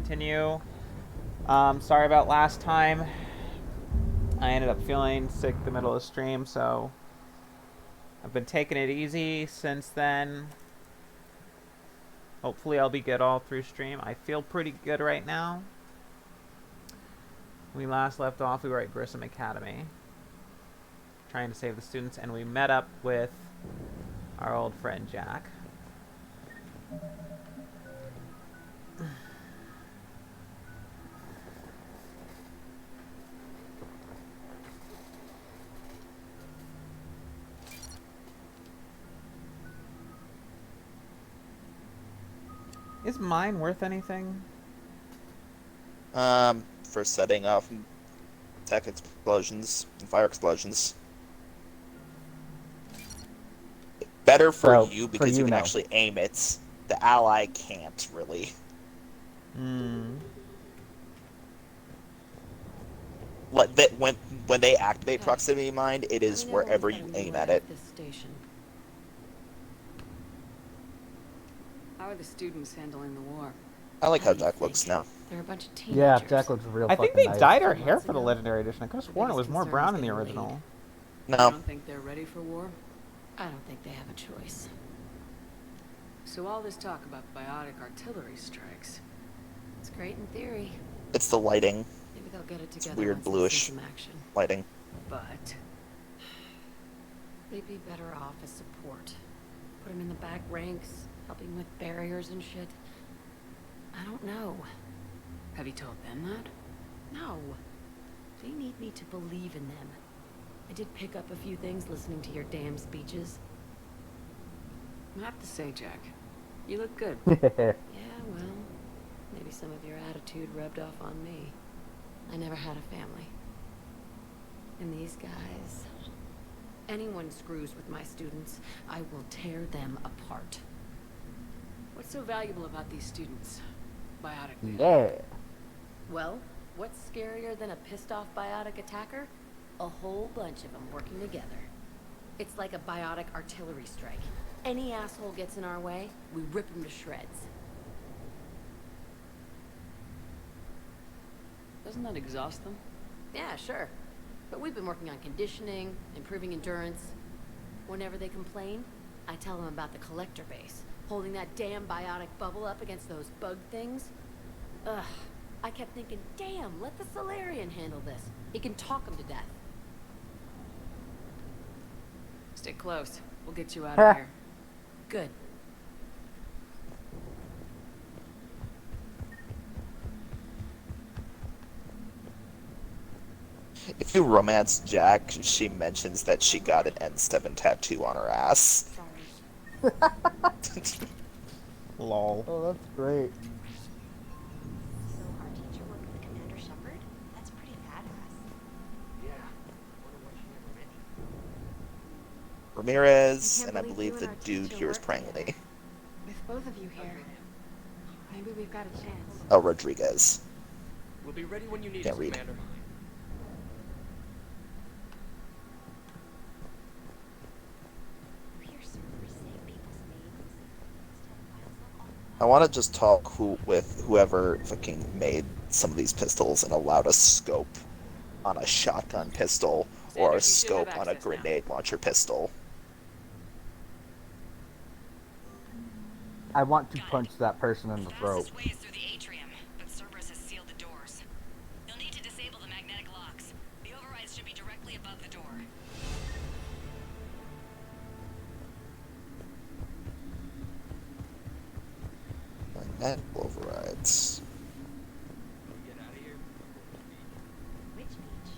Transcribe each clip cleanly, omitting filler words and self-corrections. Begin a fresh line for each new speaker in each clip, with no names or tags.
continue. Sorry about last time. I ended up feeling sick the middle of the stream, so I've been taking it easy since then. Hopefully I'll be good all through stream. I feel pretty good right now. We last left off, we were at Grissom Academy, trying to save the students, and we met up with our old friend Jack. Is mine worth anything?
For setting off tech explosions and fire explosions. Better for you because you can actually aim it. The ally can't really. Like that when they activate proximity mine, it is wherever you aim at it.
How are the students handling the war?
I like how Jack looks now.
They're a bunch of teenagers.
Yeah, Jack looks real
I think
fucking
they
nice.
dyed her hair for the Legendary Edition. I could have sworn it was more brown in the original.
No.
I don't think they're ready for war.
I don't think they have a choice.
So all this talk about biotic artillery strikes.
It's great in theory.
It's the lighting.
Maybe they'll get it together.
It's weird bluish lighting.
But
they'd be better off as support. Put them in the back ranks, helping with barriers and shit. I don't know.
have you told them that?
No. They need me to believe in them. I did pick up a few things listening to your damn speeches.
I have to say, Jack, you look good.
Yeah, well, maybe some of your attitude rubbed off on me. I never had a family. And these guys... Anyone screws with my students, I will tear them apart.
What's so valuable about these students? Biotic.
Yeah.
Well, what's scarier than a pissed-off biotic attacker? A whole bunch of them working together. It's like a biotic artillery strike. Any asshole gets in our way, we rip him to shreds.
Doesn't that exhaust them?
Yeah, sure. But we've been working on conditioning, improving endurance. Whenever they complain, I tell them about the collector base, holding that damn biotic bubble up against those bug things. Ugh. I kept thinking, damn, let the Salarian handle this. He can talk them to death.
Stay close. We'll get you out of here.
Good.
If you romance Jack, she mentions that she got an N7 tattoo on her ass.
Lol.
Oh, that's great.
So our teacher worked with Commander Shepard? That's pretty badass.
Yeah. Wonder why she never mentioned.
Ramirez, and I believe the dude here is Prangley.
With both of you here, maybe we've got a chance.
Oh, Rodriguez.
We'll be ready when you need
Can't
us,
read.
Commander.
Do your servers save people's names instead of files up all
I want to just talk with whoever fucking made some of these pistols and allowed a scope on a shotgun pistol or a scope on a grenade launcher pistol.
I want to punch that person in the throat.
Fastest way is through the atrium, but Cerberus has sealed the doors. You'll need to disable the magnetic locks. The overrides should be directly above the door.
Magnetic overrides.
Get out of here.
Which beach?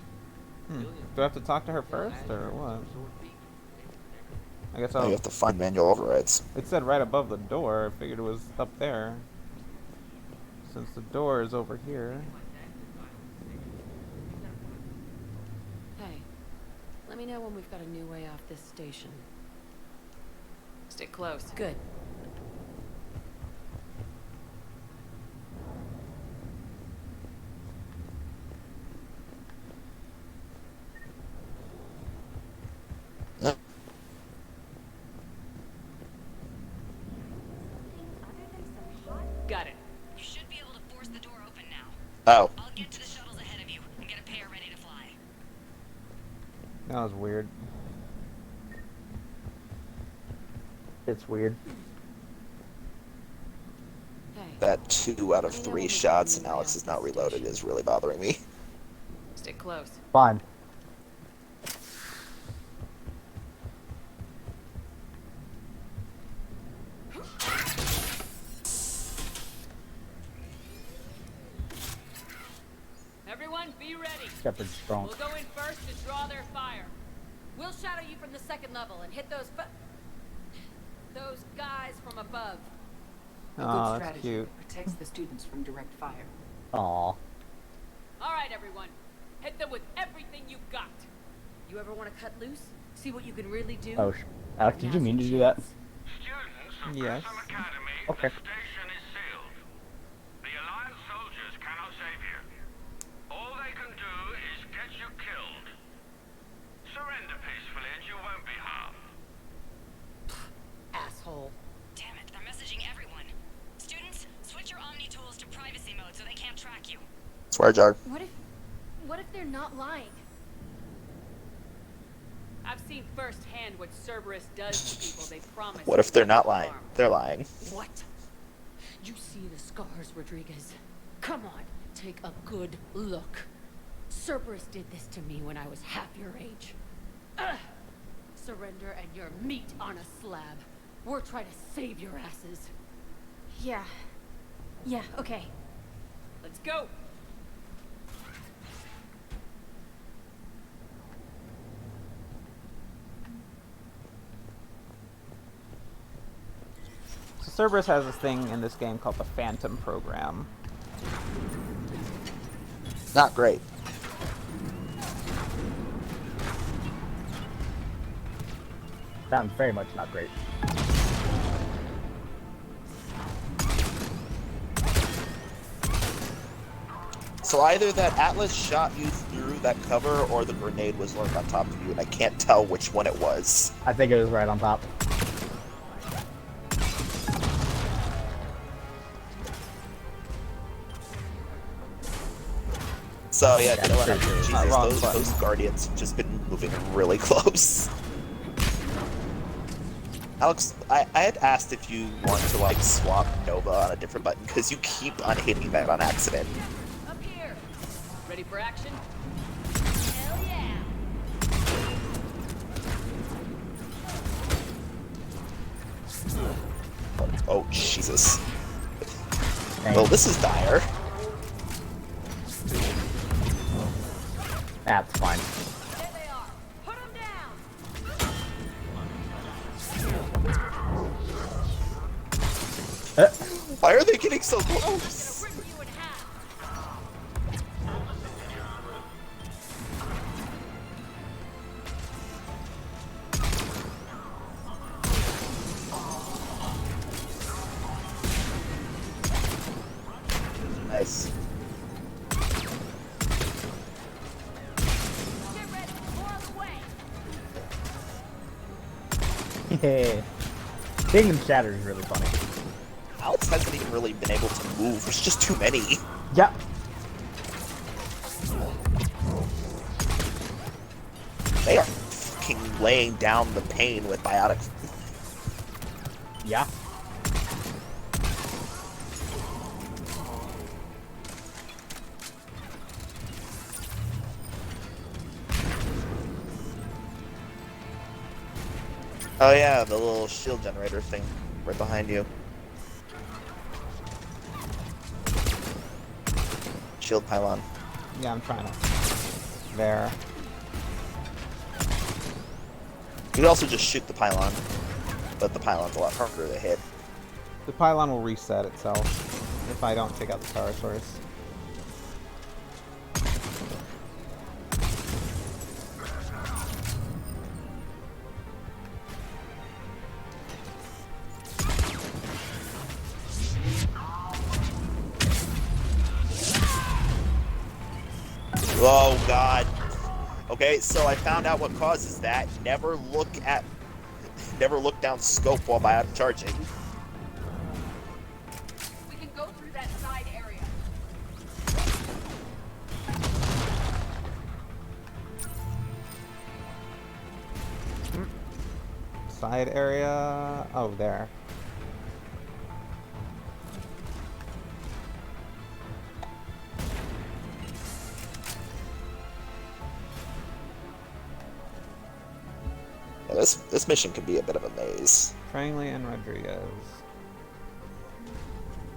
Do I have to talk to her first, or what? I guess
Now you
I'll...
have to find manual overrides.
It said right above the door. I figured it was up there. Since the door is over here.
Hey, let me know when we've got a new way off this station.
Stay close.
Good.
Something other than some hot...
Got it.
You should be able to force the door
Oh,
I'll get to the shuttles ahead of you and get a pair ready to fly.
That was weird.
It's weird.
Hey,
that 2 out of
let me know
3
when we
shots
can
and Alex is
off
not
this
reloaded
station.
is really bothering me.
Stay close.
Fine.
Everyone, be ready.
Shepard's strong.
We'll go in first to draw their fire.
We'll shadow you from the second level and hit those guys from above.
A
Oh,
good
that's
strategy
cute.
that protects the students from direct fire.
Aw.
All right, everyone. Hit them with everything you've got.
You ever want to cut loose? See what you can really do?
Oh, Alex, did you mean to do that?
Students of
Yes.
Grissom Academy,
Okay.
the station is sealed. The Alliance soldiers cannot save you. All they can do is get you killed. Surrender peacefully and you won't be harmed.
Asshole.
Damn it, they're messaging everyone. Students, switch your Omni tools to privacy mode so they can't track you.
Swear jar.
What if they're not lying?
I've seen firsthand what Cerberus does to people they promise.
What if they're not
to
lying?
harm.
They're lying.
What? You see the scars, Rodriguez. Come on, take a good look. Cerberus did this to me when I was half your age. Ugh. Surrender and you're meat on a slab. We're trying to save your asses.
Yeah. Yeah, okay.
Let's go.
So Cerberus has this thing in this game called the Phantom Program.
Not great.
Sounds very much not great.
So either that Atlas shot you through that cover or the grenade was right on top of you, and I can't tell which one it was.
I think it was right on top.
So yeah,
Yeah,
you know what?
sure.
Jesus,
Wrong
those
button.
Guardians have just been moving really close. Alex, I had asked if you want to like swap Nova on a different button because you keep on hitting that on accident.
Up here. Ready for action?
Hell yeah!
Oh Jesus!
Dang.
Well, this is dire.
That's fine.
There they are. Put them down.
Why are they getting so close?
Rip you in half.
Nice.
Get ready. More on the way.
Yeah. Seeing them shatter is really funny.
Alex hasn't even really been able to move. There's just too many.
Yep.
They are fucking laying down the pain with biotic.
Yeah.
Oh yeah, the little shield generator thing right behind you. Shield pylon.
Yeah, I'm trying to. There.
You could also just shoot the pylon, but the pylon's a lot harder to hit.
The pylon will reset itself if I don't take out the power source.
Oh god. Okay, so I found out what causes that. Never look down scope while biotic charging.
We can go through that side area.
side area. Oh, there.
Yeah, this mission can be a bit of a maze.
Franklin and Rodriguez.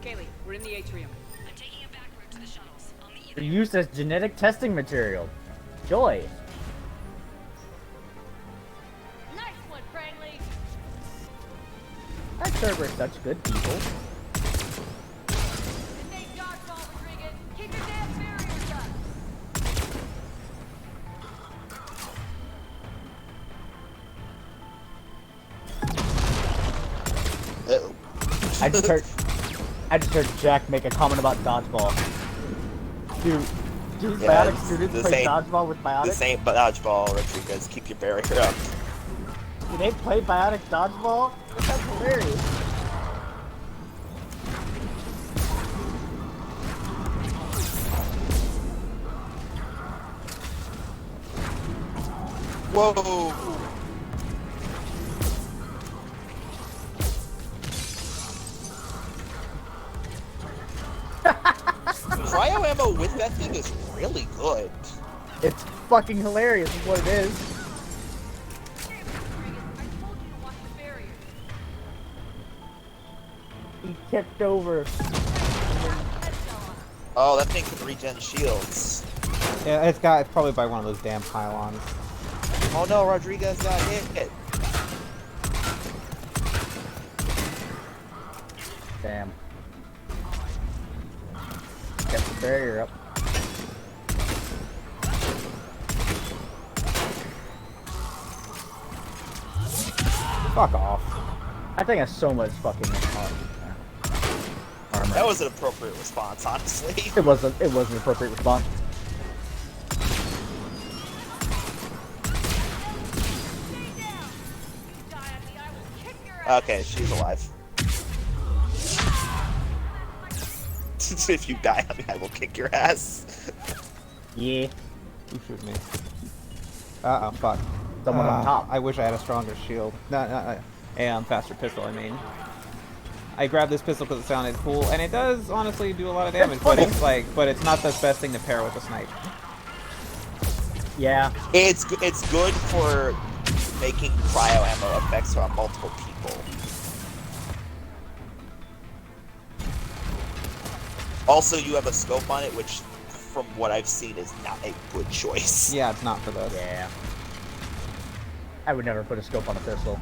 Kaylee, we're in the atrium.
I'm taking a back route to the shuttles. I'll meet you
They're
there.
used as genetic testing material. Joy.
Nice one, Franklin.
Our server is such good people.
Thank God, Rodriguez. Keep your damn barriers up.
Uh-oh.
I just heard Jack make a comment about dodgeball. Do
Yeah,
biotic students
this
play
ain't-
dodgeball with biotic?
This ain't dodgeball, Rodriguez. Keep your barrier up.
Do they play biotic dodgeball? That's hilarious.
Whoa! Cryo ammo with that thing is really good.
It's fucking hilarious is what it is.
Damn it, Rodriguez. I told you to watch the barrier.
He kicked over.
Oh, that thing can regen shields.
Yeah, it's probably by one of those damn pylons.
Oh no, Rodriguez got hit.
Damn. Get the barrier up.
Fuck off.
I think that's so much fucking armor.
That was an appropriate response, honestly.
It was an appropriate response.
Okay, she's alive. If you die on me, I will kick your ass.
Yeah.
Who shoot me? Uh-oh, fuck.
Someone on top.
I wish I had a stronger shield. No. Faster pistol, I mean. I grabbed this pistol because it sounded cool, and it does honestly do a lot of damage, but it's not the best thing to pair with a snipe.
Yeah.
It's good for making cryo ammo effects on multiple people. Also, you have a scope on it, which, from what I've seen, is not a good choice.
Yeah, it's not for this.
Yeah. I would never put a scope on a pistol.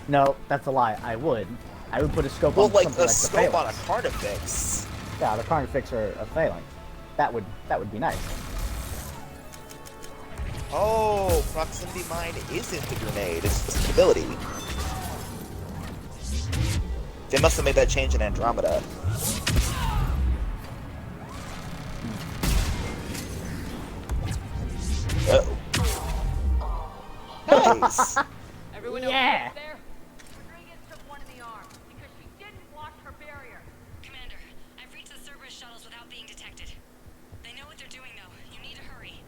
No, that's a lie. I would. I would put a scope
Well,
on
like
something
a
like the
scope on a
phalanx.
Carnifex.
Yeah, the Carnifex or a phalanx. That would be nice.
Oh, proximity mine isn't a grenade. It's just an ability. They must have made that change in Andromeda. Uh-oh. Nice.
Everyone
Yeah.
okay there? Rodriguez took one in the arm because she didn't watch her barrier.
Commander, I've reached the Cerberus shuttles without being detected. They know what they're doing, though. You need to hurry.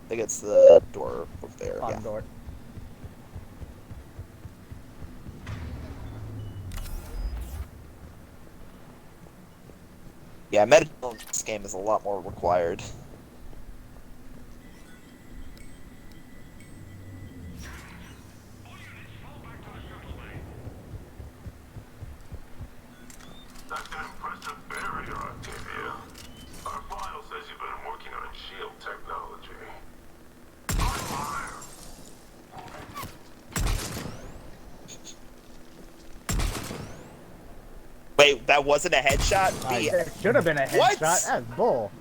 I think it's the door over there.
On
Yeah.
door.
Yeah, medical in this game is a lot more required.
That's an impressive barrier, Octavia. Our file says you've been working on shield technology. Fire!
Wait, that wasn't a headshot?
It should have been a
What?
headshot. That's bull.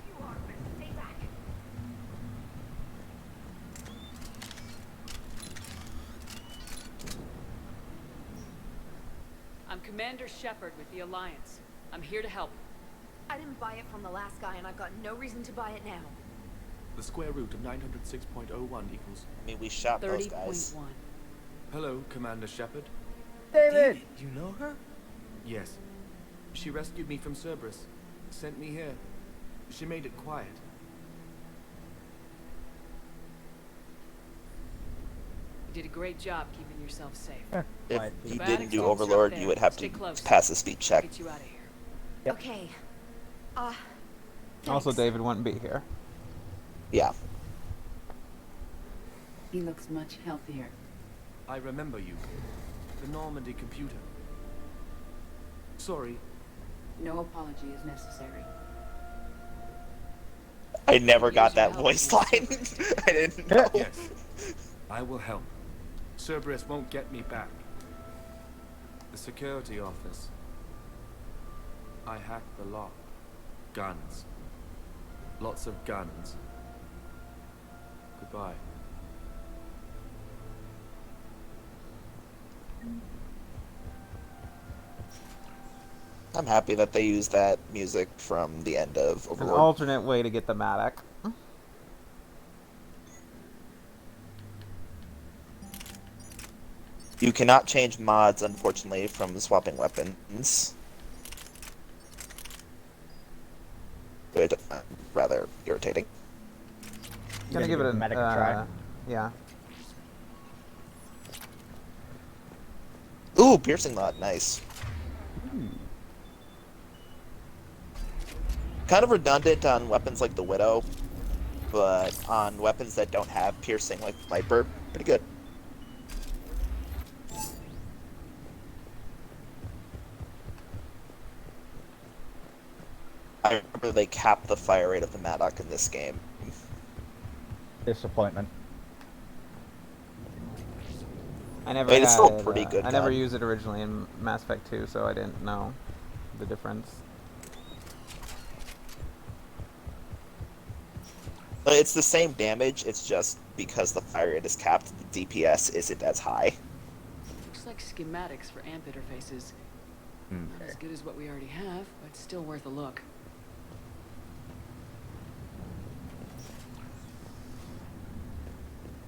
I'm Commander Shepard with the Alliance. I'm here to help.
I didn't buy it from the last guy, and I've got no reason to buy it now.
The square root of 906.01 equals.
I mean, we shot those guys.
30.1.
Hello, Commander Shepard.
David!
You know her? Yes. She rescued me from Cerberus. Sent me here. She made it quiet.
You did a great job keeping yourself safe.
If
Right.
you
Biotic
didn't do
soldiers are
Overlord,
up
you
there.
would have
Stay
to
close.
pass a speed check.
Get you out of here.
Yep.
Okay.
Also,
Thanks.
David wouldn't be here.
Yeah.
He looks much healthier.
I remember you. The Normandy computer. Sorry.
No apology is necessary.
I never
Here's
got
your
that
help
voice
against
line. I didn't know.
Yes. I will help. Cerberus won't get me back. The security office. I hacked the lock. Guns. Lots of guns. Goodbye.
I'm happy that they used that music from the end of
It's an
Overlord.
alternate way to get the Matic.
You cannot change mods, unfortunately, from swapping weapons. Which rather irritating.
Gonna give it a
Medic a try.
Yeah.
Ooh, piercing mod, nice. Kind of redundant on weapons like the Widow, but on weapons that don't have piercing like Viper, pretty good. I remember they capped the fire rate of the Maddock in this game.
Disappointment.
I never.
I mean, it's still
had,
a pretty good
I never
gun.
used it originally in Mass Effect 2, so I didn't know the difference.
But it's the same damage, it's just because the fire rate is capped, the DPS isn't as high.
Looks like schematics for amp interfaces. Not as good as what we already have, but still worth a look.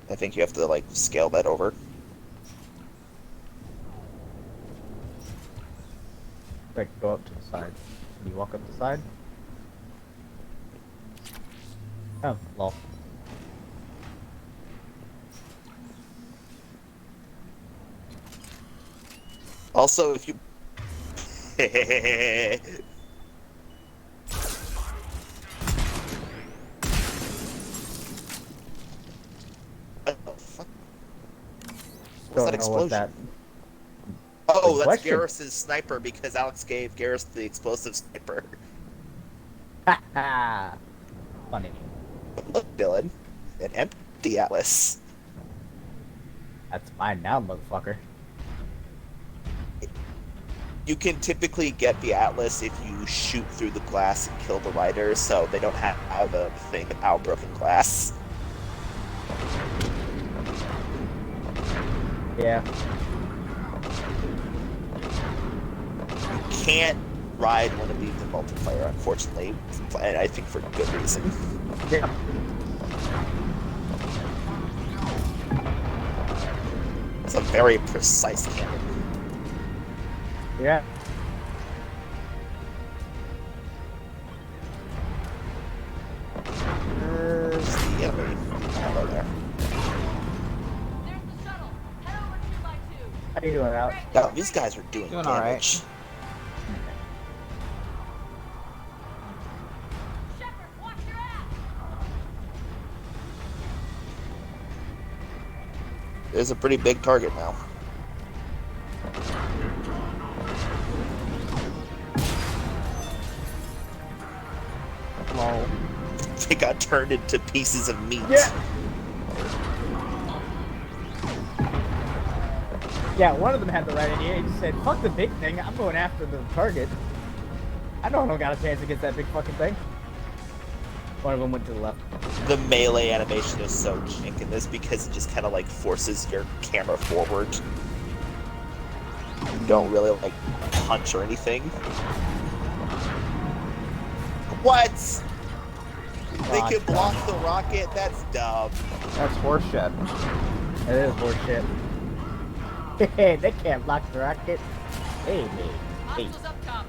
I think you have to, like, scale that over.
Like, go up to the side. Can you walk up the side? Oh, lol.
Also, if you... What the fuck? What was that
Don't know what
explosion?
that.
Oh,
Good
that's
question.
Garrus's sniper because Alex gave Garrus the explosive sniper.
Ha ha! Funny.
Look, Dylan, an empty Atlas.
That's mine now, motherfucker.
You can typically get the Atlas if you shoot through the glass and kill the riders, so they don't have a thing about broken glass.
Yeah.
You can't ride one of these in multiplayer, unfortunately, and I think for good reason.
Yeah.
It's a very precise cannon.
Yeah.
Where's the enemy? Oh, there.
There's the shuttle. Head over 2x2.
How you doing, Alex?
No, these guys are doing
Doing all right.
damage.
Shepard, watch your ass.
There's a pretty big target now.
Lol.
They got turned into pieces of meat.
Yeah. Yeah, one of them had the right idea. He just said, fuck the big thing, I'm going after the target. I don't got a chance against that big fucking thing. One of them went to the left.
The melee animation is so jank in this because it just kind of like forces your camera forward. You don't really like punch or anything. What? They
Oh,
can block the rocket? That's dumb.
That's horseshit.
It is horseshit. Hey, they can't block the rocket. Hey, hey.
Hostiles up top.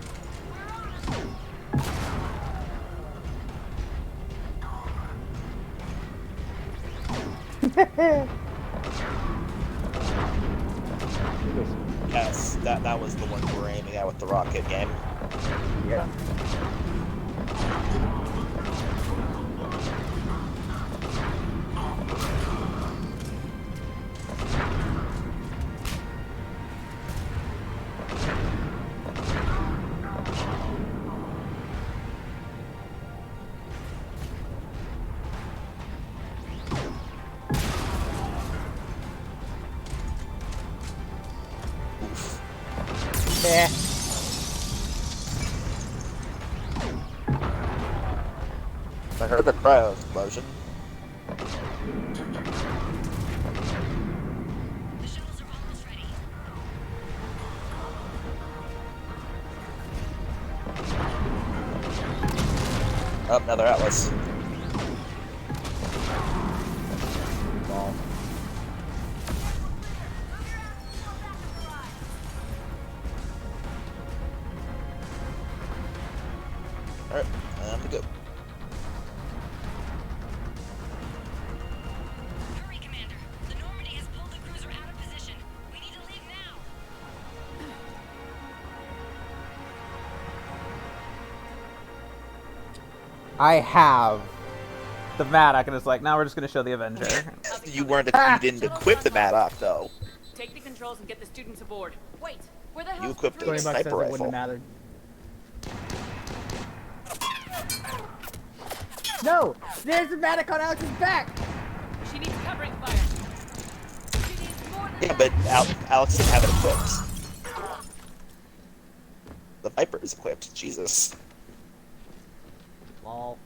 Yes, that was the one we were aiming at with the rocket game.
Yeah. Yeah.
I heard a cryo explosion.
The shuttles are almost ready.
Oh, another Atlas.
Ball.
Alright, time to go.
Hurry, Commander. The Normandy has pulled the cruiser out of position. We need to leave now.
I have the Maddock, and it's like, now we're just gonna show the Avenger.
You didn't equip the Maddock though.
Take the controls and get the students aboard.
Wait, where the hell?
You equipped it
20
with a
bucks says it
sniper
wouldn't
rifle.
have mattered. No! There's a Maddock on Alex's back!
She needs covering fire.
She needs more than
Yeah,
that.
but Alex didn't have it equipped. The Viper is equipped. Jesus.
Lol.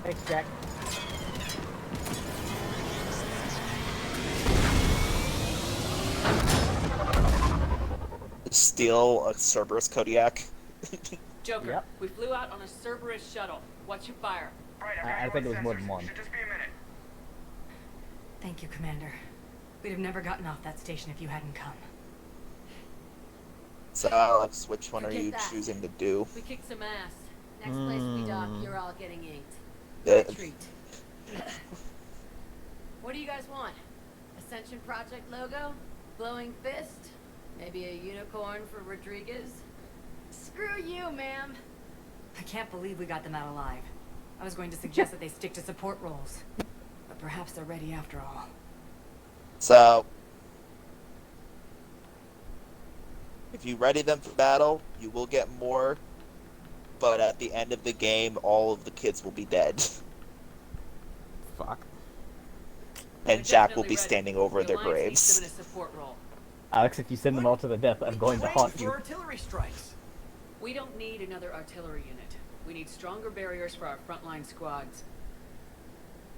Thanks, Jack.
Steal a Cerberus Kodiak.
Joker,
Yep.
we flew out on a Cerberus shuttle. Watch your fire.
Right, I've
I
got you
think
on
it was more than
sensors.
one.
Should just be a minute.
Thank you, Commander. We'd have never gotten off that station if you hadn't come.
So Alex, which one are
Forget
you
that.
choosing to do?
We kicked some ass.
Next place we dock, you're all getting inked.
Uh,
Retreat. What do you guys want? Ascension Project logo? Glowing fist? Maybe a unicorn for Rodriguez? Screw you, ma'am.
I can't believe we got them out alive. I was going to suggest that they stick to support roles. But perhaps they're ready after all.
So, if you ready them for battle, you will get more. But at the end of the game, all of the kids will be dead,
Fuck.
and
They're
Jack will
definitely
be
ready.
standing over
The
their
Alliance needs them
graves.
in a support role.
Alex, if you send them all to the death, I'm going to haunt you.
artillery strikes.
We don't need another artillery unit. We need stronger barriers for our frontline squads.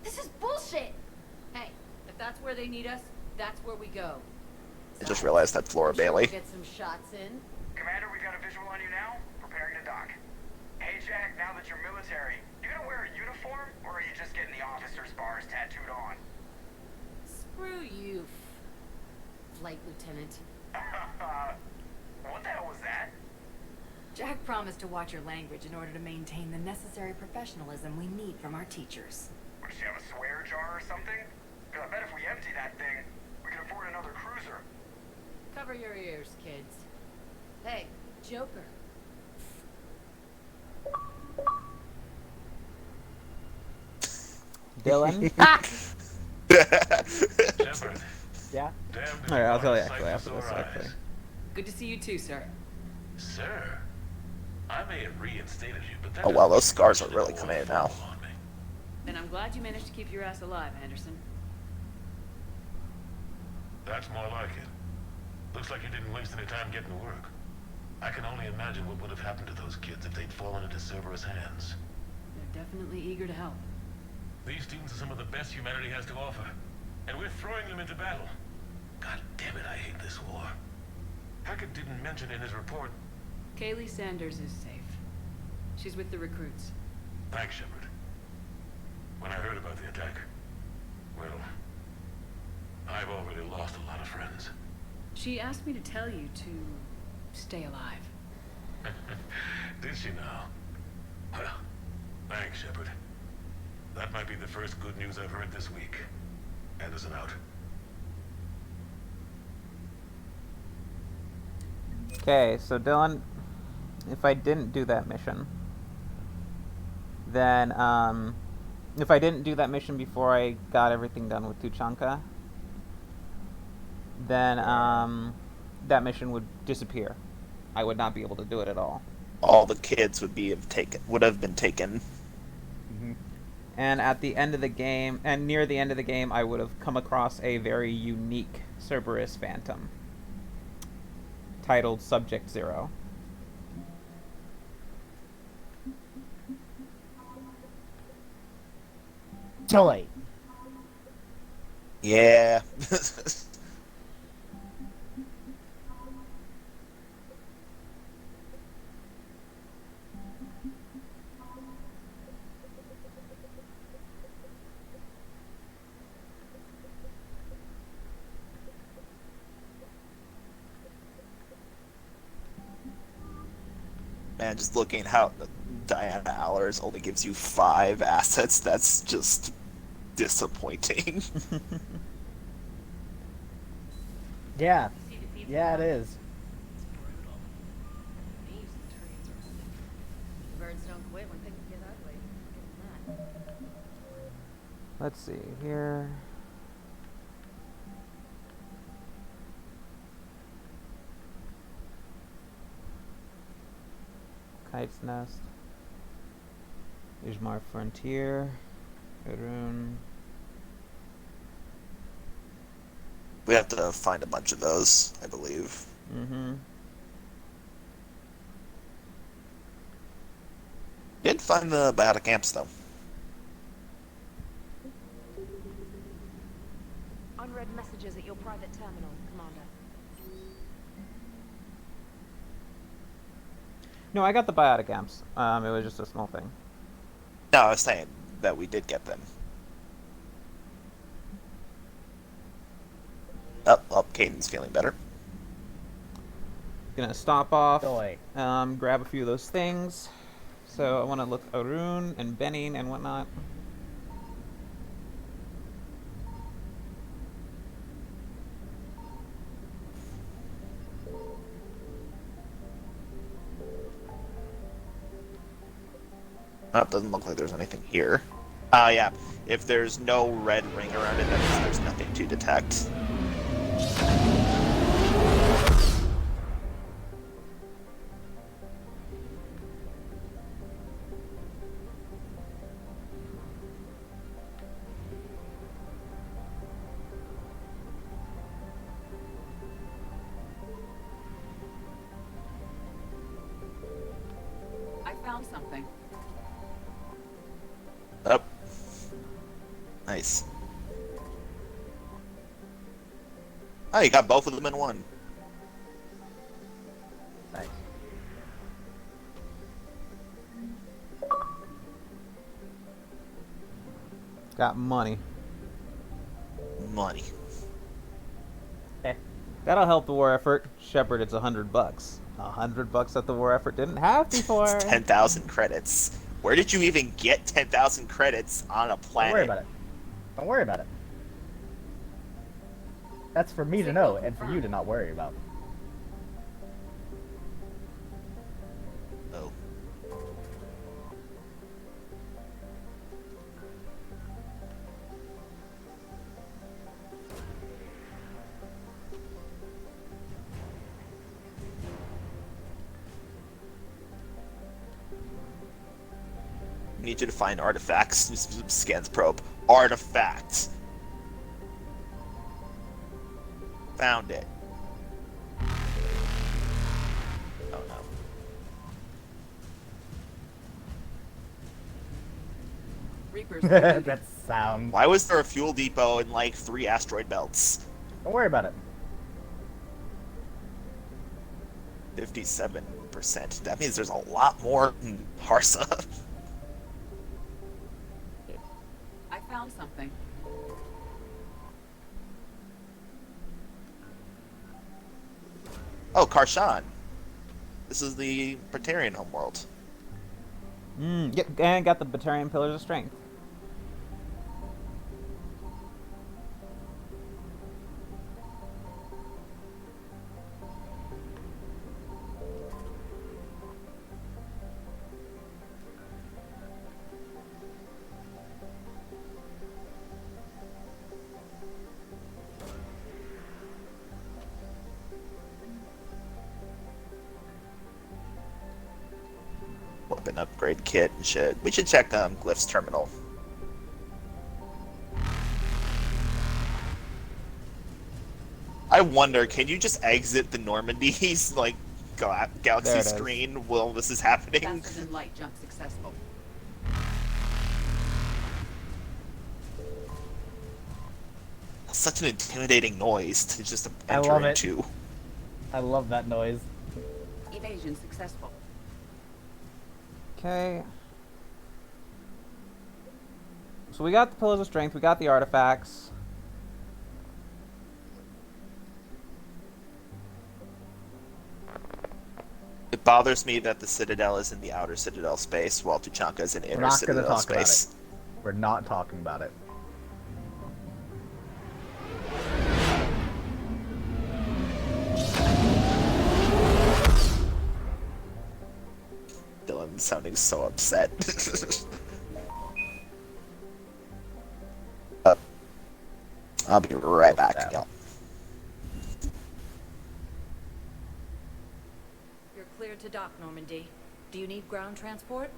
This is bullshit!
Hey, if that's where they need us, that's where we go.
I just realized that's Flora
I'm sure
Bailey.
we'll get some shots in.
Commander, we got a visual on you now. Preparing to dock. Hey, Jack, now that you're military, you gonna wear a uniform, or are you just getting the officer's bars tattooed on?
Screw you, Flight Lieutenant.
What the hell was that?
Jack promised to watch your language in order to maintain the necessary professionalism we need from our teachers.
What, does she have a swear jar or something? Because I bet if we empty that thing, we can afford another cruiser.
Cover your ears, kids. Hey, Joker.
Dylan?
Shepard,
Yeah?
damn did
Alright, I'll tell you
sight
actually
for
after this,
sore
actually.
eyes.
Good to see you too, sir.
Sir, I may have reinstated you, but that
Oh wow,
doesn't
those scars are
mean
really
the
coming in
war
now.
fall on me.
And I'm glad you managed to keep your ass alive, Anderson.
That's more like it. Looks like you didn't waste any time getting to work. I can only imagine what would have happened to those kids if they'd fallen into Cerberus' hands.
They're definitely eager to help.
These students are some of the best humanity has to offer, and we're throwing them into battle. God damn it, I hate this war. Hackett didn't mention in his report.
Kaylee Sanders is safe. She's with the recruits.
Thanks, Shepard. When I heard about the attack, well, I've already lost a lot of friends.
She asked me to tell you to stay alive.
Did she now? Well, thanks, Shepard. That might be the first good news I've heard this week. Anderson out.
Okay, so Dylan, if I didn't do that mission, then if I didn't do that mission before I got everything done with Tuchanka, then that mission would disappear. I would not be able to do it at all.
All the kids would have been taken.
And at the end of the game, and near the end of the game, I would have come across a very unique Cerberus Phantom titled Subject Zero.
Too late.
Yeah. Man, just looking how Diana Allers only gives you 5 assets, that's just disappointing.
Yeah. Yeah, it is.
Birds don't quit when things get ugly. Give 'em that.
Let's see here. Kite's Nest. Ishmar Frontier. Arun.
We have to find a bunch of those, I believe.
Mm-hmm.
Did find the biotic amps, though.
Unread messages at your private terminal, Commander.
No, I got the biotic amps. It was just a small thing.
No, I was saying that we did get them. Oh, Caden's feeling better.
Gonna stop off.
Joy.
Grab a few of those things. So I want to look Arun and Benning and whatnot.
Oh, it doesn't look like there's anything here. Yeah. If there's no red ring around it, that means there's nothing to detect.
I found something.
Oh. Nice. Oh, you got both of them in one.
Nice.
Got money.
Money.
That'll help the war effort. Shepard, it's $100. $100 that the war effort didn't have before.
It's 10,000 credits. Where did you even get 10,000 credits on a planet?
Don't worry about it. Don't worry about it. That's for me to know and for you to not worry about.
Oh. Need you to find artifacts. Scans probe. Artifacts. Found it. Oh no.
Reapers.
That sound.
Why was there a fuel depot in like 3 asteroid belts?
Don't worry about it.
57%. That means there's a lot more in Harsa.
I found something.
Oh, Karshan. This is the Praetorian homeworld.
Yep, and got the Batarian Pillars of Strength.
an upgrade kit and shit. We should check Glyph's terminal. I wonder, can you just exit the Normandy's like
There
galaxy
it is.
screen while this is happening?
Faster than light jump successful.
Such an intimidating noise to just
I
enter
love it.
into.
I love that noise.
Evasion successful.
Okay. So we got the Pillars of Strength, we got the artifacts.
It bothers me that the Citadel is in the outer Citadel space, while Tuchanka is in
We're
inner
not gonna
Citadel
talk about
space.
it. We're not talking about it.
Dylan sounding so upset. I'll be right back.
Yeah.
Y'all.
You're cleared to dock, Normandy. Do you need ground transport?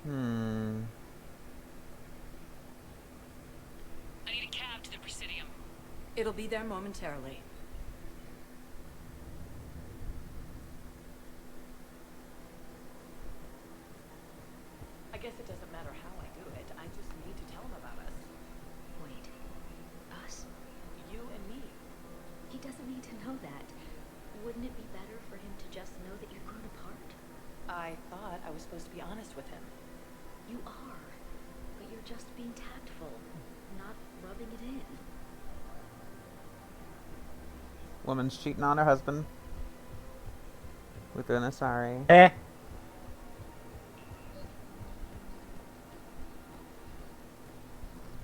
Hmm.
I need a cab to the Presidium.
It'll be there momentarily. I guess it doesn't matter how I do it. I just need to tell him about us.
Wait. Us?
You and me.
He doesn't need to know that. Wouldn't it be better for him to just know that you're grown apart?
I thought I was supposed to be honest with him.
You are. But you're just being tactful, not rubbing it in.
Woman's cheating on her husband. With an Asari.
Eh.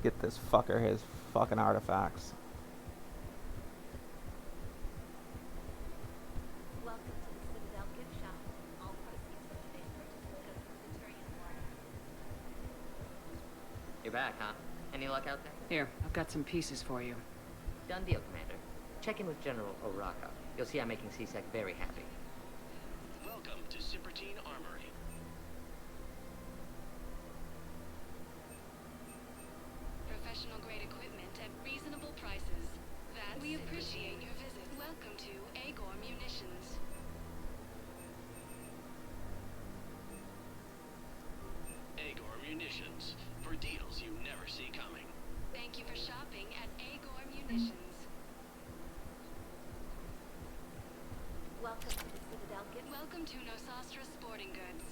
Get this fucker his fucking artifacts.
Welcome to the Citadel gift shop. All proceeds from today's purchases go to the Turian war.
You're back, huh? Any luck out there?
Here, I've got some pieces for you.
Done deal, Commander. Check in with General Oraka. You'll see I'm making CSEC very happy.
Welcome to Cypertine Armory.
Professional grade equipment at reasonable prices. We appreciate your visit. Welcome to Agor Munitions.
Agor Munitions. For deals you never see coming.
Thank you for shopping at Agor Munitions.
Welcome to the Citadel gift.
Welcome to Nosastra Sporting Goods.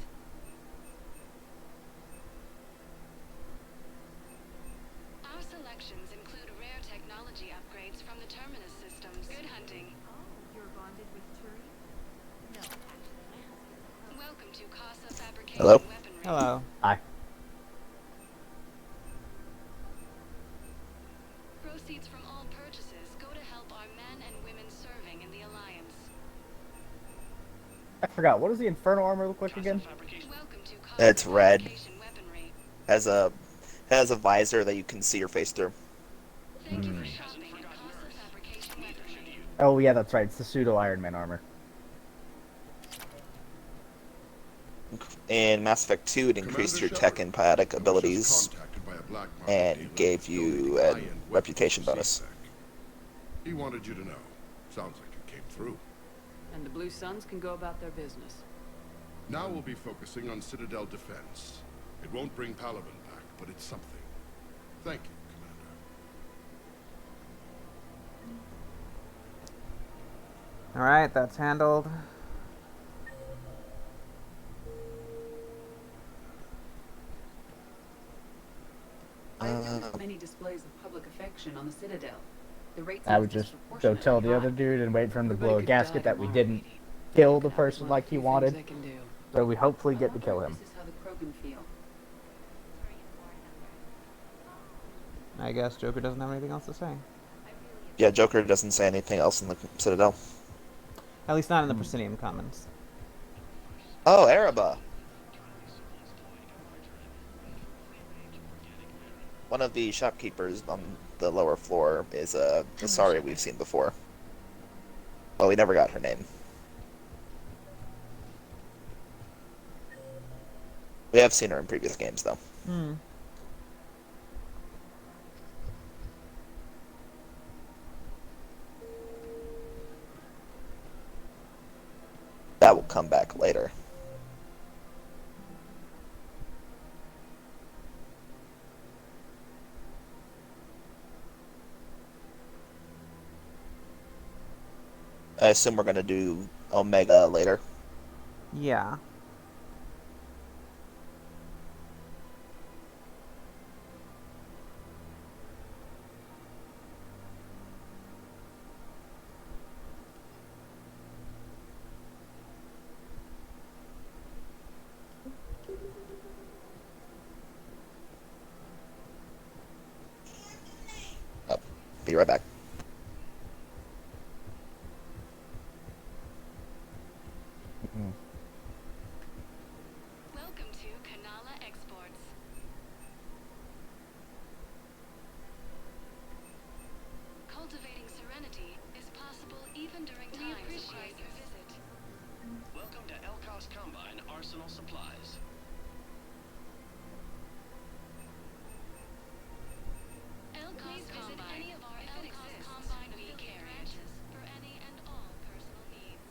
Our selections include rare technology upgrades from the Terminus systems. Good hunting.
Oh, you're bonded with Turian? No, actually, my husband's a Krogan.
Welcome to Casa Fabrication
Hello?
Weaponry.
Hello.
Hi.
Proceeds from all purchases go to help our men and women serving in the Alliance.
I forgot. What does the Infernal armor look like again?
Welcome to Casa
It's red.
Fabrication Weaponry.
Has a visor that you can see your face through.
Thank you for shopping at Casa Fabrication Weaponry.
Oh yeah, that's right. It's the pseudo Iron Man armor.
In Mass Effect 2, it increased your tech and psionic abilities and gave you a reputation bonus.
He wanted you to know. Sounds like it came through.
And the Blue Suns can go about their business.
Now we'll be focusing on Citadel defense. It won't bring Palaven back, but it's something. Thank you, Commander.
Alright, that's handled.
I noticed many displays of public affection on the Citadel. The rates
I would just go tell the other dude and wait for him to blow a gasket that we didn't kill the person like he wanted. So we hopefully get to kill him.
This is how the Krogan feel.
I guess Joker doesn't have anything else to say.
Yeah, Joker doesn't say anything else in the Citadel.
At least not in the Presidium Commons.
Oh, Araba. One of the shopkeepers on the lower floor is a Asari we've seen before. Well, we never got her name. We have seen her in previous games, though.
Hmm.
That will come back later. I assume we're going to do Omega later.
Yeah.
Oh, be right back.
Welcome to Kanala Exports. Cultivating serenity is possible even during times of crisis. Visit.
Welcome to Elkos Combine Arsenal Supplies.
Please visit any of our Elkos Combine Week branches for any and all personal needs.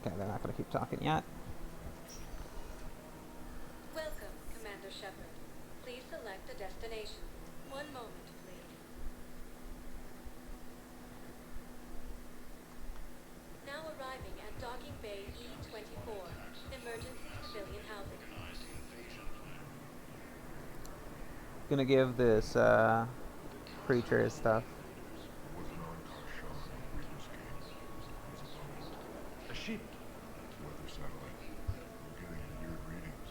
Okay, they're not going to keep talking yet.
Welcome, Commander Shepard. Please select a destination. One moment, please. Now arriving at Docking Bay E-24, Emergency Civilian Housing.
Gonna give this creature his stuff.
A sheep. Weather satellite. We're getting weird readings.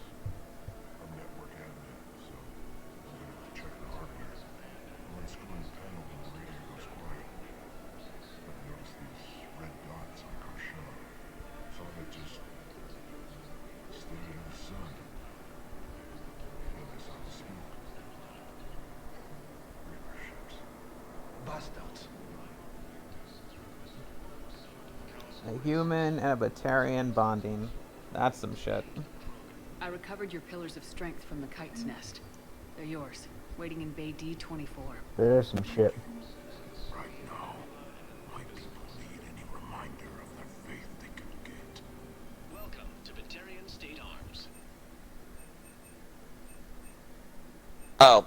Our network admin, so I'm gonna have to check the hardware. I'm unscrewing the panel when the radio goes quiet. But I noticed these red dots on Karshan. Some of it just staring at the sun. And I saw the smoke. Reaper ships.
Bastards.
A human and a Batarian bonding. That's some shit.
I recovered your pillars of strength from the kite's nest. They're yours, waiting in Bay D-24.
There's some shit.
Right now, my people need any reminder of the faith they can get.
Welcome to Batarian State Arms.
Oh,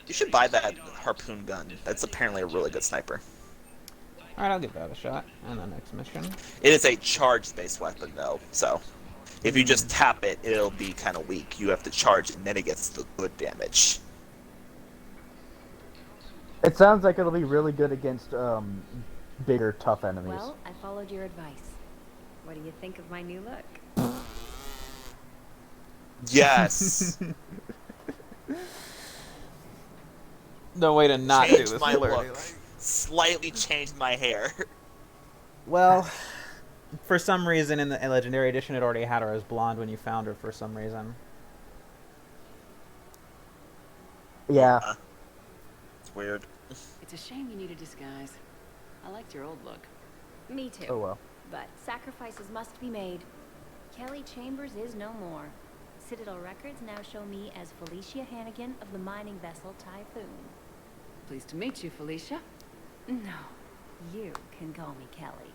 you should buy that harpoon gun. That's apparently a really good sniper.
Alright, I'll give that a shot. And the next mission.
It is a charge-based weapon, though, so if you just tap it, it'll be kind of weak. You have to charge it, and then it gets the good damage.
It sounds like it'll be really good against bigger, tough enemies.
Well, I followed your advice. What do you think of my new look?
Yes.
No way to not
Changed
do this.
my
flirty.
look. Slightly changed my hair.
Well, for some reason in the Legendary Edition, it already had her as blonde when you found her for some reason.
Yeah.
It's weird.
It's a shame you need a disguise. I liked your old look.
Me too.
Oh well.
But sacrifices must be made. Kelly Chambers is no more. Citadel records now show me as Felicia Hannigan of the mining vessel Typhoon.
Pleased to meet you, Felicia.
No, you can call me Kelly.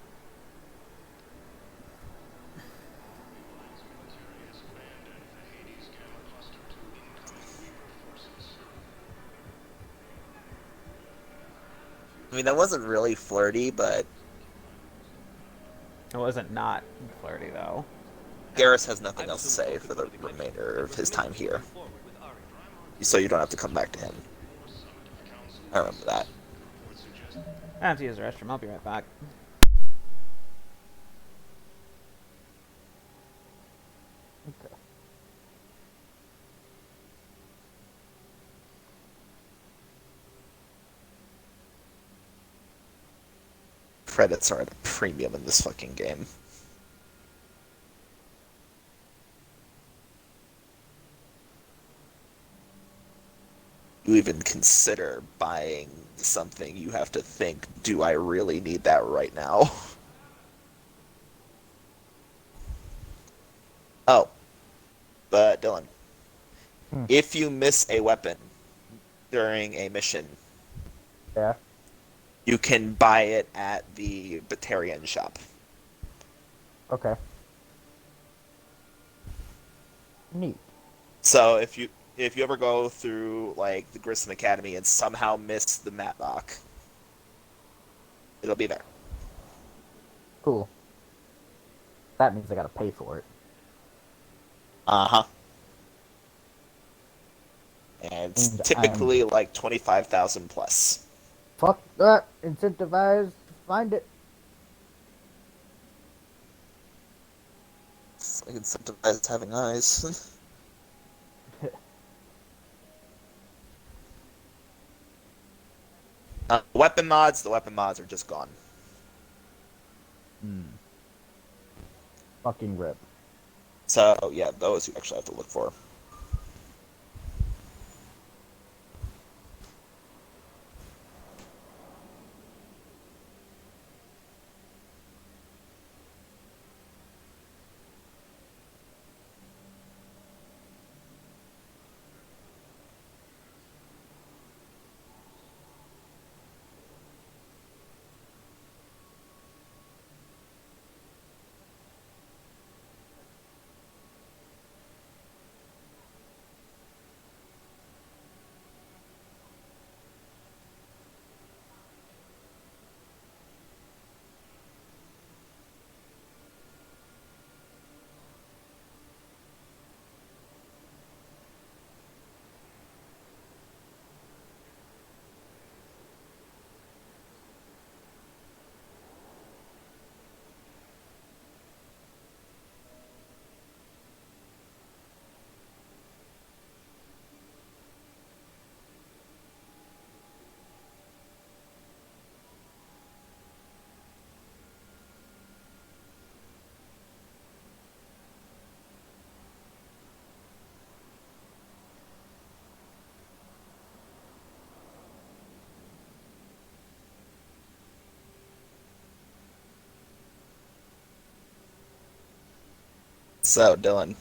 I mean, that wasn't really flirty, but
It wasn't not flirty, though.
Garrus has nothing else to say for the remainder of his time here. So you don't have to come back to him. I remember that.
I have to use the restroom. I'll be right back.
Okay.
Credits are at a premium in this fucking game. You even consider buying something, you have to think, do I really need that right now? Oh, but Dylan,
Hmm.
if you miss a weapon during a mission,
Yeah.
you can buy it at the Batarian shop.
Okay. Neat.
So if you ever go through like the Grissom Academy and somehow miss the Matlock, it'll be there.
Cool. That means I gotta pay for it.
Uh-huh. And it's
And
typically like 25,000 plus.
Fuck that. Incentivized to find it.
It's like incentivized having eyes. The weapon mods are just gone.
Fucking rip.
So yeah, those you actually have to look for. So Dylan,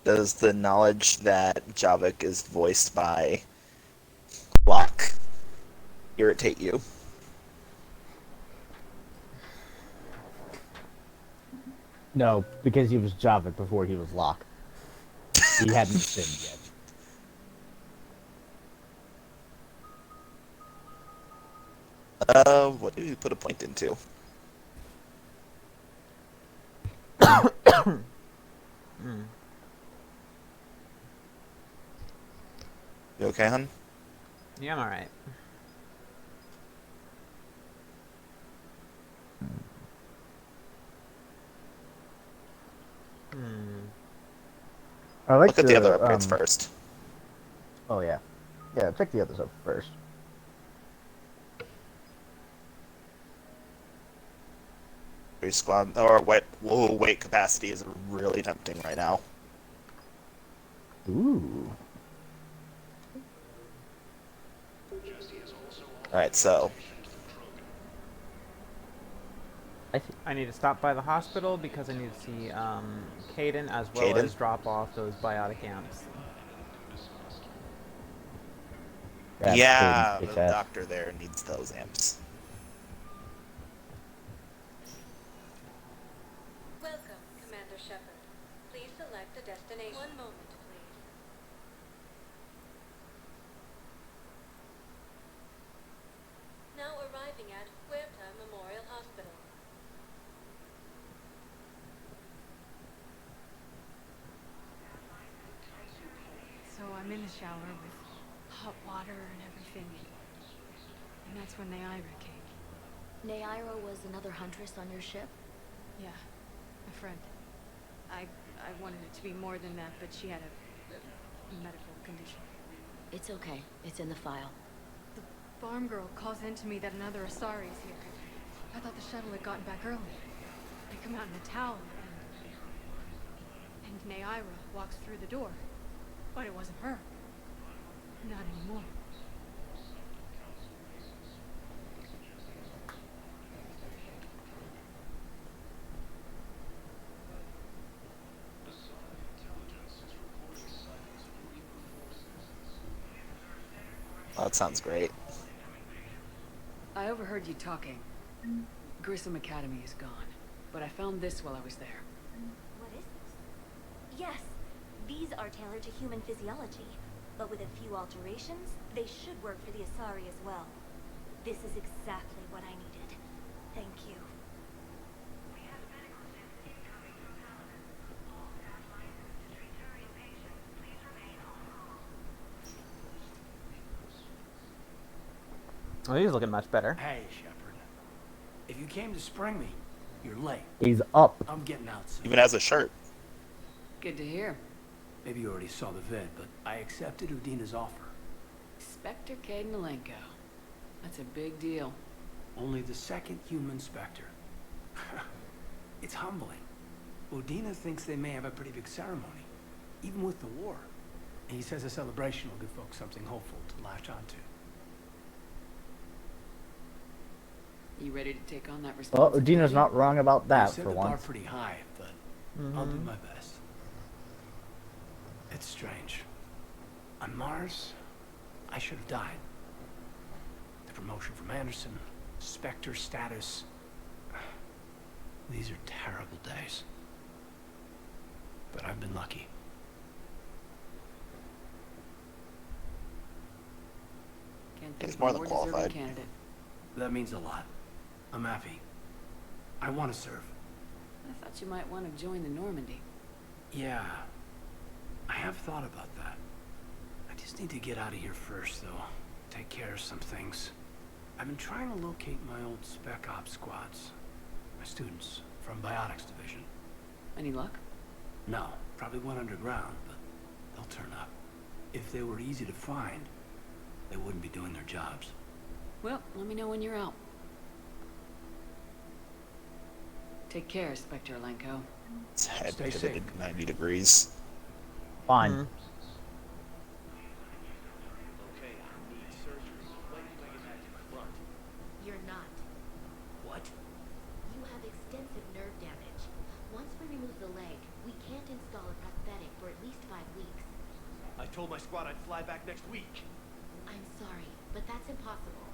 does the knowledge that Javik is voiced by Locke irritate you?
No, because he was Javik before he was Locke. He hadn't sinned yet.
What did you put a point into? You okay, hon?
Yeah, I'm alright.
I like
Look at the other upgrades first.
Oh yeah. Yeah, check the others up first.
Squad or weight capacity is really tempting right now.
Ooh.
Alright, so
I need to stop by the hospital because I need to see Caden as well
Caden?
as drop off those biotic amps.
yeah, the doctor there needs those amps.
Welcome, Commander Shepard. Please select a destination. One moment, please. Now arriving at Huerta Memorial Hospital.
So I'm in the shower with hot water and everything. And that's when Naira came.
Naira was another huntress on your ship?
Yeah, a friend. I wanted it to be more than that, but she had a medical condition.
It's okay. It's in the file.
The farm girl calls in to me that another Asari is here. I thought the shuttle had gotten back early. I come out in a towel, and Naira walks through the door. But it wasn't her. Not anymore.
Oh, that sounds great.
I overheard you talking. Grissom Academy is gone, but I found this while I was there.
What is this? Yes, these are tailored to human physiology, but with a few alterations, they should work for the Asari as well. This is exactly what I needed. Thank you.
Oh, he's looking much better.
Hey, Shepard. If you came to spring me, you're late.
He's up.
I'm getting out soon.
Even has a shirt.
Good to hear.
Maybe you already saw the vid, but I accepted Udina's offer.
Spectre Cadenalenko. That's a big deal.
Only the second human Spectre. It's humbling. Udina thinks they may have a pretty big ceremony, even with the war. And he says a celebration will give folks something hopeful to latch onto.
You ready to take on that
Well,
responsibility?
Udina's not wrong about that
I set
for
the bar
once.
pretty high, but I'll do my best. It's strange. On Mars, I should have died. The promotion from Anderson, Spectre status. These are terrible days. But I've been lucky.
Can't think
He's
of
more
a
than
deserving
qualified.
candidate.
That means a lot. I'm happy. I want to serve.
I thought you might want to join the Normandy.
Yeah. I have thought about that. I just need to get out of here first, though. Take care of some things. I've been trying to locate my old Spec Ops squads. My students from Biotics Division.
Any luck?
No, probably went underground, but they'll turn up. If they were easy to find, they wouldn't be doing their jobs.
Well, let me know when you're out. Take care, Spectre Lenko.
Its head
Stay
pivoted
safe.
90 degrees.
Fine.
Okay, I need surgery. When can I get back to Grunt?
You're not.
What?
You have extensive nerve damage. Once we remove the leg, we can't install a prosthetic for at least 5 weeks.
I told my squad I'd fly back next week.
I'm sorry, but that's impossible.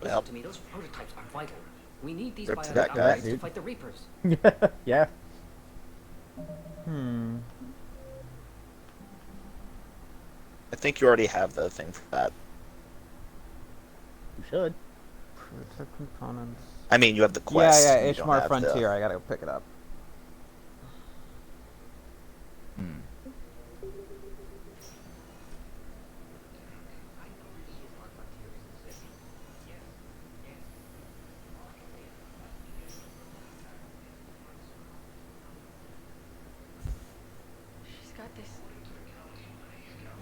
Well.
Listen to me, those prototypes are vital. We need these
Rip
biotic
that guy,
upgrades to
dude.
fight the Reapers.
Yeah.
I think you already have the thing for that.
You should.
Protect components.
I mean, you have the quest.
Yeah,
you don't
Ishmar
have
Frontier. I gotta go pick it up.
She's got this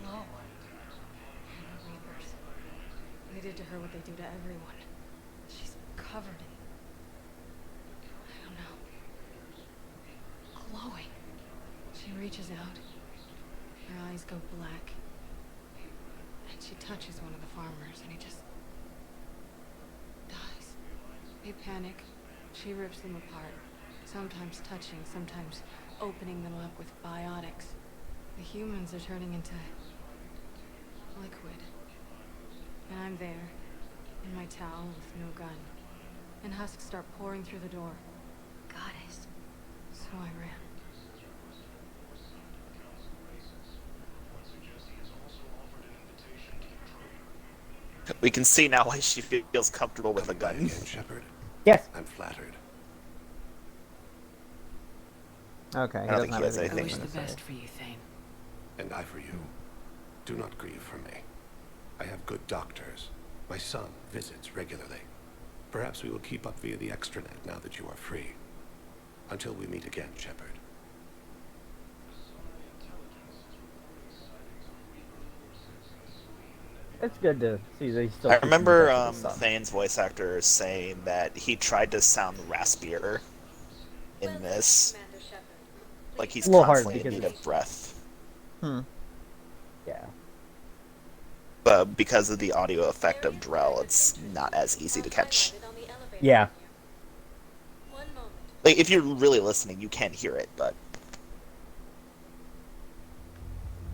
glow. Reapers. They did to her what they do to everyone. She's covered in, I don't know, glowing. She reaches out. Her eyes go black. And she touches one of the farmers and he just dies. They panic. She rips them apart. Sometimes touching, sometimes opening them up with biotics. The humans are turning into liquid. And I'm there, in my towel with no gun. And husks start pouring through the door. Goddess. So I ran.
We can see now why she feels comfortable with a gun.
Again, Shepard.
Yes.
I'm flattered.
Okay.
I don't think he has
I
anything
wish the
to say.
best for you, Thane.
And I for you. Do not grieve for me. I have good doctors. My son visits regularly. Perhaps we will keep up via the extranet now that you are free. Until we meet again, Shepard.
It's good to see that he's still.
I
keeping
remember
in touch with his son.
Thane's voice actor saying that he tried to sound raspier in this. Like he's
A little hard
constantly in
because
need of breath.
Yeah.
But because of the audio effect of Drell, it's not as easy to catch.
Yeah.
Like, if you're really listening, you can hear it, but...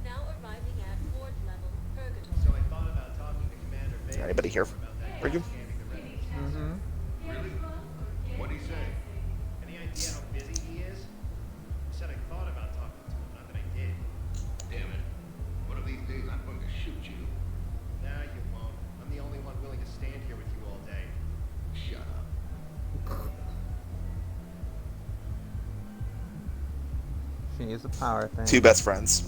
Now arriving at fourth level, Purgatory.
So I thought about talking to Commander
Is there anybody here for you?
Mm-hmm.
Really? What'd he say? Any idea how busy he is? I said I thought about talking to him, not that I did.
Damn it. One of these days I'm going to shoot you.
Nah, you won't. I'm the only one willing to stand here with you all day.
Shut up.
She needs a power thing.
Two best friends.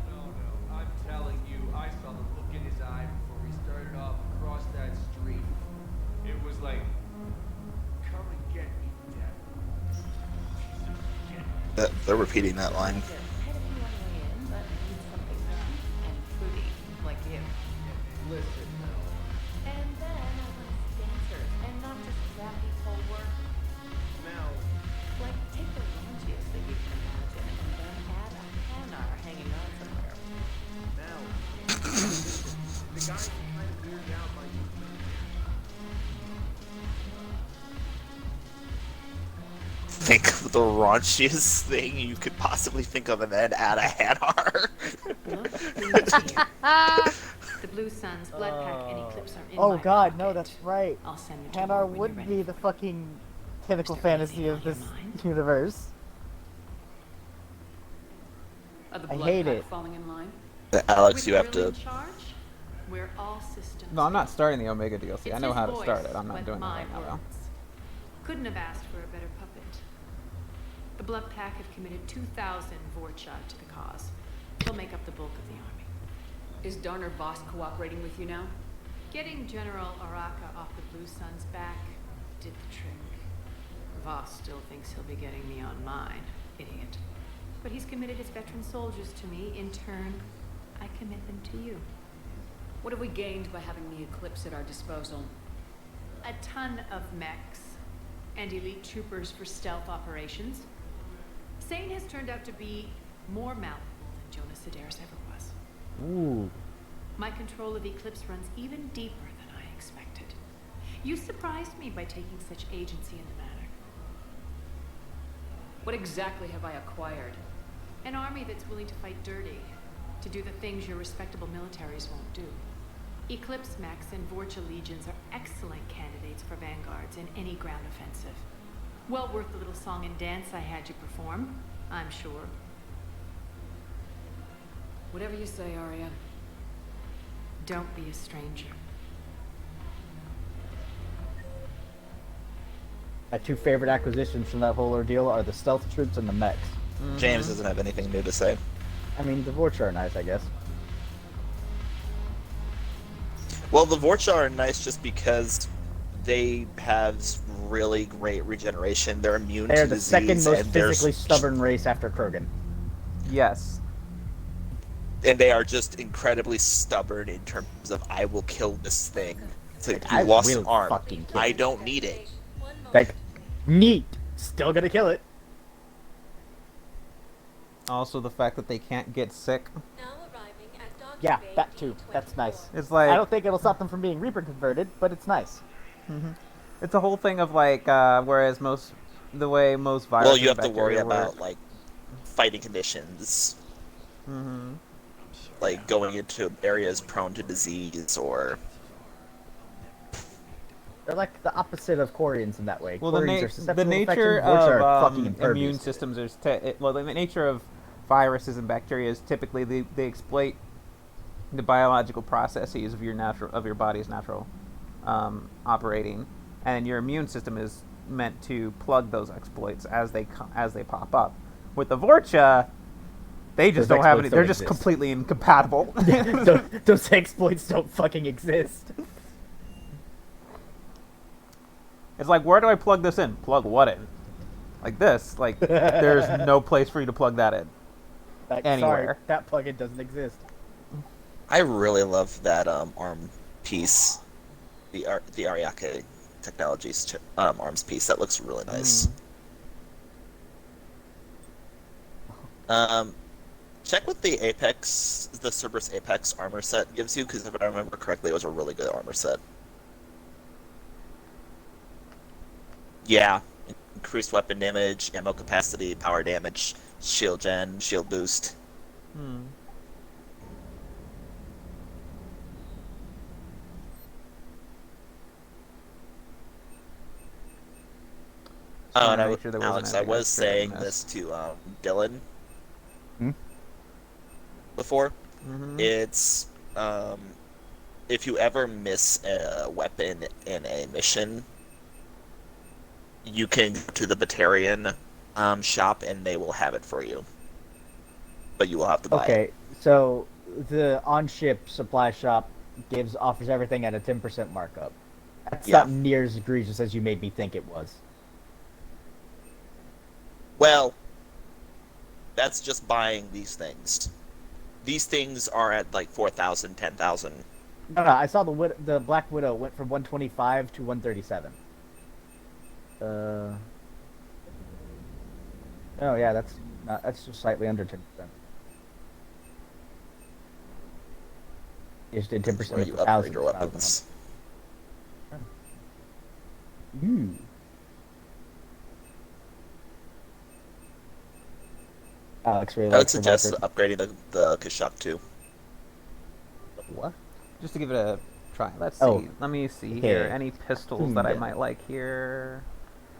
No. I'm telling you, I saw the look in his eye before we started off across that street. It was like, come and get me, Dad.
They're repeating that line.
Had a few on the way in, but I need something and fruity, like you.
Listen, Mel.
And then I want to see dancers, and not just crappy pole work.
Mel.
Like, take the raunchiest that you can imagine, and then add a Hanar hanging on somewhere.
Mel. The guys are kind of weirded out by you.
Think of the raunchiest thing you could possibly think of and then add a Hanar.
The Blue Suns, Blood Pack, and Eclipse are in
Oh
my
god,
pocket.
no, that's right.
I'll send them to
Hanar
you when
would
you're
be
ready.
the fucking pinnacle
Is there
fantasy
anything
of
on your
this
mind?
universe.
Are the
I
blood
hate
pack
it.
falling in line?
Alex,
With
you have
Drill
to...
in charge, we're all systems.
No, I'm not starting the Omega DLC. I
It's
know
his
how to
voice,
start it. I'm not
but
doing that
my
right now, though.
words. Couldn't have asked for a better puppet. The Blood Pack have committed 2,000 Vorcha to the cause. They'll make up the bulk of the army.
Is Darner Voss cooperating with you now?
Getting General Araka off the Blue Suns back did the trick. Voss still thinks he'll be getting me on mine. Idiot. But he's committed his veteran soldiers to me. In turn, I commit them to you.
What have we gained by having the Eclipse at our disposal?
A ton of mechs and elite troopers for stealth operations. Sane has turned out to be more malleable than Jonas Sedaris ever was.
Ooh.
My control of Eclipse runs even deeper than I expected. You surprised me by taking such agency in the matter.
What exactly have I acquired?
An army that's willing to fight dirty, to do the things your respectable militaries won't do. Eclipse mechs and Vorcha legions are excellent candidates for vanguards in any ground offensive. Well worth the little song and dance I had you perform, I'm sure.
Whatever you say, Arya.
Don't be a stranger.
My two favorite acquisitions from that whole ordeal are the stealth troops and the mechs.
James doesn't have anything new to say.
I mean, the Vorcha are nice, I guess.
Well, the Vorcha are nice just because they have really great regeneration. They're immune
They are
to
the
disease.
second most
and they're
physically stubborn race after Krogan.
Yes.
And they are just incredibly stubborn in terms of, I will kill this thing. It's like, you
I
lost
will
an arm.
fucking kill
I
it.
don't need it.
Like, neat. Still gonna kill it.
Also, the fact that they can't get sick.
Now arriving at Dr.
Yeah,
Bay
that too.
D24.
That's nice.
It's like
I don't think it'll stop them from being Reaper converted, but it's nice.
It's a whole thing of like, whereas the way most viruses.
Well, you have to
and
worry
bacteria
about, like, fighting conditions.
Mm-hmm.
Like, going into areas prone to disease or...
They're like the opposite of Quarians in that way.
Well,
Quarians are
the
susceptible to
nature
infection, Vorcha are
of
fucking impervious
immune
to it.
systems is the nature of viruses and bacteria is typically they exploit the biological processes of your body's natural operating, and your immune system is meant to plug those exploits as they pop up. With the Vorcha, they just
Those
don't have any.
exploits
They're
don't
just
exist.
completely incompatible.
those exploits don't fucking exist.
It's like, where do I plug this in? Plug what in? Like this. Like, there's no place for you to plug that in.
Like,
Anywhere.
sorry, that plugin doesn't exist.
I really love that arm piece. The Ariake Technologies arms piece. That looks really nice. Check what the Cerberus Apex armor set gives you, because if I remember correctly, it was a really good armor set. Yeah, increased weapon damage, ammo capacity, power damage, shield gen, shield boost.
Hmm.
Oh, and
Make sure there wasn't
Alex, I
anything
was
extra I
saying
missed.
this to Dylan
Hmm?
before.
Mm-hmm.
It's if you ever miss a weapon in a mission, you can go to the Batarian shop and they will have it for you. But you will have to buy it.
Okay, so the on-ship supply shop offers everything at a 10% markup. That's
Yeah.
not near as egregious as you made me think it was.
Well, that's just buying these things. These things are at like 4,000, 10,000.
No, I saw the Black Widow went from 125 to 137. Oh yeah, that's just slightly under 10%. You just did 10%
Where
of
you
the
upgrade
1,000.
your weapons.
Ooh. Alex really
I would
likes the
suggest
Viper.
upgrading the Kashuk too.
What?
Just to give it a try. Let's see.
Oh.
Let me see
Okay.
here. Any pistols that I
Yeah.
might like here?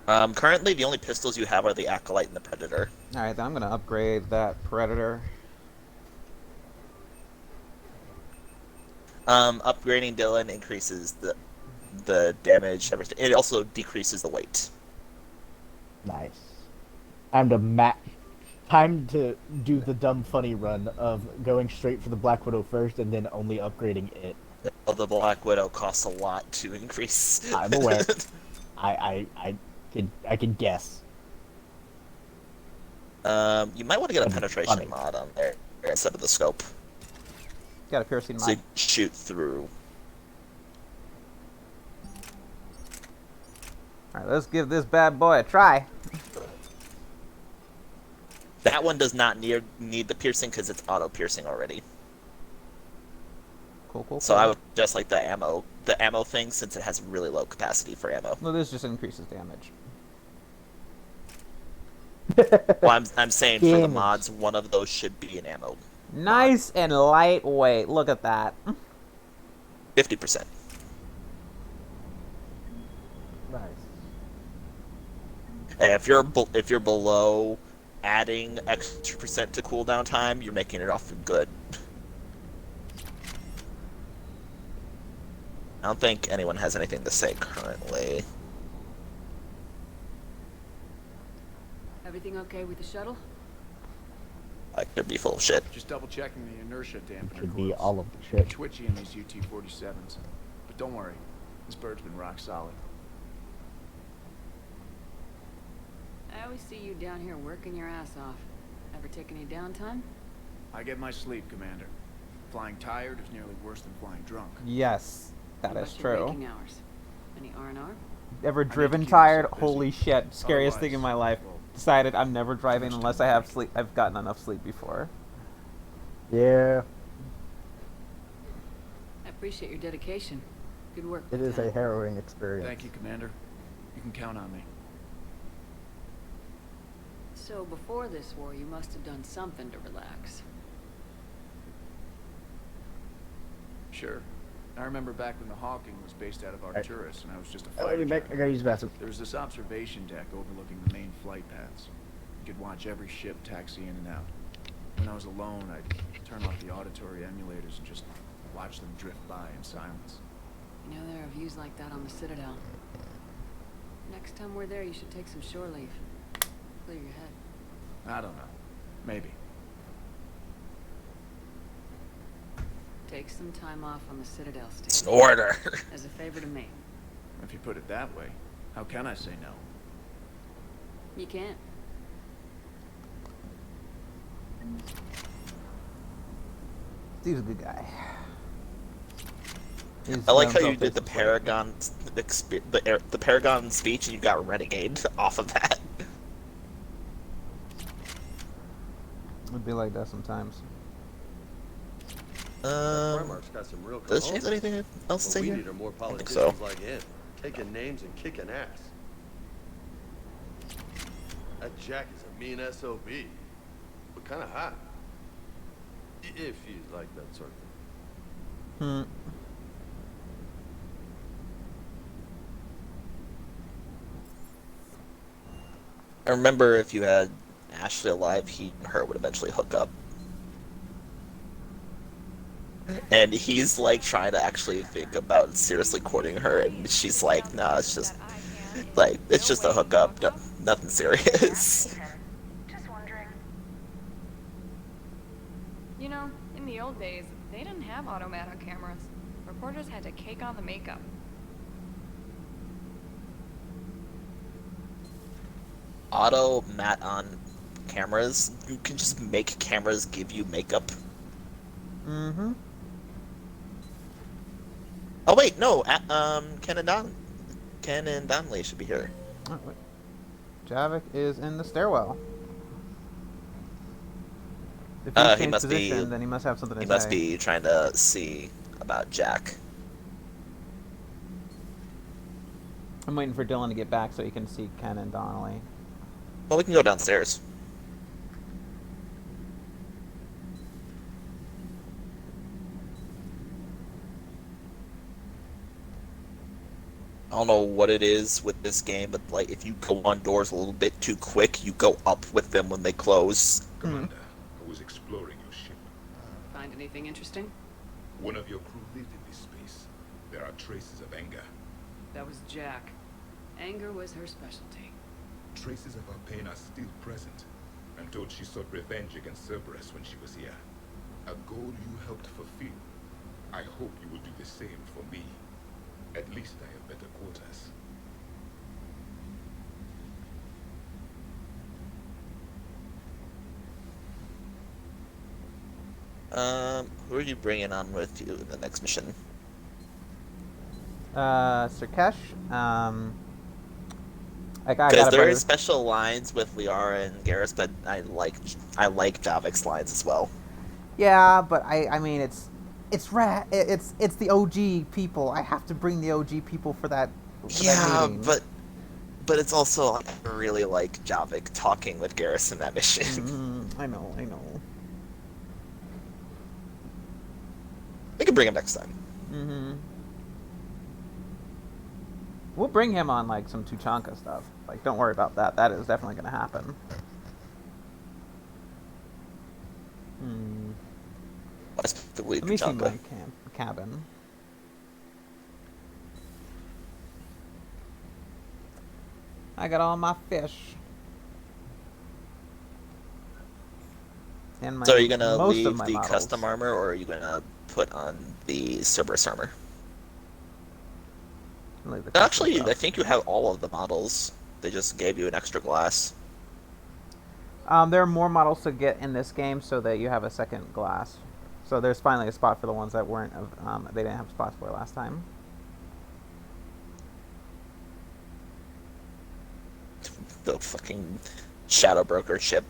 Currently, the only pistols you have are the Acolyte and the Predator.
All right, then I'm gonna upgrade that Predator.
Upgrading Dylan increases the damage, everything. It also decreases the weight.
Nice. Time to do the dumb funny run of going straight for the Black Widow first and then only upgrading it.
Well, the Black Widow costs a lot to increase.
I'm aware. I can guess.
You might want to get a
That'd be
penetration
funny.
mod on there instead of the scope.
Got a piercing
So
mod.
you shoot through.
All right, let's give this bad boy a try.
That one does not need the piercing because it's auto piercing already.
Cool.
So I would just like the ammo thing since it has really low capacity for ammo.
No, this just increases damage.
Well, I'm saying for the
Damage.
mods, one of those should be an ammo.
Nice and lightweight. Look at that.
50%.
Nice.
And if you're below adding extra percent to cooldown time, you're making it off good. I don't think anyone has anything to say currently.
Everything okay with the shuttle?
I could be full of shit.
Just double checking the inertia dampener
Should be
coils.
all of the shit.
Twitchy in these UT-47s. But don't worry, this bird's been rock solid.
I always see you down here working your ass off. Ever take any downtime?
I get my sleep, Commander. Flying tired is nearly worse than flying drunk.
Yes, that
What
is
about your
true.
waking hours? Any R&R?
Ever
need
driven
to keep
tired?
myself busy.
Holy shit! Scariest thing in my life.
well,
Decided I'm never driving unless I have sleep. I've gotten enough sleep before.
Yeah,
I appreciate your dedication. Good work.
it is a
Lieutenant.
harrowing experience.
Thank you, Commander. You can count on me.
So before this war, you must have done something to relax.
Sure. I remember back when the Hawking was based out of
Right.
Arcturus, and I was just a
Let
fighter
me back. I
pilot.
gotta use the bathroom.
There was this observation deck overlooking the main flight paths. You could watch every ship taxi in and out. When I was alone, I'd turn off the auditory emulators and just watch them drift by in silence.
You know, there are views like that on the Citadel. Next time we're there, you should take some shore leave. Clear your head.
I don't know. Maybe.
Take some time off on the Citadel
It's an
station.
order.
As a favor to me.
If you put it that way, how can I say no?
You can't.
Steve's a good guy. He's
I like how
done
you did the
self-discipline.
Paragon, the Paragon speech, and you got Renegade off of that.
It'd be like that sometimes.
Primarch's got some real
Does she have
cojones.
anything else to
What
say
we
here?
need are more
I think
politicians
so.
like him, taking names and kicking ass. That Jack is a mean SOB, but kind of hot. If you like that sort of thing.
I remember if you had Ashley alive, he and her would eventually hook up. And he's like trying to actually think about seriously courting her, and she's like, "Nah, it's just like it's just a hookup, nothing serious."
You know, in the old days, they didn't have automatic cameras. Reporters had to cake on the makeup.
Auto matte on cameras. You can just make cameras give you makeup.
Mm-hmm.
Oh wait, no. Ken and Donnelly should be here.
Oh, wait. Javik is in the stairwell. If he's
He
changed
must
position,
be.
then he must have something to
He
say.
must be trying to see about Jack.
I'm waiting for Dylan to get back so he can see Ken and Donnelly.
Well, we can go downstairs. I don't know what it is with this game, but like if you go on doors a little bit too quick, you go up with them when they close.
Commander, I was exploring your ship.
Find anything interesting?
One of your crew lived in this space. There are traces of anger.
That was Jack. Anger was her specialty.
Traces of her pain are still present. I'm told she sought revenge against Cerberus when she was here. A goal you helped fulfill. I hope you will do the same for me. At least I have better quarters.
Who are you bringing on with you in the next mission?
Sirkesh.
Because there is special lines with Liara and Garrus, but I like Javik's lines as well.
Yeah, but I mean it's the OG people. I have to bring the OG people for that.
Yeah,
that
but it's also I really like Javik talking with Garrus in that mission.
I know.
We can bring him next time.
Mm-hmm. We'll bring him on like some Tuchanka stuff. Like, don't worry about that. That is definitely going to happen. Let me see my cabin. I got all my fish. And my,
so are you gonna
most
leave
of my
the
models.
custom armor, or are you gonna put on the Cerberus armor? Actually,
stuff.
I think you have all of the models. They just gave you an extra glass.
There are more models to get in this game, so that you have a second glass. So there's finally a spot for the ones that weren't. They didn't have spots for last time.
The fucking Shadow Broker ship.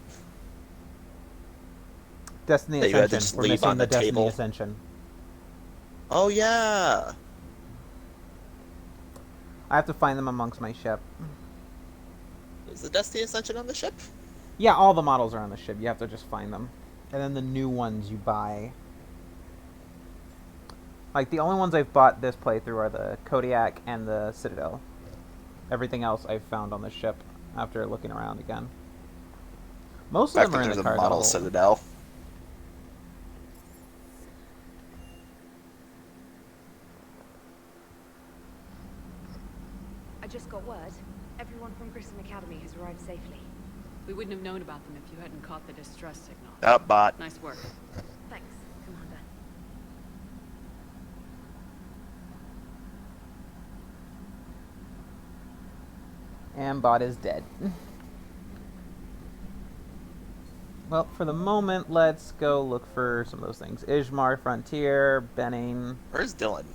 Destiny
that
Ascension.
You had to just
We're
leave
missing
on the
Destiny
table.
Ascension.
Oh yeah.
I have to find them amongst my ship.
Is the Destiny Ascension on the ship?
Yeah, all the models are on the ship. You have to just find them. And then the new ones you buy. Like, the only ones I've bought this playthrough are the Kodiak and the Citadel. Everything else I've found on the ship after looking around again. Most of them are in the cargo
model
hold.
Citadel.
I just got word. Everyone from Grissom Academy has arrived safely.
We wouldn't have known about them if you hadn't caught the distress signal.
That bot.
Nice work.
Thanks, Commander.
And bot is dead. Well, for the moment, let's go look for some of those things. Ishmar, Frontier, Benning.
Where's Dylan?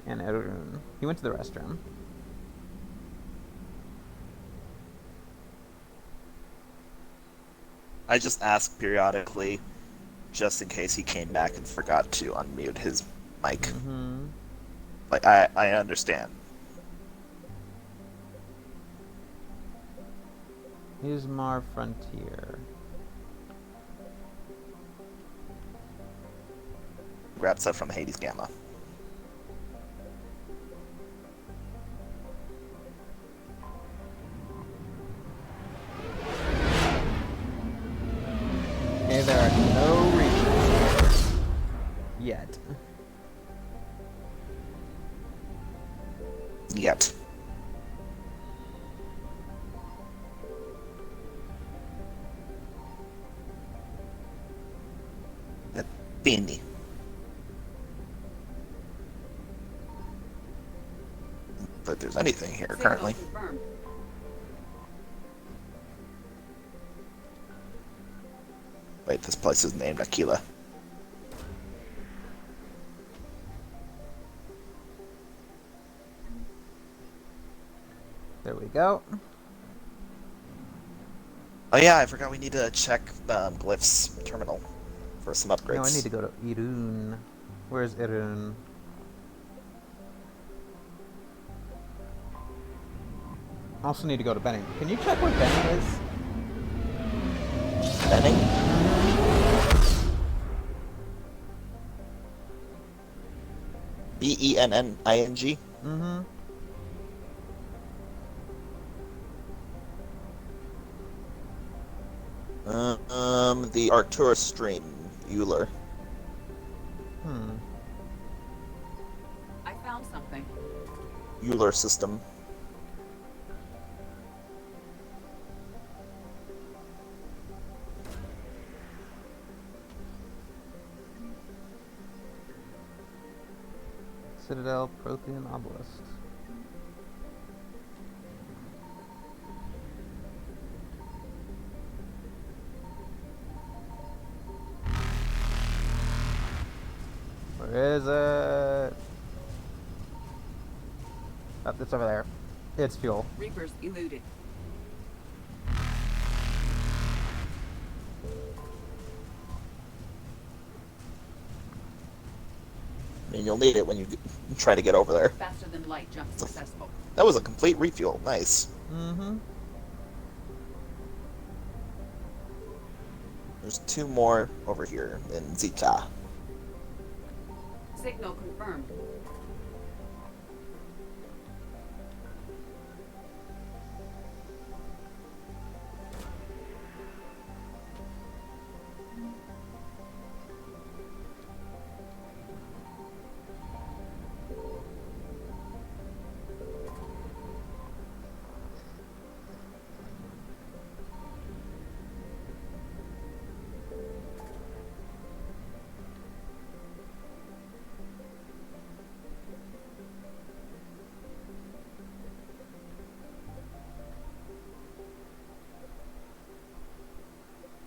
And Erun. He went to the restroom.
I just ask periodically, just in case he came back and forgot to unmute his mic.
Mm-hmm.
Like, I understand.
Ismar Frontier.
Grab stuff from Hades Gamma.
Okay, there are no reasons yet.
Yet. Beanie. But there's anything here currently. Wait, this place is named Aquila.
There we go.
Oh yeah, I forgot we need to check Glyph's terminal for some upgrades.
No, I need to go to Irun. Where's Irun? I also need to go to Benning. Can you check where Benning is?
Benning? Benning?
Mm-hmm.
The Arcturus stream, Euler.
I found something.
Euler system.
Citadel, Prothean Obelisk. Where is it? Oh, it's over there. It's fuel.
Reapers eluded.
I mean, you'll need it when you try to get over there.
Faster than light jump successful.
That was a complete refuel. Nice.
Mm-hmm.
There's 2 more over here in Zeta.
Signal confirmed.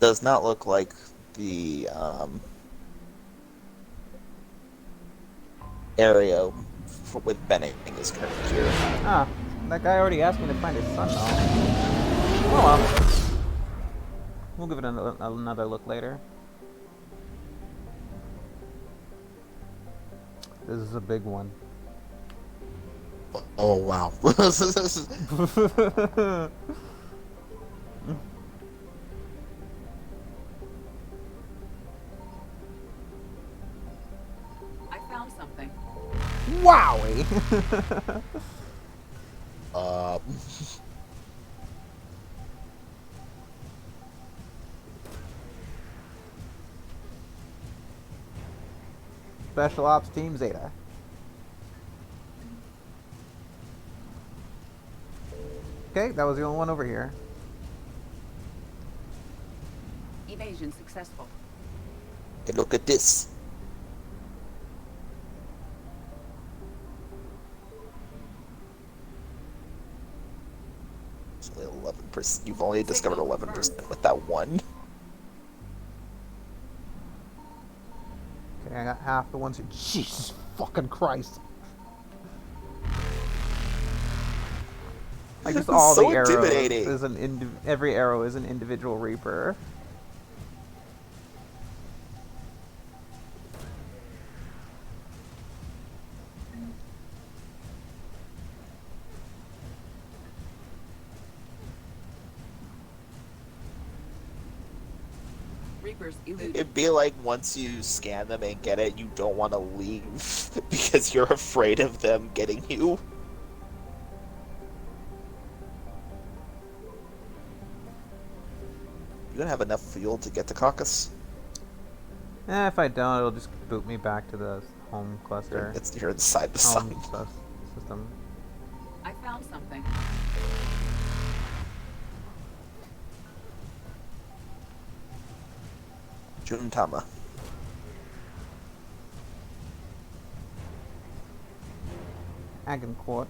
Does not look like the area with Benning is currently here.
Ah, that guy already asked me to find his son, though. Oh well. We'll give it another look later. This is a big one.
Oh, wow.
I found something.
Wowie! Special Ops Team Zeta. Okay, that was the only one over here.
Evasion successful.
Hey, look at this. It's only 11%. You've only discovered 11% with that one.
Okay, I got half the ones who. Jesus fucking Christ! Like just all
So
the arrows
intimidating.
is an every arrow is an individual Reaper.
Reapers eluded.
It'd be like once you scan them and get it, you don't want to leave because you're afraid of them getting you. You gonna have enough fuel to get to Caucus?
If I don't, it'll just boot me back to the home cluster.
You're inside the
home
sun.
System.
I found something.
Juntama.
Agincourt.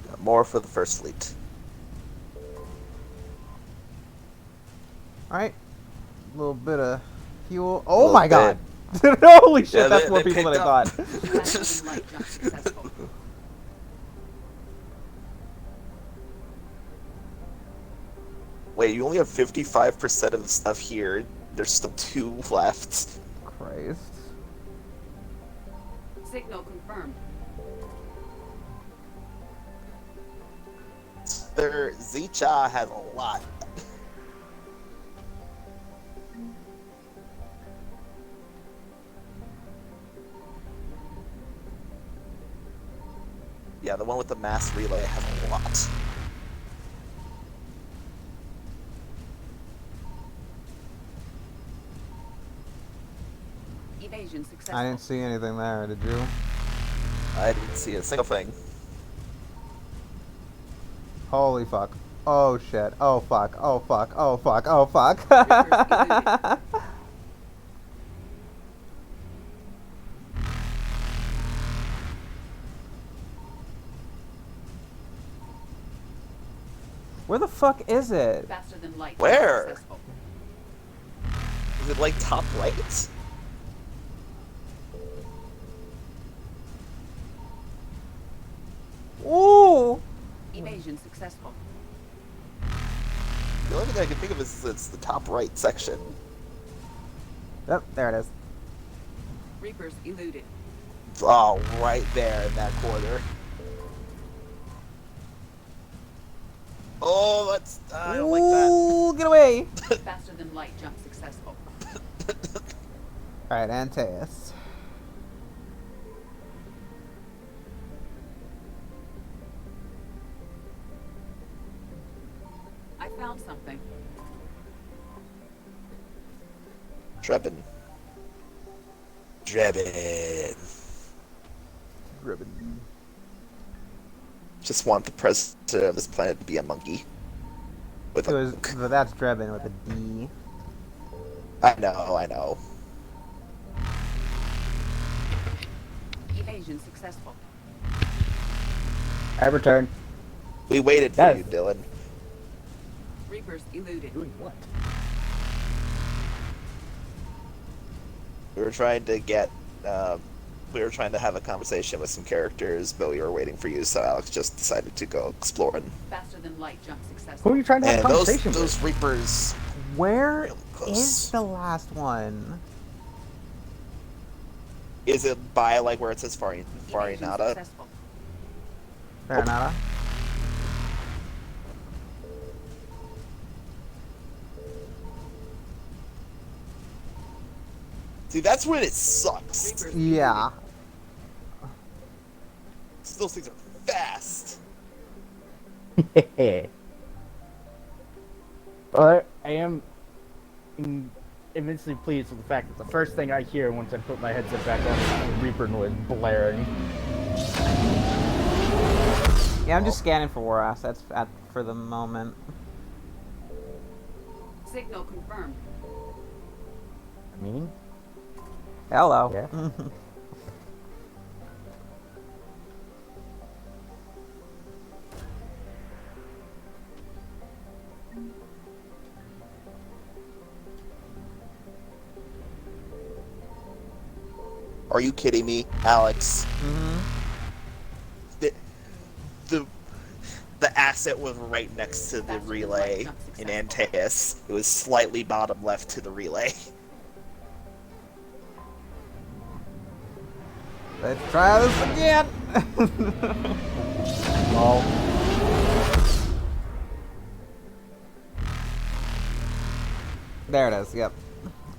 Got more for the First Fleet.
Alright. A little bit of fuel. Oh my god! Holy shit,
Yeah,
that's
they
more people than I
picked
thought.
Wait, you only have 55% of the stuff here. There's still 2 left.
Christ.
Signal confirmed.
Zicha has a lot. Yeah, the one with the mass relay has a lot.
Evasion successful.
I didn't see anything there, did you?
I didn't see a single thing.
Holy fuck. Oh shit. Oh fuck. Oh fuck. Oh fuck. Oh fuck. Where the fuck is it?
Faster than light.
Where?
Successful.
Is it like top right?
Ooh!
Evasion successful.
The only thing I can think of is it's the top right section.
Yep, there it is.
Reapers eluded.
Oh, right there in that corner. Oh, that's... I don't like that.
Ooh, get away!
Faster than light jump successful.
Alright, Antaeus.
I found something.
Drebin. Just want the president of this planet to be a monkey. With
That's Drebin with a D.
I know.
Evasion successful.
I returned.
We waited for you, Dylan.
Reapers eluded.
Doing what?
We were trying to get, we were trying to have a conversation with some characters, but we were waiting for you, so Alex just decided to go exploring.
Faster than light jump successful.
Who are you trying to have a
And
conversation
those
with?
Reapers...
Where
really close.
is the last one?
Is it by, like, where it says Farinata?
Farinata?
See, that's when it sucks.
Yeah.
Those things are fast.
Well, I am immensely pleased with the fact that the first thing I hear once I put my headset back on is the Reaper noise blaring.
Yeah, I'm just scanning for war assets for the moment.
Signal confirmed.
Meaning?
Hello.
Yeah.
Are you kidding me, Alex?
Mm-hmm.
The asset was right next to the relay in Antaeus. It was slightly bottom left to the relay.
Let's try this again.
Oh.
There it is. Yep.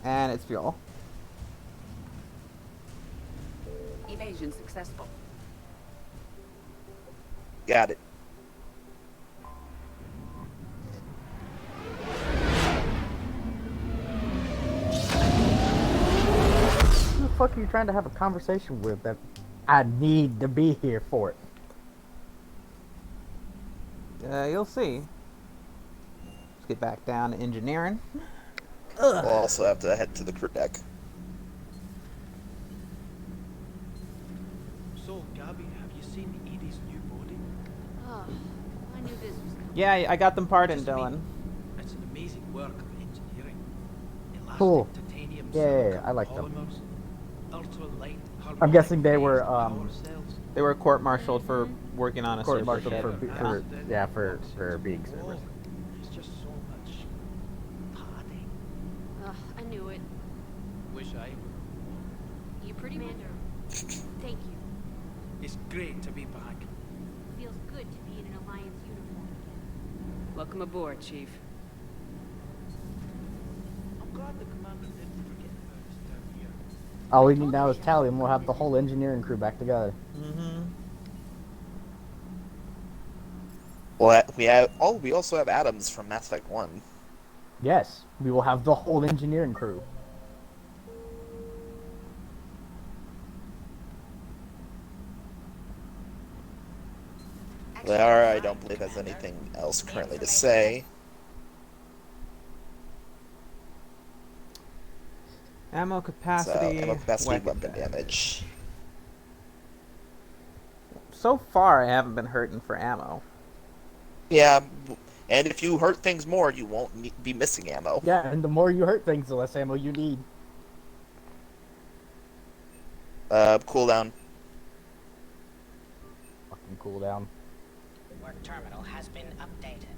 And it's fuel.
Evasion successful.
Got it.
Who the fuck are you trying to have a conversation with that I need to be here for it?
You'll see. Let's get back down to engineering.
We'll also have to head to the crew deck.
So, Gabby, have you seen Edie's new body?
Oh, I knew this was coming.
Yeah, I got them pardoned, Dylan.
It's an amazing work of engineering. Elastic
Cool.
titanium
Yeah,
silicon
I like them.
polymers, ultralight
I'm guessing they were
power cells.
They were court-martialed for working on a server
court-martialed
ship.
for being servers.
It's just so much padding.
Ugh, I knew it.
Wish I were.
You pretty man. Thank you.
It's great to be back.
Feels good to be in an Alliance uniform again.
Welcome aboard, Chief.
I'm glad the commander didn't forget about us down here.
All we need now is Tally, and we'll have the whole engineering crew back together.
Mm-hmm.
Well, we also have Adams from Mass Effect 1.
Yes, we will have the whole engineering crew.
Lara, I don't believe has anything else currently to say.
Ammo capacity.
Ammo capacity, weapon damage.
So far, I haven't been hurting for ammo.
Yeah, and if you hurt things more, you won't be missing ammo.
Yeah, and the more you hurt things, the less ammo you need.
Cooldown.
Fucking cooldown.
Work terminal has been updated.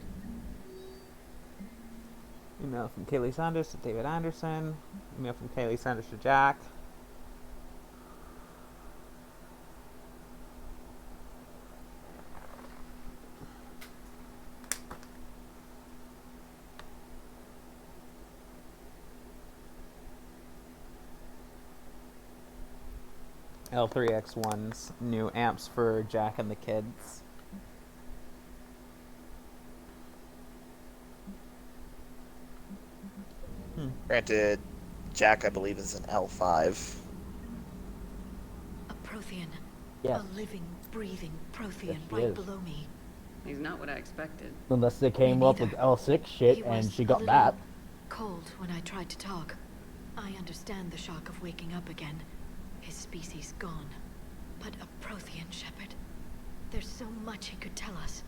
Email from Kaylee Saunders to David Anderson. Email from Kaylee Saunders to Jack. L3X1's new amps for Jack and the kids.
Granted, Jack, I believe, is an L5.
A Prothean.
Yes.
A living, breathing Prothean
Yes, she
right
is.
below me.
He's not what I expected.
Unless they came up with L6 shit
He
and
was
she
a
got
little
that.
cold when I tried to talk. I understand the shock of waking up again. His species gone. But a Prothean shepherd. There's so much he could tell us.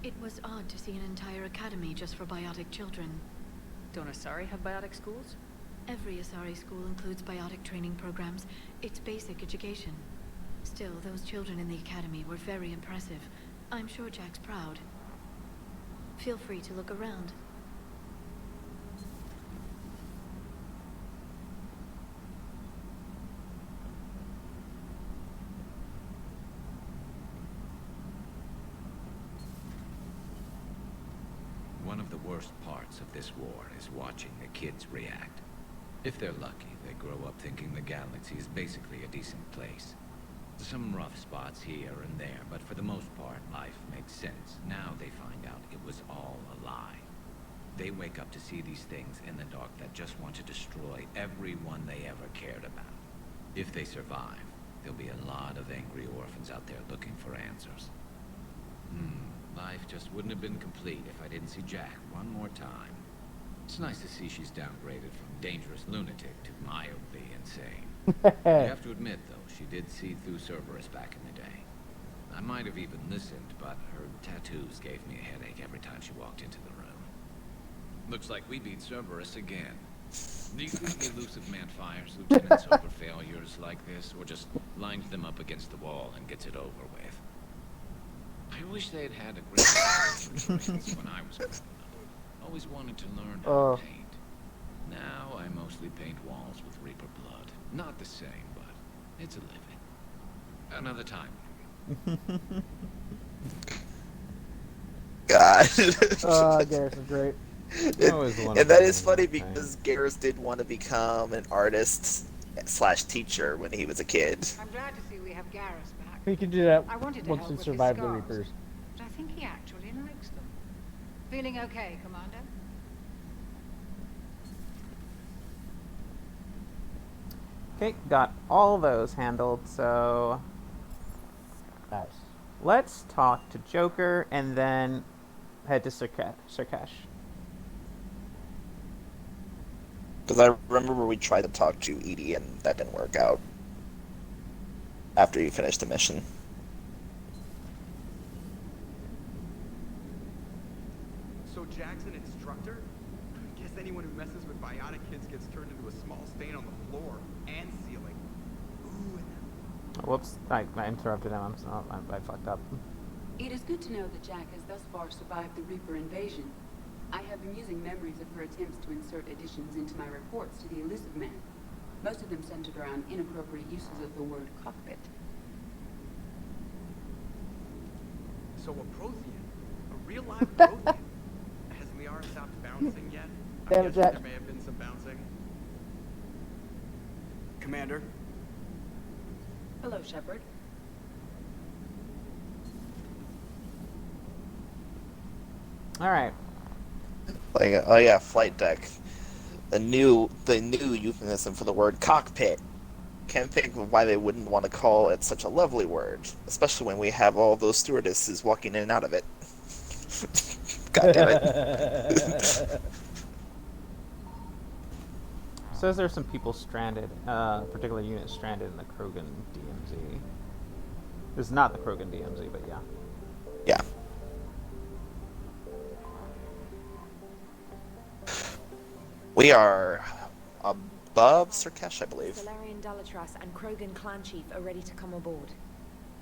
It was odd to see an entire academy just for biotic children.
Don't Asari have biotic schools?
Every Asari school includes biotic training programs. It's basic education. Still, those children in the academy were very impressive. I'm sure Jack's proud. Feel free to look around.
One of the worst parts of this war is watching the kids react. If they're lucky, they grow up thinking the galaxy is basically a decent place. Some rough spots here and there, but for the most part, life makes sense. Now they find out it was all a lie. They wake up to see these things in the dark that just want to destroy everyone they ever cared about. If they survive, there'll be a lot of angry orphans out there looking for answers. Life just wouldn't have been complete if I didn't see Jack one more time. It's nice to see she's downgraded from dangerous lunatic to mildly insane. You have to admit, though, she did see through Cerberus back in the day. I might have even listened, but her tattoos gave me a headache every time she walked into the room. Looks like we beat Cerberus again. Do you think the elusive man fires lieutenants over failures like this, or just lines them up against the wall and gets it over with? I wish they'd had a Grissom Academy when I was growing up. Always wanted to learn how to paint. Now I mostly paint walls with Reaper blood. Not the same, but it's a living. Another time.
God.
Garrus is great.
That was one
And
of
that
the
is funny
things.
because Garrus did want to become an artist slash teacher when he was a kid.
I'm glad to see we have Garrus back.
We can do that
I wanted to
once
help
we
with
survive
his
the
scars,
Reapers.
but I think he actually likes them. Feeling okay, Commander?
Okay, got all those handled, so
Nice.
let's talk to Joker and then head to Sirkesh.
Because I remember we tried to talk to Edie and that didn't work out. After you finished the mission.
So Jack's an instructor? I guess anyone who messes with biotic kids gets turned into a small stain on the floor and ceiling. Ooh,
Whoops, I interrupted him. I fucked up.
It is good to know that Jack has thus far survived the Reaper invasion. I have amusing memories of her attempts to insert additions into my reports to the Elusive Man. Most of them centered around inappropriate uses of the word cockpit.
so a Prothean, a real live Prothean. Has Liara stopped bouncing yet?
Damn it, Jack.
There may have been some bouncing.
Commander.
Hello, Shepard.
All right.
Like, oh yeah, flight deck. The new euphemism for the word cockpit. Can't think of why they wouldn't want to call it such a lovely word, especially when we have all those stewardesses walking in and out of it. God damn it.
Says there's some people stranded, particular unit stranded in the Krogan DMZ. This is not the Krogan DMZ, but yeah.
Yeah. We are above Sirkesh, I believe.
Salarian Dalatras and Krogan clan chief are ready to come aboard.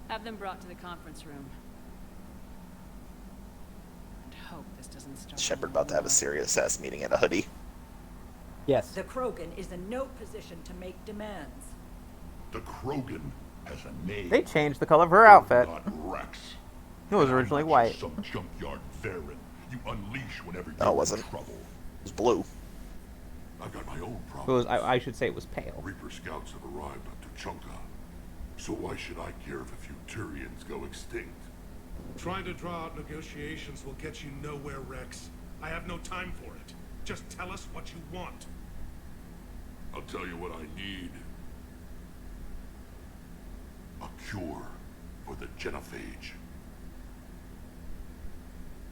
Have them brought to the conference room. And hope this doesn't start.
Shepard about to have a serious ass meeting in a hoodie.
Yes.
The Krogan is in no position to make demands.
The Krogan has a name.
They changed the color of her outfit.
Not Rex.
It was originally
I'm not
white.
just some junkyard Varen you unleash whenever you're
No, it wasn't.
in trouble.
It was blue.
I've got my own
It
problems.
was, I should say it was pale.
Reaper scouts have arrived on Tuchanka. So why should I care if a few Turians go extinct?
Trying to draw out negotiations will get you nowhere, Rex. I have no time for it. Just tell us what you want.
I'll tell you what I need. A cure for the genophage.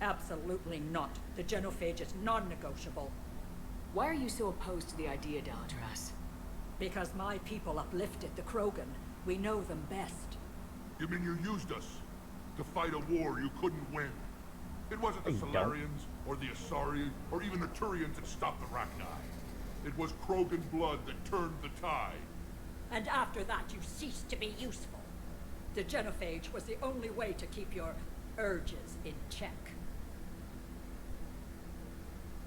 Absolutely not. The genophage is non-negotiable.
Why are you so opposed to the idea, Dalatras?
Because my people uplifted the Krogan. We know them best.
You mean you used us to fight a war you couldn't win? It wasn't the Salarians, or the Asari, or even the Turians that stopped the Rachni. It was Krogan blood that turned the tide.
And after that, you ceased to be useful. The genophage was the only way to keep your urges in check.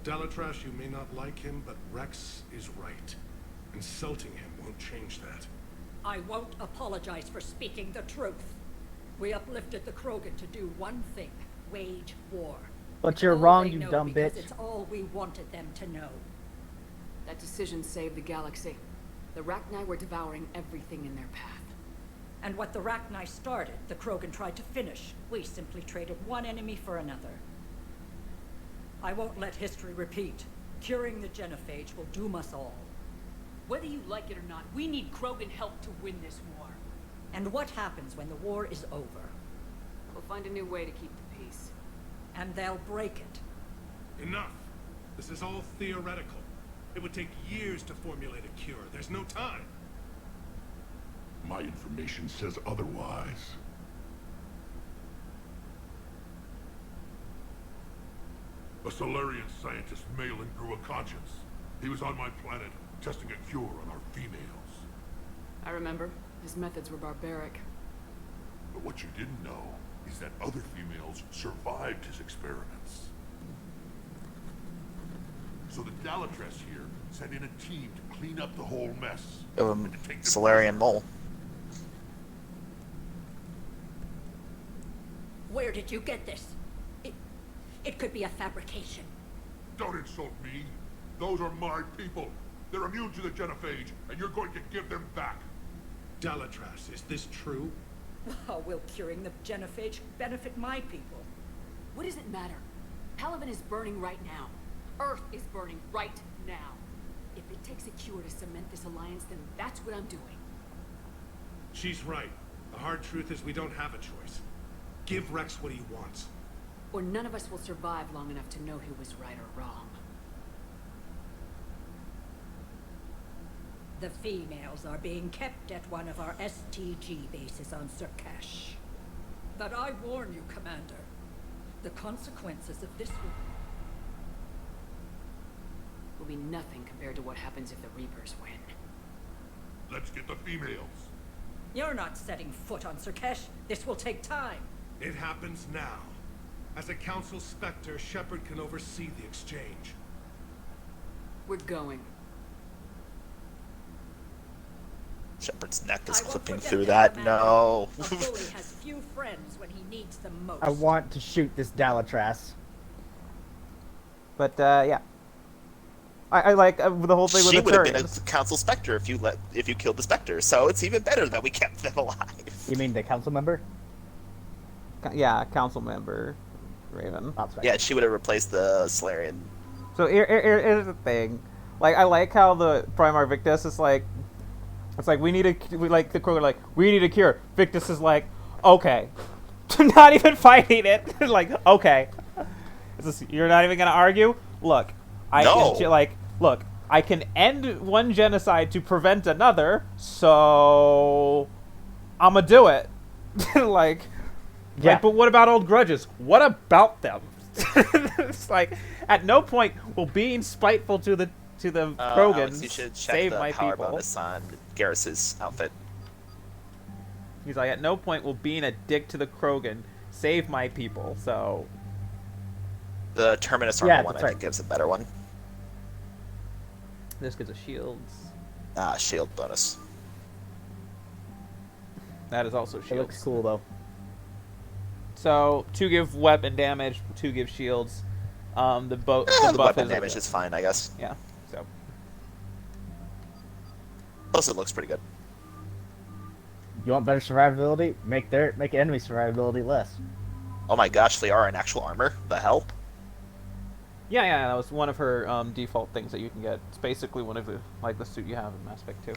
Dalatras, you may not like him, but Rex is right. Insulting him won't change that.
I won't apologize for speaking the truth. We uplifted the Krogan to do one thing, wage war.
But you're
All
wrong,
they
you
know
dumb
because
bitch.
It's all we wanted them to know.
That decision saved the galaxy. The Rachni were devouring everything in their path.
And what the Rachni started, the Krogan tried to finish. We simply traded one enemy for another. I won't let history repeat. Curing the genophage will doom us all.
Whether you like it or not, we need Krogan help to win this war.
And what happens when the war is over?
We'll find a new way to keep the peace.
And they'll break it.
Enough. This is all theoretical. It would take years to formulate a cure. There's no time.
My information says otherwise. A Salarian scientist, Malin, grew a conscience. He was on my planet, testing a cure on our females.
I remember. His methods were barbaric.
But what you didn't know is that other females survived his experiments. So the Dalatras here sent in a team to clean up the whole mess.
Salarian mole.
Where did you get this? It could be a fabrication.
Don't insult me. Those are my people. They're immune to the genophage, and you're going to give them back.
Delatras, is this true?
How will curing the genophage benefit my people?
What does it matter? Palaven is burning right now. Earth is burning right now. If it takes a cure to cement this alliance, then that's what I'm doing.
She's right. The hard truth is we don't have a choice. Give Rex what he wants.
Or none of us will survive long enough to know who was right or wrong.
The females are being kept at one of our STG bases on Surkash. But I warn you, Commander, the consequences of this
will be nothing compared to what happens if the Reapers win.
Let's get the females.
You're not setting foot on Surkash. This will take time.
It happens now. As a Council Spectre, Shepard can oversee the exchange.
We're going.
Shepard's neck is clipping through that. No.
A bully has few friends when he needs them most.
I want to shoot this Delatras.
But yeah, I like the whole thing with
She
the
would have been
Turians.
a Council Spectre if you killed the Spectre. So it's even better that we kept them alive.
You mean the council member?
Yeah, council member, Raven.
Yeah, she would have replaced the Salarian.
So here's the thing, like I like how the Primar Victus is like, it's like we need the Krogan like we need a cure. Victus is like, okay, not even fighting it. Like okay, you're not even gonna argue. Look, I can end one genocide to prevent another, so I'ma do it. Like, but what about old grudges? What about them? It's like, at no point will being spiteful to the Krogans
Alex, you should check
save
the
my
power
people.
bonus on Garrus's outfit.
He's like, at no point will being a dick to the Krogan save my people. So
The Terminus armor one, I think, gives a better one.
this gives us shields.
Shield bonus.
That is also shields.
It looks cool though.
So 2 give weapon damage, 2 give shields. The buff
weapon damage is fine, I guess.
Yeah. So
plus, it looks pretty good.
You want better survivability? Make enemy survivability less.
Oh my gosh, they are in actual armor. The hell?
yeah, that was one of her default things that you can get. It's basically one of the suit you have in Mass Effect 2.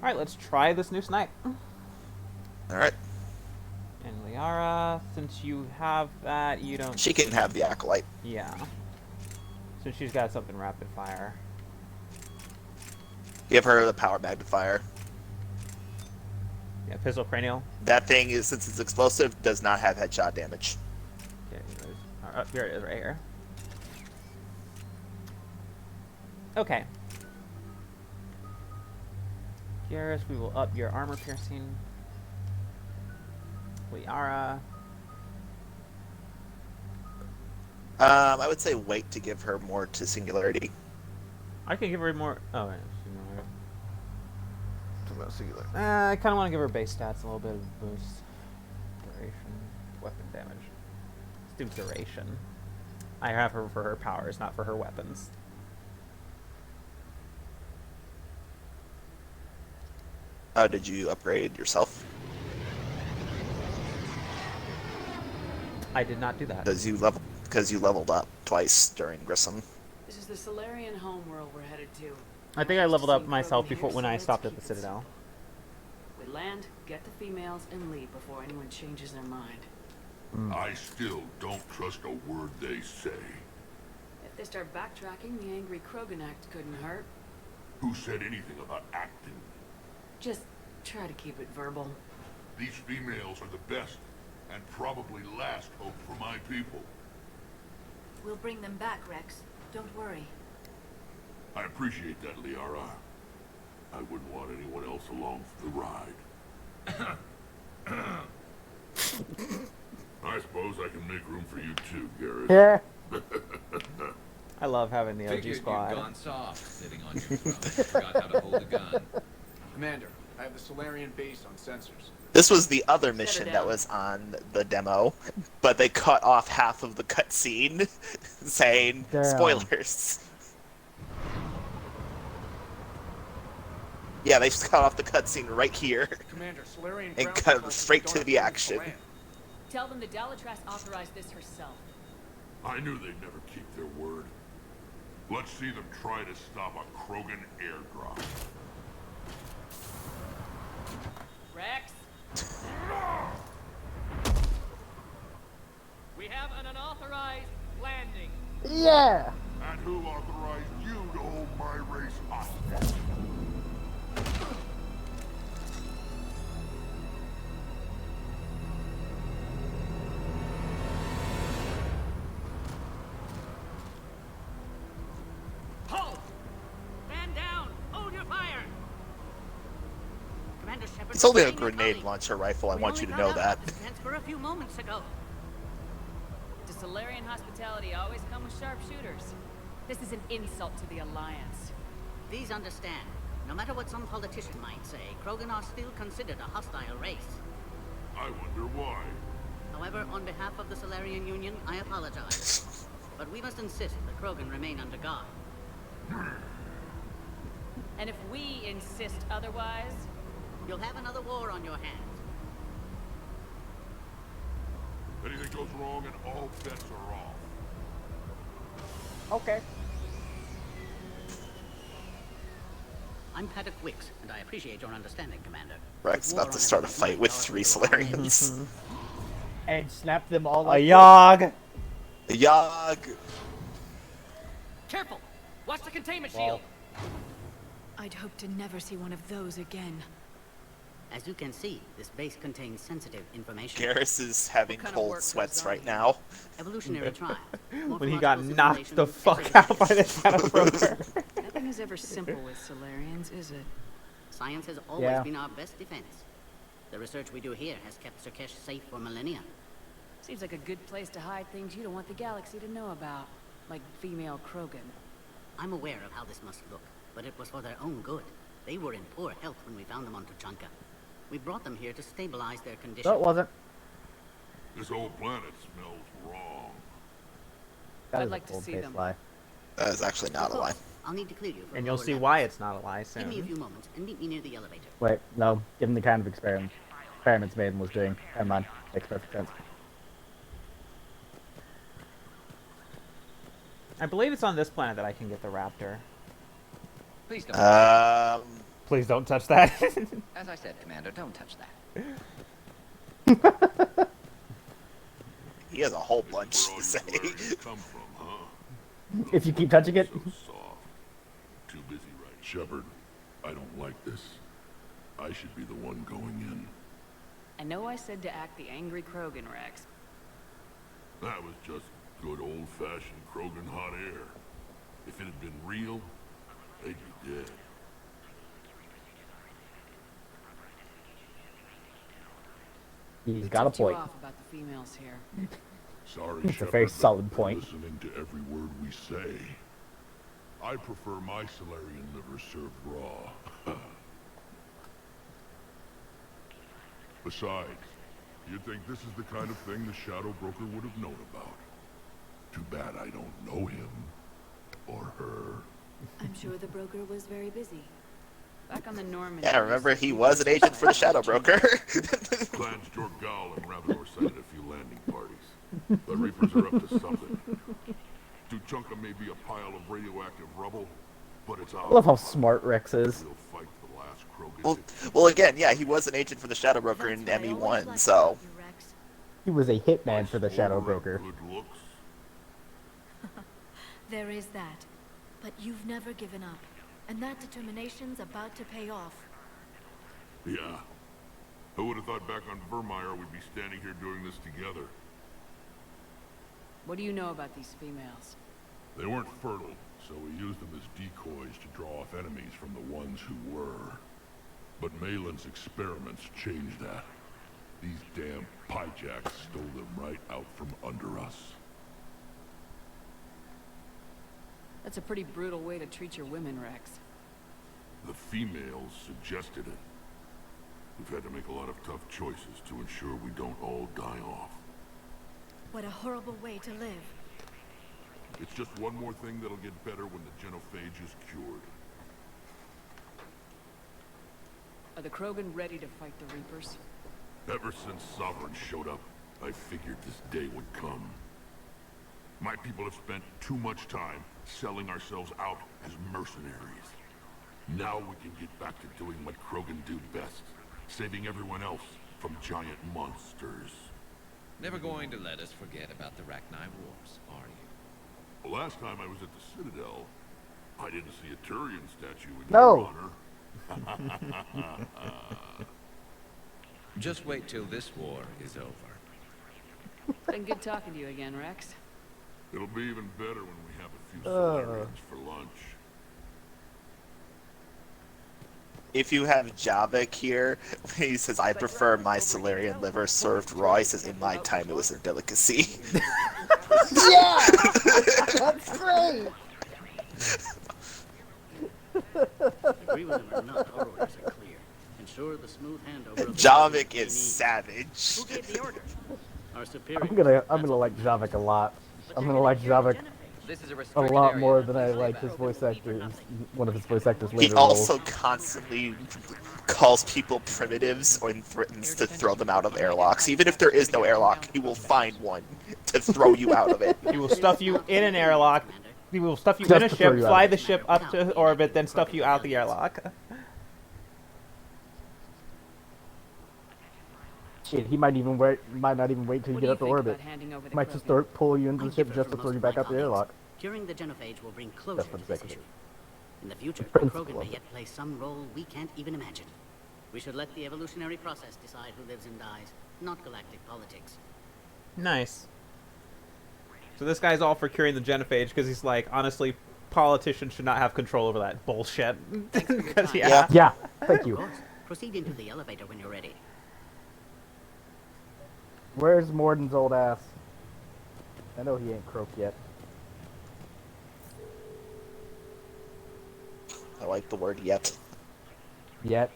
Alright, let's try this new snipe.
Alright.
And Liara, since you have that, you don't...
She can have the Acolyte.
Yeah. Since she's got something rapid fire.
Give her the power magnifier.
Yeah, pistol cranial.
That thing, is, since it's explosive, does not have headshot damage.
Yeah, here it is, right here. Okay. Garrus, we will up your armor piercing. Liara.
I would say wait to give her more to Singularity.
I can give her more. Oh, right. Singular. I kind of want to give her base stats a little bit of boost. Duration. Weapon damage. Let's do duration. I have her for her powers, not for her weapons.
Oh, did you upgrade yourself?
I did not do that.
Because you leveled up twice during Grissom.
This is the Salarian homeworld we're headed to.
I think I leveled up myself before when I stopped at the Citadel.
We land, get the females, and leave before anyone changes their mind.
I still don't trust a word they say.
If they start backtracking, the angry Krogan act couldn't hurt.
Who said anything about acting?
Just try to keep it verbal.
These females are the best, and probably last hope for my people.
We'll bring them back, Rex. Don't worry.
I appreciate that, Liara. I wouldn't want anyone else along for the ride. I suppose I can make room for you too, Garrus.
Yeah. I I love having the OG
Figured
squad.
you'd gone soft sitting on your throne. Forgot how to hold a gun.
Commander, I have the Salarian base on sensors.
This was the other mission that was on the demo, but they cut off half of the cutscene, saying
Damn.
spoilers. Yeah, they just cut off the cutscene right here
Commander, Salarian
and
ground
cut
patrols
straight
don't
to the
approach
action.
land.
Tell them the Dalatrass authorized this herself.
I knew they'd never keep their word. Let's see them try to stop a Krogan airdrop.
Rex? We have an unauthorized landing.
Yeah.
And who authorized you to hold my race hostage?
Halt! Stand down! Hold your fire! Commander Shepard,
It's only a grenade launcher rifle, I want you to know that.
for a few moments ago.
Does Salarian hospitality always come with sharpshooters? This is an insult to the Alliance.
Please understand, no matter what some politician might say, Krogan are still considered a hostile race.
I wonder why.
However, on behalf of the Salarian Union, I apologize. But we must insist the Krogan remain under guard.
And if we insist otherwise,
you'll have another war on your hands.
Anything goes wrong and all bets are off.
Okay.
I'm Paddock Wicks, and I appreciate your understanding, Commander.
Rex about to start a fight with 3 Salarians.
And snap them all
A
like
Yogg!
A Yogg!
Careful! Watch the containment
Well.
shield!
I'd hope to never see one of those again.
As you can see, this base contains sensitive information.
Garrus is having cold sweats right now.
Evolutionary trial.
When he got knocked the fuck out by the Shadow Broker.
Nothing is ever simple with Salarians, is it?
Science has always
Yeah.
been our best defense. The research we do here has kept Sirkesh safe for millennia.
seems like a good place to hide things you don't want the galaxy to know about. Like female Krogan.
I'm aware of how this must look, but it was for their own good. They were in poor health when we found them on Tuchanka. We brought them here to stabilize their condition.
No, it wasn't.
This whole planet smells wrong.
That
I'd
is
like
a
to
bold
see
faced
them.
lie.
That is actually not a lie.
I'll need to clear you for
And you'll
lower
see
levels.
why it's not a lie
Give me a
soon.
few moments and meet me near the elevator.
Wait, no. Given the kind of experiments Maiden was doing. Never mind. Makes perfect sense.
I believe it's on this planet that I can get the raptor.
Please don't.
Please don't touch that.
As I said, Commander, don't touch that.
He has a whole bunch to say.
Come from, huh?
If you keep touching it.
So soft. Too busy, right? Shepard, I don't like this. I should be the one going in.
I know I said to act the angry Krogan, Rex.
That was just good old-fashioned Krogan hot air. If it had been real, they'd be dead.
He's got a
Tipped you
point.
off about the females here.
Sorry,
It's a
Shepard,
very
but
solid
they're
point.
listening to every word we say. I prefer my Salarian liver served raw. Besides, you'd think this is the kind of thing the Shadow Broker would have known about. Too bad I don't know him. Or her.
I'm sure the broker was very busy.
Back on the Norman.
Yeah, remember he was an agent for the Shadow Broker.
Clans Jorgal and Ravador sighted a few landing parties. The Reapers are up to something. Tuchanka may be a pile of radioactive rubble, but it's
I
ours.
love how smart Rex is.
We'll fight the last Krogan.
well, again, yeah, he was an agent for the Shadow Broker in ME1, so...
He was a hitman for the Shadow Broker.
Good looks.
There is that. But you've never given up. And that determination's about to pay off.
Yeah. Who would have thought back on Vermeer we'd be standing here doing this together?
What do you know about these females?
They weren't fertile, so we used them as decoys to draw off enemies from the ones who were. But Malin's experiments changed that. These damn pyjacks stole them right out from under us.
That's a pretty brutal way to treat your women, Rex.
The females suggested it. We've had to make a lot of tough choices to ensure we don't all die off.
What a horrible way to live.
It's just one more thing that'll get better when the genophage is cured.
Are the Krogan ready to fight the Reapers?
Ever since Sovereigns showed up, I figured this day would come. My people have spent too much time selling ourselves out as mercenaries. Now we can get back to doing what Krogan do best, saving everyone else from giant monsters.
Never going to let us forget about the Rachni Wars, are you?
The last time I was at the Citadel, I didn't see a Turian statue in
No.
your honor.
Just wait till this war is over.
Been good talking to you again, Rex.
It'll be even better when we have a few Salarians for lunch.
If you have Javik here, he says, I prefer my Salarian liver served raw. He says, in my time, it was a delicacy.
Yeah! That's great!
Agree with him or not, our orders are clear. Ensure the smooth handover of
Javik is savage.
Who gave the order? Our superior.
I'm gonna like Javik a lot. I'm gonna like Javik a lot more than I like his voice actor. One of his voice actors later.
He also constantly calls people primitives and threatens to throw them out of airlocks. Even if there is no airlock, he will find one to throw you out of it.
He will stuff you in an airlock. He will stuff you in a ship, fly the ship up to orbit, then stuff you out the airlock.
Shit, he might not even wait till you get up to orbit. Might just pull you into the ship just to throw you back out the airlock.
Curing the genophage will bring closure
That's for
to
the
this
sake of
issue.
it.
In the future,
The
the
principle
Krogan may
of it.
yet play some role we can't even imagine. We should let the evolutionary process decide who lives and dies, not galactic politics.
Nice. So this guy's all for curing the genophage because he's like, honestly, politicians should not have control over that bullshit. Because
Yeah, thank you.
Of course. Proceed into the elevator when you're ready.
Where's Morden's old ass? I know he ain't croaked yet.
I like the word yet.
Yet.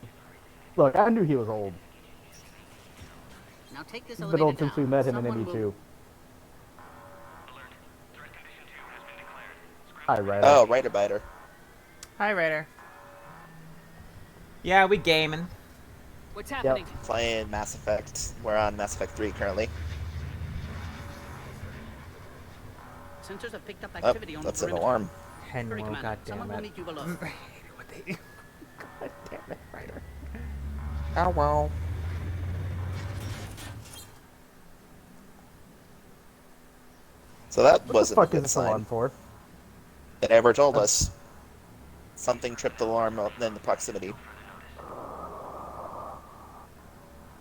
Look, I knew he was old.
Now take this
He's been
elevator
old since we
down.
met him in
Someone
ME2.
will-
Hi, Ryder.
Oh, Writer Biter.
Hi, Raider. Yeah, we gaming.
What's happening?
Playing Mass Effect. We're on Mass Effect 3 currently.
Sensors have picked up
Oh,
activity on
that's
the
an
perimeter.
alarm.
Hurry,
Henry,
Commander.
goddammit.
Someone will meet you below.
God damn it, Ryder.
Oh well. So that
What the
wasn't a
fuck is
good
this
sign.
alarm for?
They never told us. Something tripped the alarm in the proximity.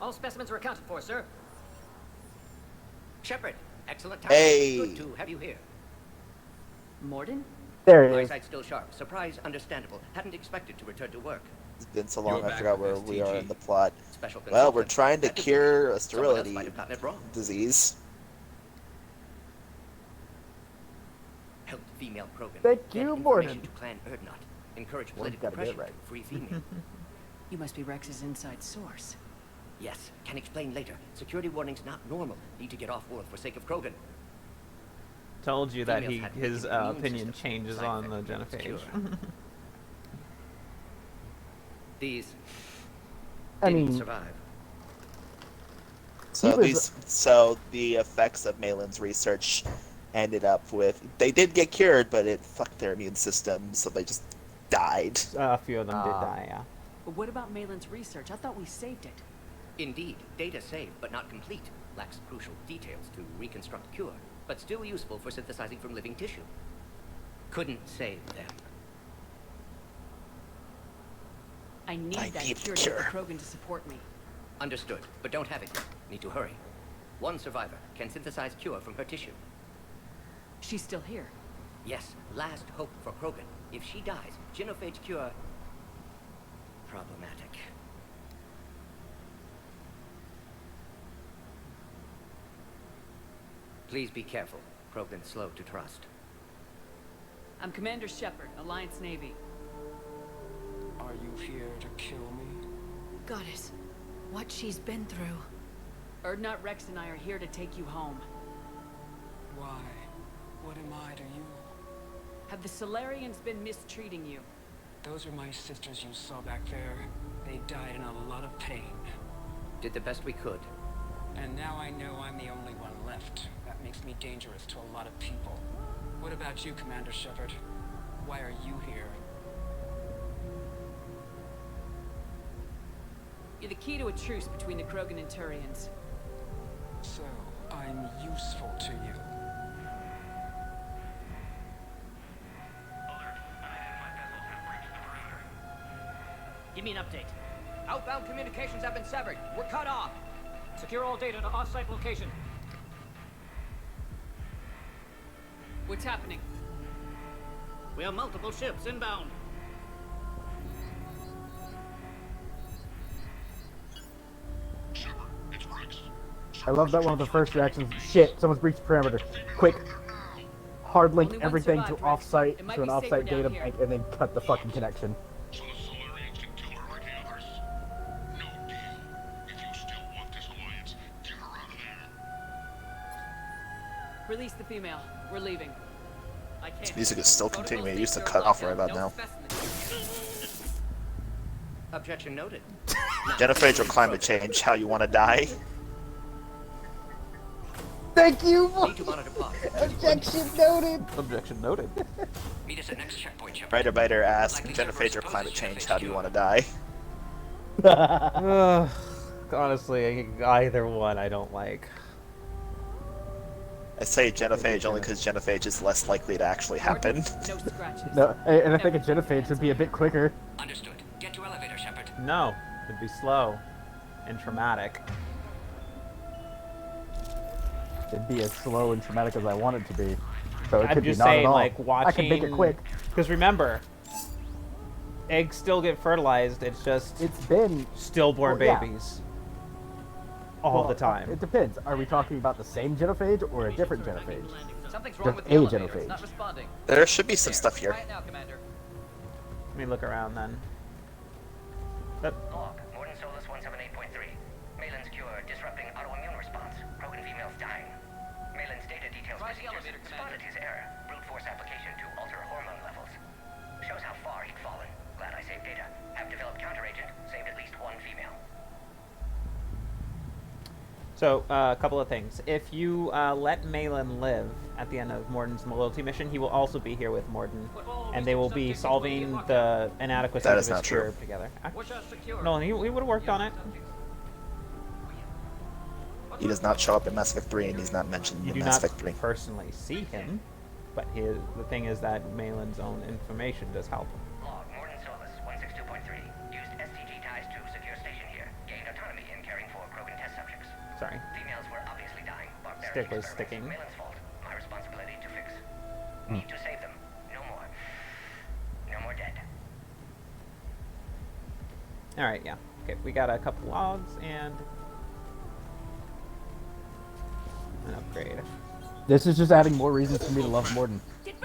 All specimens are accounted for, sir. Shepard, excellent timing.
Hey.
Good to have you here. Morden?
There it is.
Eyesight still sharp. Surprise, understandable. Hadn't expected to return to work.
It's been so long,
You're
I
back
forgot
with
where we are
STG.
in the plot.
Special
Well, we're
consultant.
trying to
That is
cure a
Someone else
sterility
might have gotten it wrong.
disease.
Helped female Krogan.
Thank
Get
you,
information
Morden.
to Clan Erdnot. Encourage
Morden's
political
gotta get it
pressure
right.
to free female.
You must be Rex's inside source.
Yes, can explain later. Security warnings not normal. Need to get off world for sake of Krogan.
Told you that
Females had
his
weakened immune
opinion
systems.
changes
Side
on the
effect is
genophage.
cure. These
I
didn't
mean,
survive.
So
He was-
so the effects of Malin's research ended up with they did get cured, but it fucked their immune system, so they just died.
A few of them did die, yeah.
But what about Malin's research? I thought we saved it.
Indeed, data saved but not complete. Lacks crucial details to reconstruct cure, but still useful for synthesizing from living tissue. Couldn't save them.
I need
I
that
need
cure
the
to get the
cure.
Krogan to support me.
Understood, but don't have it yet. Need to hurry. One survivor can synthesize cure from her tissue.
She's still here.
Yes, last hope for Krogan. If she dies, genophage cure... problematic. Please be careful. Krogan slow to trust.
I'm Commander Shepard, Alliance Navy.
Are you here to kill me?
Goddess, what she's been through. Erdnot Rex and I are here to take you home.
Why? What am I to you?
Have the Salarians been mistreating you?
Those are my sisters you saw back there. They died in a lot of pain.
Did the best we could.
And now I know I'm the only one left. That makes me dangerous to a lot of people. What about you, Commander Shepard? Why are you here?
You're the key to a truce between the Krogan and Turians.
So, I'm useful to you.
Give me an update. Outbound communications have been severed. We're cut off. Secure all data to off-site location.
What's happening?
We have multiple ships inbound.
I love that one of the first reactions. Shit, someone's breached perimeter. Quick. Hard link everything to offsite, to an offsite data bank, and then cut the fucking connection.
So the Salarians can kill her like the others? No deal. If you still want this alliance, get her out of there.
Release the female. We're leaving. I can't.
This music is still continuing. It used to cut off right about now.
Objection noted.
Jennifer, your climate change. How you want to die?
Thank you.
Need to monitor plot.
Objection noted.
Objection noted.
Meet us at next checkpoint, Shepard.
Writer asked Jennifer, your climate change. How do you want to die?
Honestly, either one I don't like.
I say genophage only because genophage is less likely to actually happen.
No, and I think a genophage would be a bit quicker.
Understood. Get to elevator, Shepard.
No, it'd be slow and traumatic.
It'd be as slow and traumatic as I want it to be. So it
I'm
could
just
be not
saying,
at all.
like, watching.
I can make it quick.
Because remember, eggs still get fertilized. It's just
it's been
stillborn babies all the time.
It depends. Are we talking about the same genophage or a different genophage?
Something's wrong
Just
with
a
the elevator. It's
genophage.
not responding.
There should be some stuff here.
Try it now, Commander.
Let me look around then.
Log, Morden Solus 178.3. Malin's cure, disrupting autoimmune response. Krogan females dying. Malin's data details
Try the
procedures.
elevator, Commander.
Spotted his error. Brute force application to alter hormone levels. Shows how far he'd fallen. Glad I saved data. Have developed counteragent. Saved at least one female.
So, a couple of things. If you let Malin live at the end of Morden's loyalty mission, he will also be here with Morden, and they will be solving the inadequacies
That
of
is
his
not
cure
true.
together. No, he would have worked on it.
He does not show up in Mass Effect 3, and he's not mentioned
You
in
do
Mass
not
Effect 3.
personally see him, but the thing is that Malin's own information does help him.
Log, Morden Solus 162.3. Used STG ties to secure station here. Gained autonomy in caring for Krogan test subjects.
Sorry.
Females were obviously dying. Barbaric
Stick was
experiments.
sticking.
Malin's fault. My responsibility to fix. Need to save them. No more. No more dead.
Alright, yeah. Okay, we got a couple logs and an upgrade.
This is just adding more reasons for me to love Morden.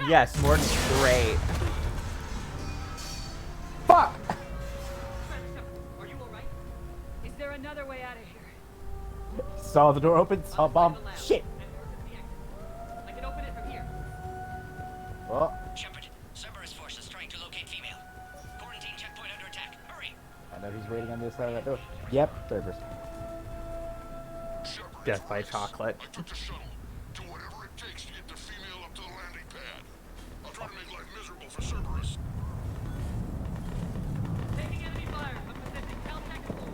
Yes, Morden's great.
Fuck!
Are you alright? Is there another way out of here?
Saw the door open, saw bomb. Shit!
I can open it from here.
Oh.
Shepard, Cerberus force is trying to locate female. Quarantine checkpoint under attack. Hurry!
I know he's waiting on the other side of that door. Yep, Cerberus.
Death by chocolate.
I took the shuttle. Do whatever it takes to get the female up to the landing pad. I'll try to make life miserable for Cerberus.
Taking enemy fire. I'm positioning Cal Technical.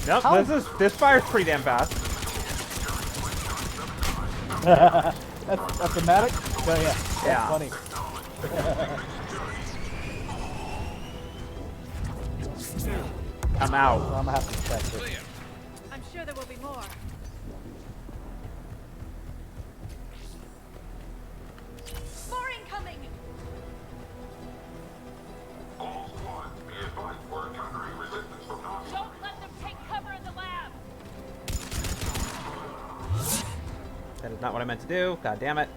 Nope, this fire's pretty damn fast.
That's dramatic? Oh yeah.
Yeah.
Funny.
I'm out.
So I'm gonna have to protect it.
I'm sure there will be more. More incoming! Don't let them take cover in the lab!
Not what I meant to do. God damn it.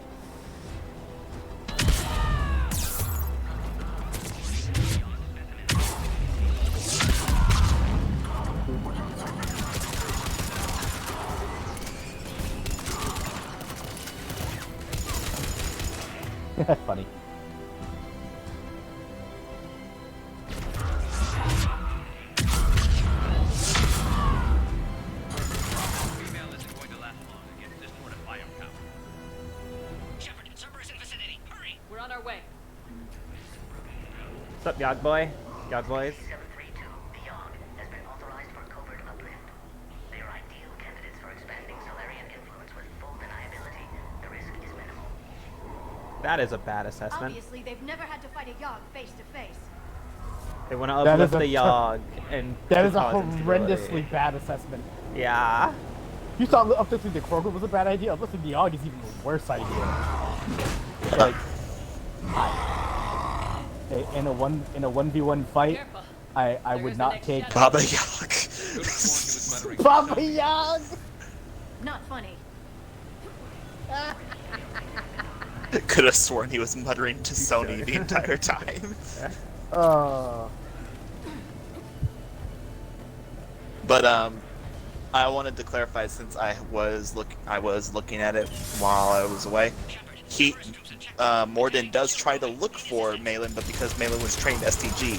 Funny.
We're on our way.
What's up, Yog boy? Yog boys?
has been authorized for covert uplift. They are ideal candidates for expanding Salarian influence with full deniability. The risk is minimal.
That is a bad assessment.
Obviously, they've never had to fight a Yogg face to face.
They want to uplift the Yogg and
that is a
cause instability.
horrendously bad assessment.
Yeah.
You thought uplifting the Krogan was a bad idea. Uplifting the Yogg is even a worse idea. Like, in a 1v1 fight, I would not take
Baba Yogg.
Baba Yogg.
Not funny.
Could have sworn he was muttering to Sony the entire time. But I wanted to clarify, since I was looking at it while I was away. Morden does try to look for Malin, but because Malin was trained STG,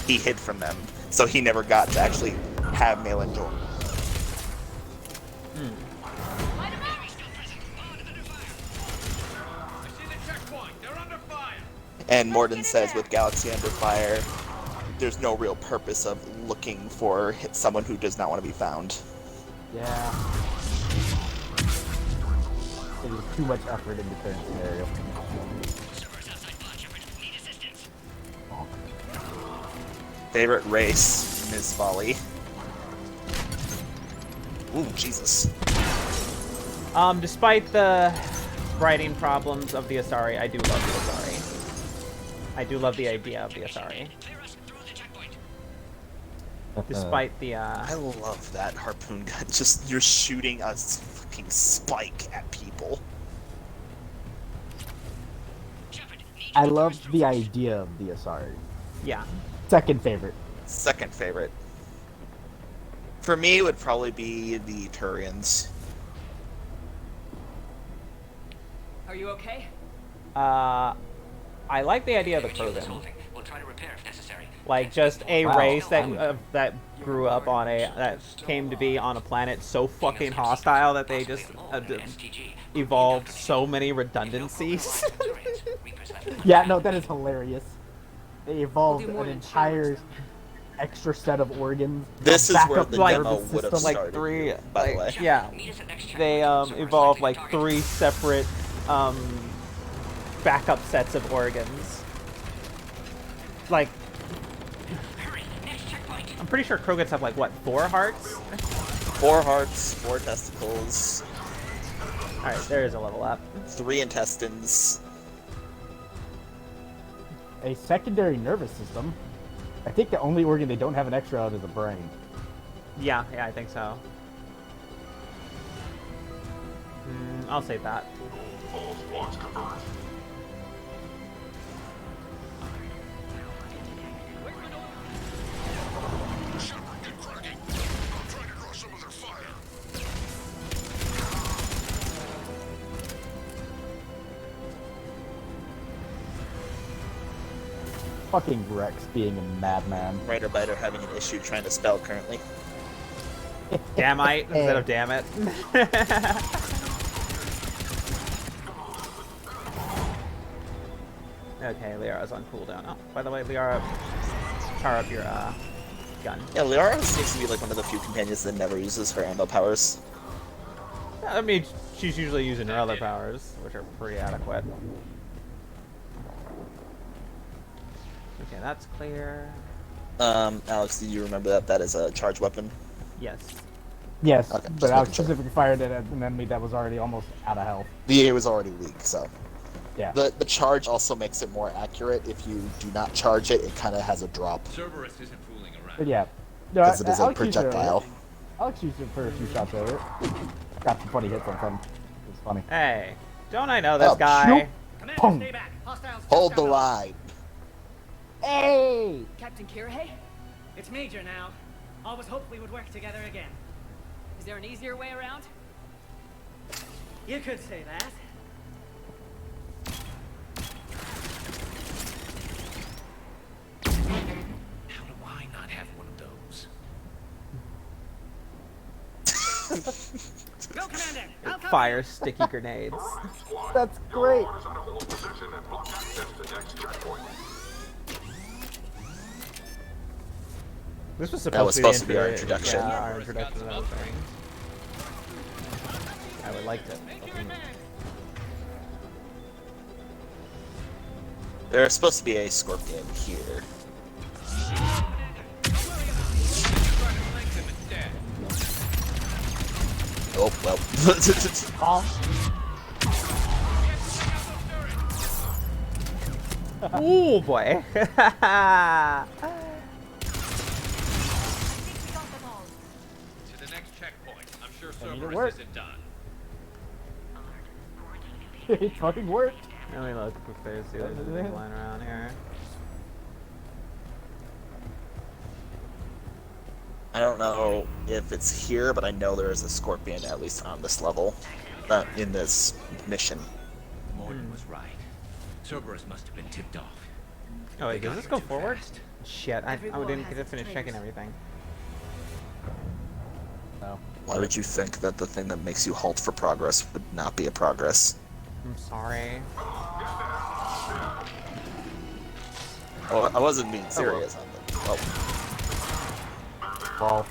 he hid from them, so he never got to actually have Malin join. And Morden says with Galaxy Under Fire, there's no real purpose of looking for someone who does not want to be found.
Yeah. It is too much effort in the current scenario.
Favorite race, Ms. Folly. Ooh, Jesus.
Despite the writing problems of the Asari, I do love the Asari. I do love the idea of the Asari. Despite the,
I love that harpoon gun. Just, you're shooting a fucking spike at people.
I love the idea of the Asari.
Yeah.
Second favorite.
Second favorite. For me, it would probably be the Turians.
Are you okay?
I like the idea of the Krogan.
We'll try to repair if necessary.
Like, just a race that that grew up on that came to be on a planet so fucking hostile that they just evolved so many redundancies.
Yeah, no, that is hilarious. They evolved an entire extra set of organs.
This is where the demo would have
like
started,
three,
by the way.
Yeah, they evolved like 3 separate backup sets of organs. Like, I'm pretty sure Krogans have like what, 4 hearts?
4 hearts, 4 testicles.
All right, there is a level up.
3 intestines.
A secondary nervous system. I think the only organ they don't have an extra of is a brain.
Yeah, I think so. I'll save that.
All squads converge. Shepard, get cracking. I'm trying to draw some of their fire.
Fucking Rex being a madman.
Writer Biter having an issue trying to spell currently.
Damnite instead of damn it. Okay, Liara's on cooldown. Oh, by the way, Liara, power up your gun.
Yeah, Liara seems to be like one of the few companions that never uses her ammo powers.
I mean, she's usually using her other powers, which are pretty adequate. Okay, that's clear.
Alex, do you remember that is a charge weapon?
Yes.
Yes,
Okay,
but
just
I
making sure.
specifically fired it at an enemy that was already almost out of health.
The A was already weak, so.
Yeah.
The charge also makes it more accurate. If you do not charge it, it kind of has a drop.
Cerberus isn't fooling around.
But yeah. No,
Because it is a
Alex used it
projectile.
earlier. Alex used it for a few shots earlier. Got some funny hits on some. funny.
Hey, don't I know this
Oh,
guy?
Commander,
Pong.
stay back. Hostiles
Hold
just
the
out.
line.
Hey!
Captain Kirihei? It's Major now. Always hoped we would work together again. Is there an easier way around? You could say that.
How do I not have one of those?
Go, Commander! I'll cover
Fire
you.
sticky grenades.
That's great.
This was
That was
supposed
supposed to be our
the-
introduction.
Yeah, our introduction to everything. I would like to.
There's supposed to be a scorpion here. Oh, well.
Ooh, boy.
To the next checkpoint. I'm sure
need to
Cerberus
work.
isn't done.
It fucking worked.
Let me look if there's see if there's a big line around here.
I don't know if it's here, but I know there is a scorpion at least on this level, in this mission.
Morgan was right. Cerberus must have been tipped off.
Oh wait,
They
does
got
this
here
go
too
forward?
fast.
Shit, I
Every war
didn't
has
get to
its
finish checking
traitors.
everything.
No.
Why would you think that the thing that makes you halt for progress would not be a progress?
I'm sorry.
Oh, I wasn't being serious on that. Oh.
Well,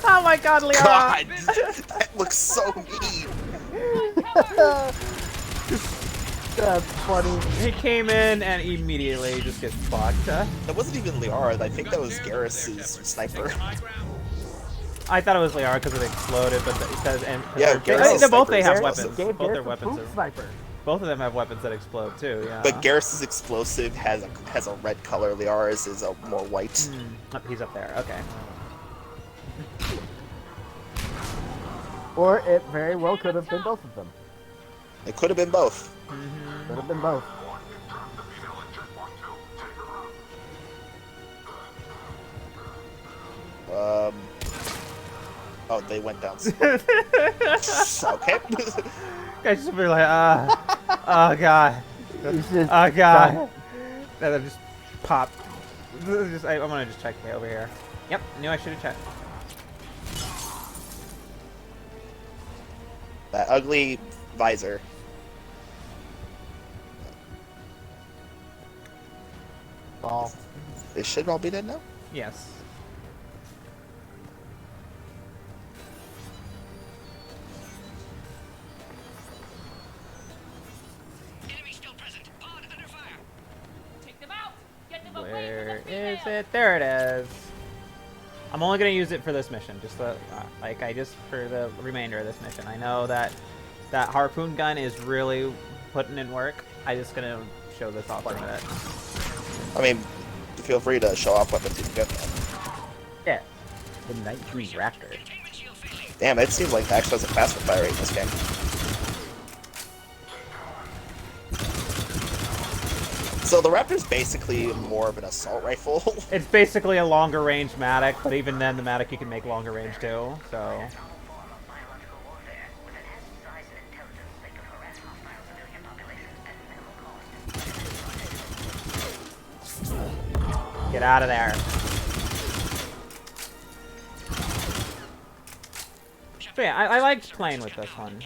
Oh my god, Leon!
God! That looks so mean!
that's funny.
He came in and immediately just gets fucked.
That wasn't even Liara, I think that was Garrus's sniper.
I thought it was Liara because it exploded, but because
Yeah, Garrus's
they both
sniper is
have
explosive.
weapons. Both their
Garrus a
weapons
poop
are.
sniper.
Both of them have weapons that explode too. Yeah.
But Garrus's explosive has a red color, Liara's is a more white.
Oh, he's up there. Okay.
Or it very well could have been both of them.
It could have been both.
Could have been both.
Oh, they went down. Okay.
Guys just be like, oh god, oh god. Then I just popped. I want to just check over here. Yep, knew I should have checked.
That ugly visor.
Ball.
They should all be dead now?
Yes. Where is it? There it is. I'm only gonna use it for this mission, just for the remainder of this mission. I know that that harpoon gun is really putting in work. I just gonna show this off for a minute.
I mean, feel free to show off weapons you can get.
Yeah. The 19 Raptor.
Damn, it seems like it actually has a faster fire rate in this game. So the Raptor's basically more of an assault rifle.
It's basically a longer range Matic, but even then the Matic you can make longer range too, so. Get out of there. So yeah, I liked playing with this one.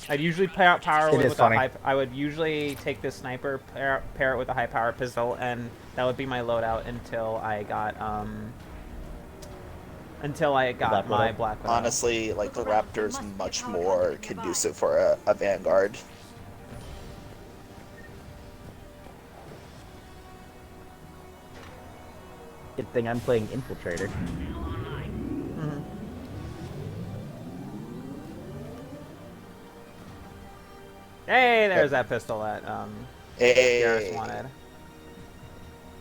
I'd usually power
It
with
is
a
funny.
high. I would usually take this sniper, pair it with a high power pistol, and that would be my loadout until I got my Black Widow.
Honestly, like the Raptor's much more conducive for a Vanguard.
Good thing I'm playing Infiltrator.
Hey, there's that pistol that
Hey.
Garrus wanted.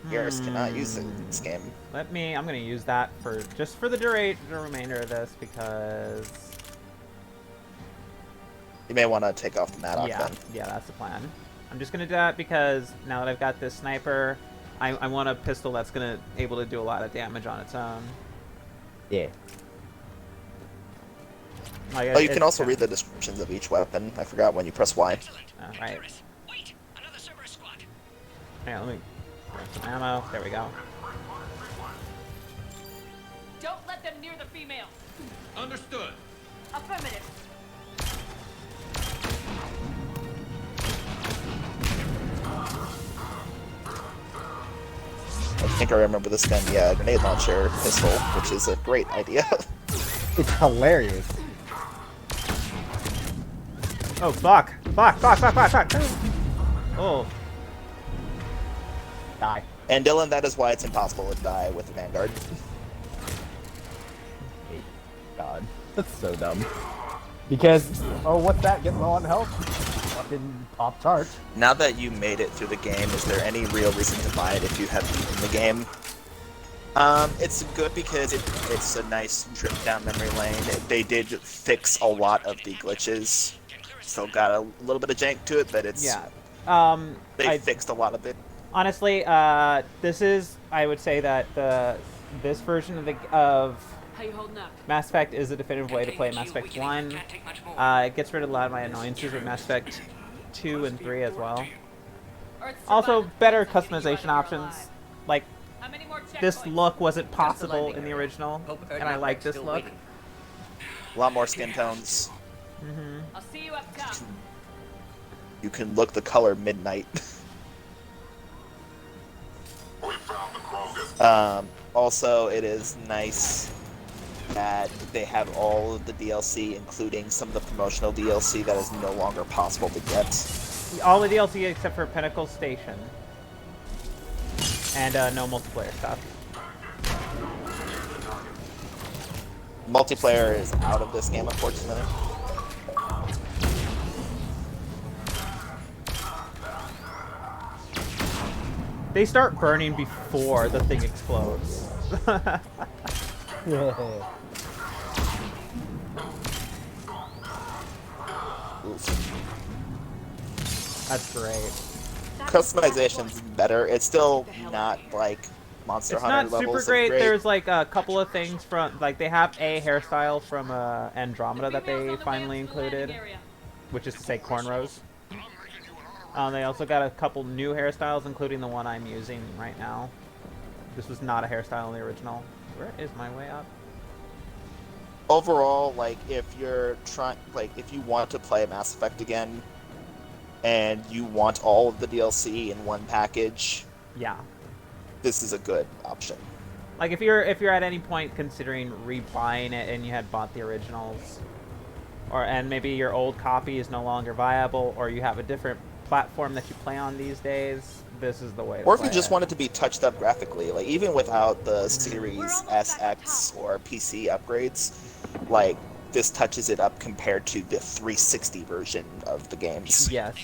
Garrus cannot use it in this game.
I'm gonna use that for just for the remainder of this because
you may want to take off the Maddox
yeah,
then.
yeah, that's the plan. I'm just gonna do that because now that I've got this sniper, I want a pistol that's gonna able to do a lot of damage on its own.
Yeah.
Like, you can also read the descriptions of each weapon. I forgot when you press Y.
Right. Yeah, let me grab some ammo. There we go.
Don't let them near the female.
Understood.
Affirmative.
I think I remember this gun. Yeah, grenade launcher pistol, which is a great idea.
It's hilarious.
Oh, fuck. Fuck. Oh.
Die.
And Dylan, that is why it's impossible to die with the Vanguard.
God, that's so dumb. Because, oh, what's that? Get low on health? Fucking pop charge.
Now that you made it through the game, is there any real reason to buy it if you have beaten the game? It's good because it's a nice trip down memory lane. They did fix a lot of the glitches. Still got a little bit of jank to it, but it's they fixed a lot of it.
Honestly, this is, I would say that this version of
How you holding up?
Mass Effect is a definitive way to play Mass Effect 1. It gets rid of a lot of my annoyances with Mass Effect 2 and 3 as well. Also, better customization options. Like, this look wasn't possible in the original, and I like this look.
A lot more skin tones.
I'll see you up top.
You can look the color midnight. Also, it is nice that they have all of the DLC, including some of the promotional DLC that is no longer possible to get.
All the DLC except for Pinnacle Station. And no multiplayer stuff.
Multiplayer is out of this game, unfortunately.
They start burning before the thing explodes. That's great.
Customization's better. It's still not like Monster Hunter levels.
It's not super great. There's like a couple of things from, like, they have a hairstyle from Andromeda that they finally included, which is to say cornrows. They also got a couple new hairstyles, including the one I'm using right now. This was not a hairstyle in the original. Where is my way up?
Overall, like, if you're trying, like, if you want to play Mass Effect again, and you want all of the DLC in one package,
yeah,
this is a good option.
Like, if you're at any point considering rebuying it and you had bought the originals, and maybe your old copy is no longer viable, or you have a different platform that you play on these days, this is the way to
Or if
play
you just
it.
want it to be touched up graphically, like, even without the Series SX or PC upgrades, like, this touches it up compared to the 360 version of the games.
Yes.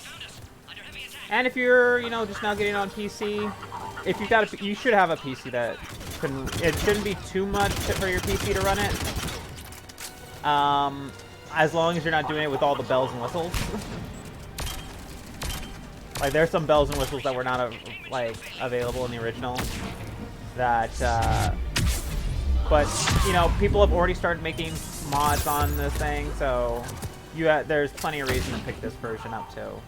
And if you're, just now getting on PC, if you've got you should have a PC that can, it shouldn't be too much for your PC to run it. As long as you're not doing it with all the bells and whistles. Like, there's some bells and whistles that were not, available in the original. That, but, people have already started making mods on this thing, so there's plenty of reason to pick this version up, too.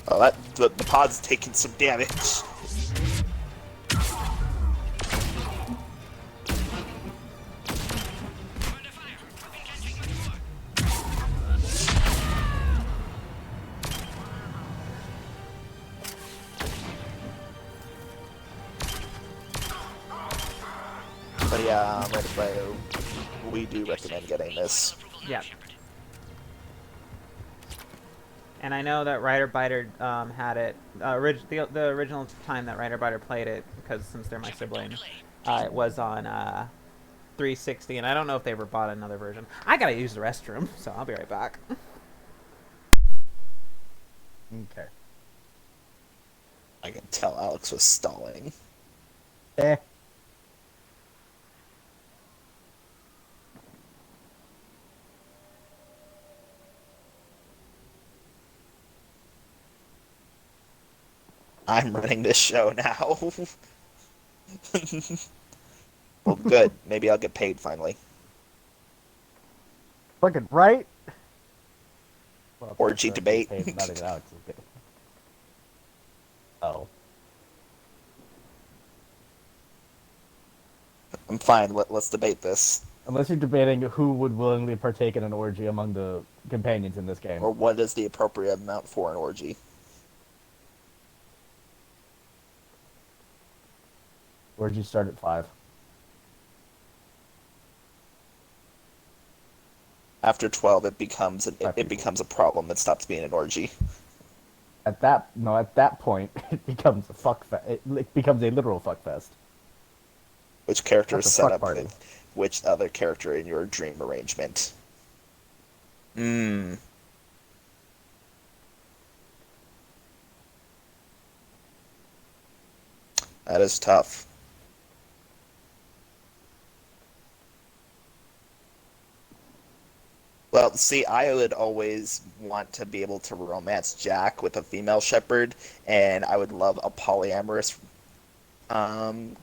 Oh, the pod's taking some damage. But yeah, I'm ready to play. We do recommend getting this.
Yeah. And I know that Rider Biter had it. The original time that Rider Biter played it, because since they're my sibling, it was on 360, and I don't know if they ever bought another version. I gotta use the restroom, so I'll be right back.
Okay.
I can tell Alex was stalling.
Eh.
I'm running this show now. Well, good. Maybe I'll get paid finally.
Fucking right. Well,
Orgy debate.
Not even Alex is good. Oh.
I'm fine. Let's debate this.
Unless you're debating who would willingly partake in an orgy among the companions in this game.
Or what is the appropriate amount for an orgy?
Orgies start at 5.
After 12, it becomes a problem. It stops being an orgy.
At that point, it becomes it becomes a literal fuckfest.
Which character is
That's a
set
fuck
up
party.
with which other character in your dream arrangement? That is tough. Well, see, I would always want to be able to romance Jack with a female shepherd, and I would love a polyamorous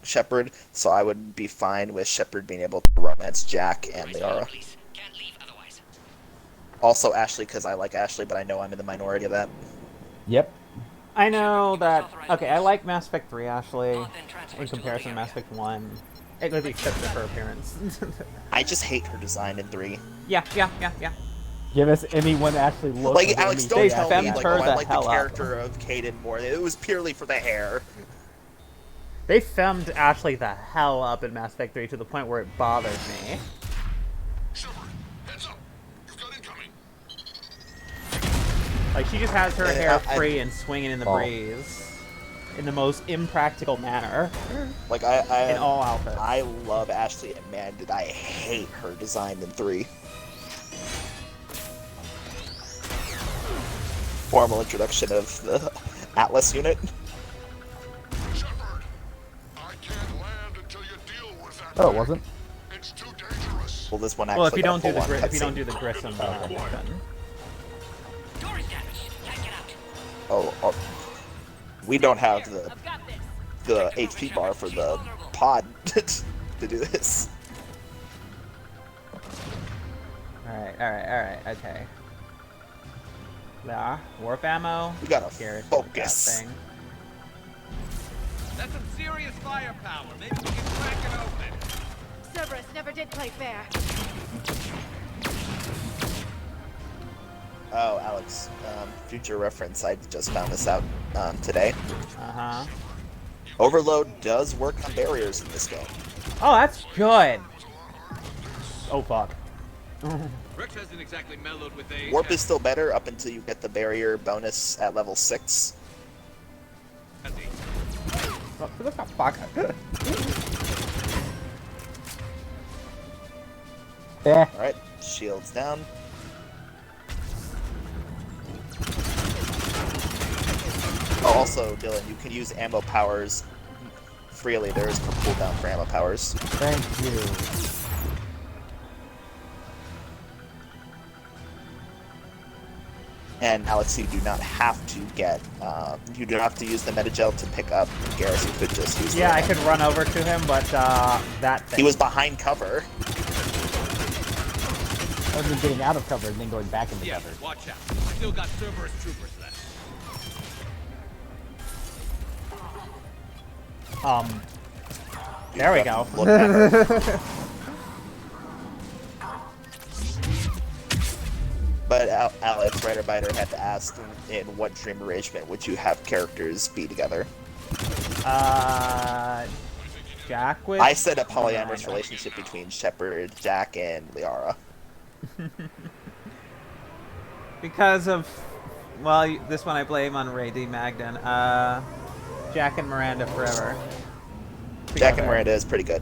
shepherd, so I would be fine with shepherd being able to romance Jack and Liara. Also Ashley, because I like Ashley, but I know I'm in the minority of that.
Yep.
I know that. Okay, I like Mass Effect 3 Ashley in comparison to Mass Effect 1, with the exception of her appearance.
I just hate her design in 3.
Yeah.
Give us anyone actually look
Like, Alex, don't tell me, like,
her
oh, I like the
hell up.
character of Kaden more. It was purely for the hair.
They femmed Ashley the hell up in Mass Effect 3 to the point where it bothered me. Like, she just has her hair free and swinging in the breeze in the most impractical manner.
Like,
in all outfits.
I love Ashley, and man, did I hate her design in 3. Formal introduction of the Atlas unit.
Oh, it wasn't.
Well, this one actually.
Well, if you don't do the Grissom mission.
Oh, we don't have the HP bar for the pod to do this.
Alright, okay. Yeah, warp ammo.
We gotta
focus.
focus.
That's some serious firepower. Maybe we can crack it open.
Cerberus never did play fair.
Oh, Alex, future reference, I just found this out today.
Uh-huh.
Overload does work on barriers in this game.
Oh, that's good. Oh, fuck.
Rex hasn't exactly mellowed with age.
Warp is still better up until you get the barrier bonus at level 6.
What the fuck?
Yeah.
Alright, shields down. Oh, also, Dylan, you can use ammo powers freely. There is no cooldown for ammo powers.
Thank you.
And Alex, you do not have to get, you do not have to use the metagel to pick up Garrus. You could just use
Yeah, I could run over to him, but that thing.
He was behind cover.
I've been getting out of cover and then going back into cover.
Watch out. Still got Cerberus troopers left.
There we go.
Look better. But Alex, Writer Biter had to ask, in what dream arrangement would you have characters be together?
Jack with...
I said a polyamorous relationship between Shepard, Jack, and Liara.
Because of... Well, this one I blame on Ray D. Magden. Jack and Miranda forever.
Jack and Miranda is pretty good.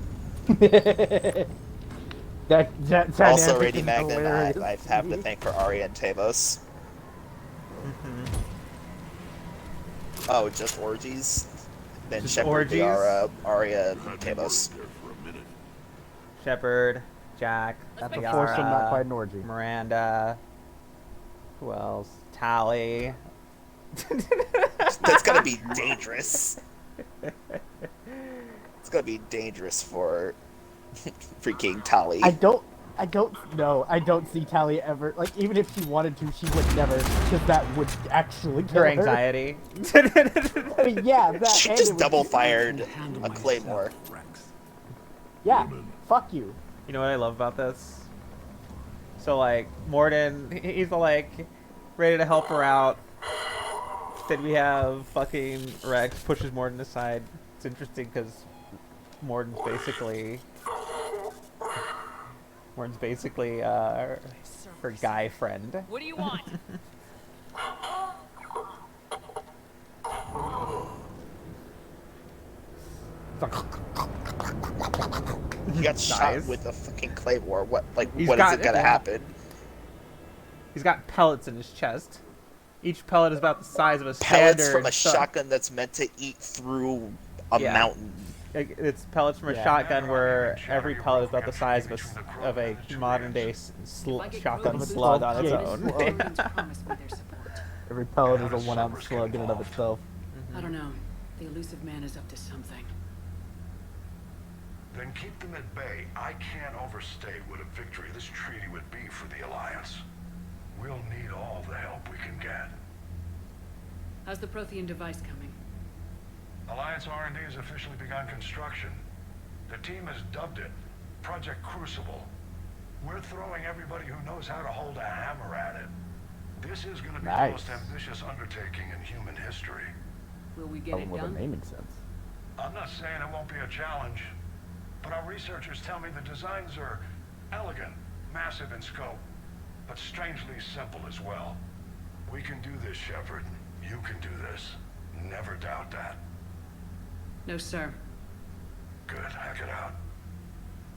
Also, Ray Magnan, I have to thank for Arya and Tavos. Oh, just orgies? Then
Just
Shepard,
orgies?
Liara, Arya, and Talos.
Shepard, Jack,
That's a
Liara,
foursome, not quite an orgy.
Miranda. Who else? Tally.
That's gonna be dangerous. It's gonna be dangerous for freaking Tali.
I don't know. I don't see Tally ever. Like, even if she wanted to, she would never, because that would actually kill
Her anxiety.
I mean, yeah, that.
She
and
just
it would-
double fired a claymore.
Yeah, fuck you.
You know what I love about this? So, like, Morden, he's like ready to help her out. Then we have fucking Rex pushes Morden aside. It's interesting because Morden's basically her guy friend.
What do you want?
He got shot
Nice.
with a fucking claymore. What
He's
is
got
it gonna
it.
happen?
He's got pellets in his chest. Each pellet is about the size of a
Pellets
standard
from a
sun.
shotgun that's meant to eat through a
Yeah.
mountain.
It's pellets from a shotgun where every pellet is about the size of a modern day shotgun slug on its own.
Every pellet is a 1 ounce slug in and of itself.
I don't know. The elusive man is up to something.
Then keep them at bay. I can't overstate what a victory this treaty would be for the Alliance. We'll need all the help we can get.
How's the Prothean device coming?
Alliance R&D has officially begun construction. The team has dubbed it Project Crucible. We're throwing everybody who knows how to hold a hammer at it. This is going to be the
Nice.
most ambitious undertaking in human history.
Will we get
Something
it
with a
done?
naming sense.
I'm not saying it won't be a challenge, but our researchers tell me the designs are elegant, massive in scope, but strangely simple as well. We can do this, Shepard. You can do this. Never doubt that.
No, sir.
Good, hack it out.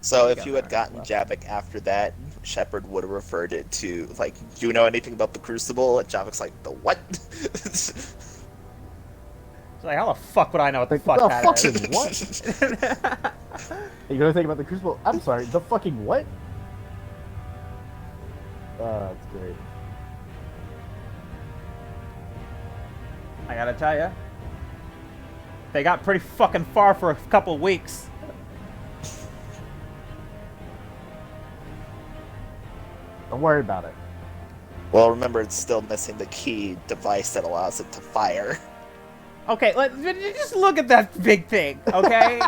So if you had gotten Javik after that, Shepard would have referred it to, like, do you know anything about the Crucible? And Javik's like, the what?
It's like, how the fuck would I know what the fuck
The
that
fucking
is?
what? You know anything about the Crucible? I'm sorry, the fucking what? That's great.
I gotta tell ya, they got pretty fucking far for a couple weeks.
Don't worry about it.
Well, remember, it's still missing the key device that allows it to fire.
Okay, just look at that big thing, okay?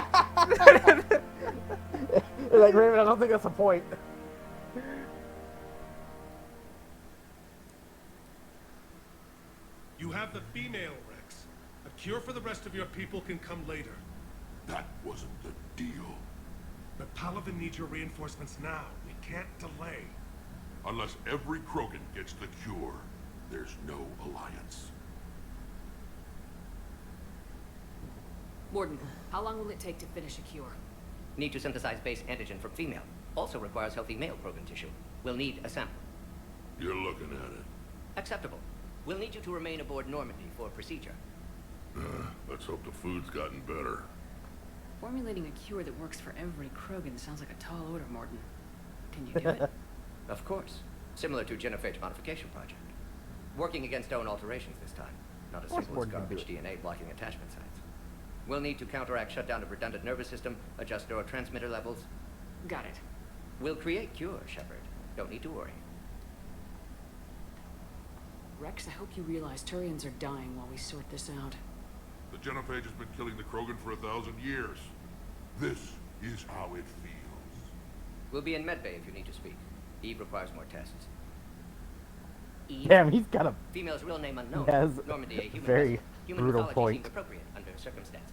You're like, Raven, I don't think that's the point.
You have the female, Rex. A cure for the rest of your people can come later.
That wasn't the deal.
But Paladin needs your reinforcements now. We can't delay.
Unless every Krogan gets the cure, there's no alliance.
Morden, how long will it take to finish a cure?
Need to synthesize base antigen from female. Also requires healthy male Krogan tissue. We'll need a sample.
You're looking at it.
Acceptable. We'll need you to remain aboard Normandy for procedure.
Let's hope the food's gotten better.
Formulating a cure that works for every Krogan sounds like a tall order, Morden. Can you do it?
Of course. Similar to genophage modification project. Working against own alterations this time. Not as simple as garbage DNA blocking attachment sites. We'll need to counteract shutdown of redundant nervous system, adjust neurotransmitter levels.
Got it.
We'll create cure, Shepard. Don't need to worry.
Rex, I hope you realize Turians are dying while we sort this out.
The genophage has been killing the Krogan for 1,000 years. This is how it feels.
We'll be in medbay if you need to speak. Eve requires more tests. Eve?
Damn, he's got a...
Female's real name unknown.
He has
Normandy, a
a
human
very
vessel. Human
brutal
mythology
point.
seemed appropriate under circumstances.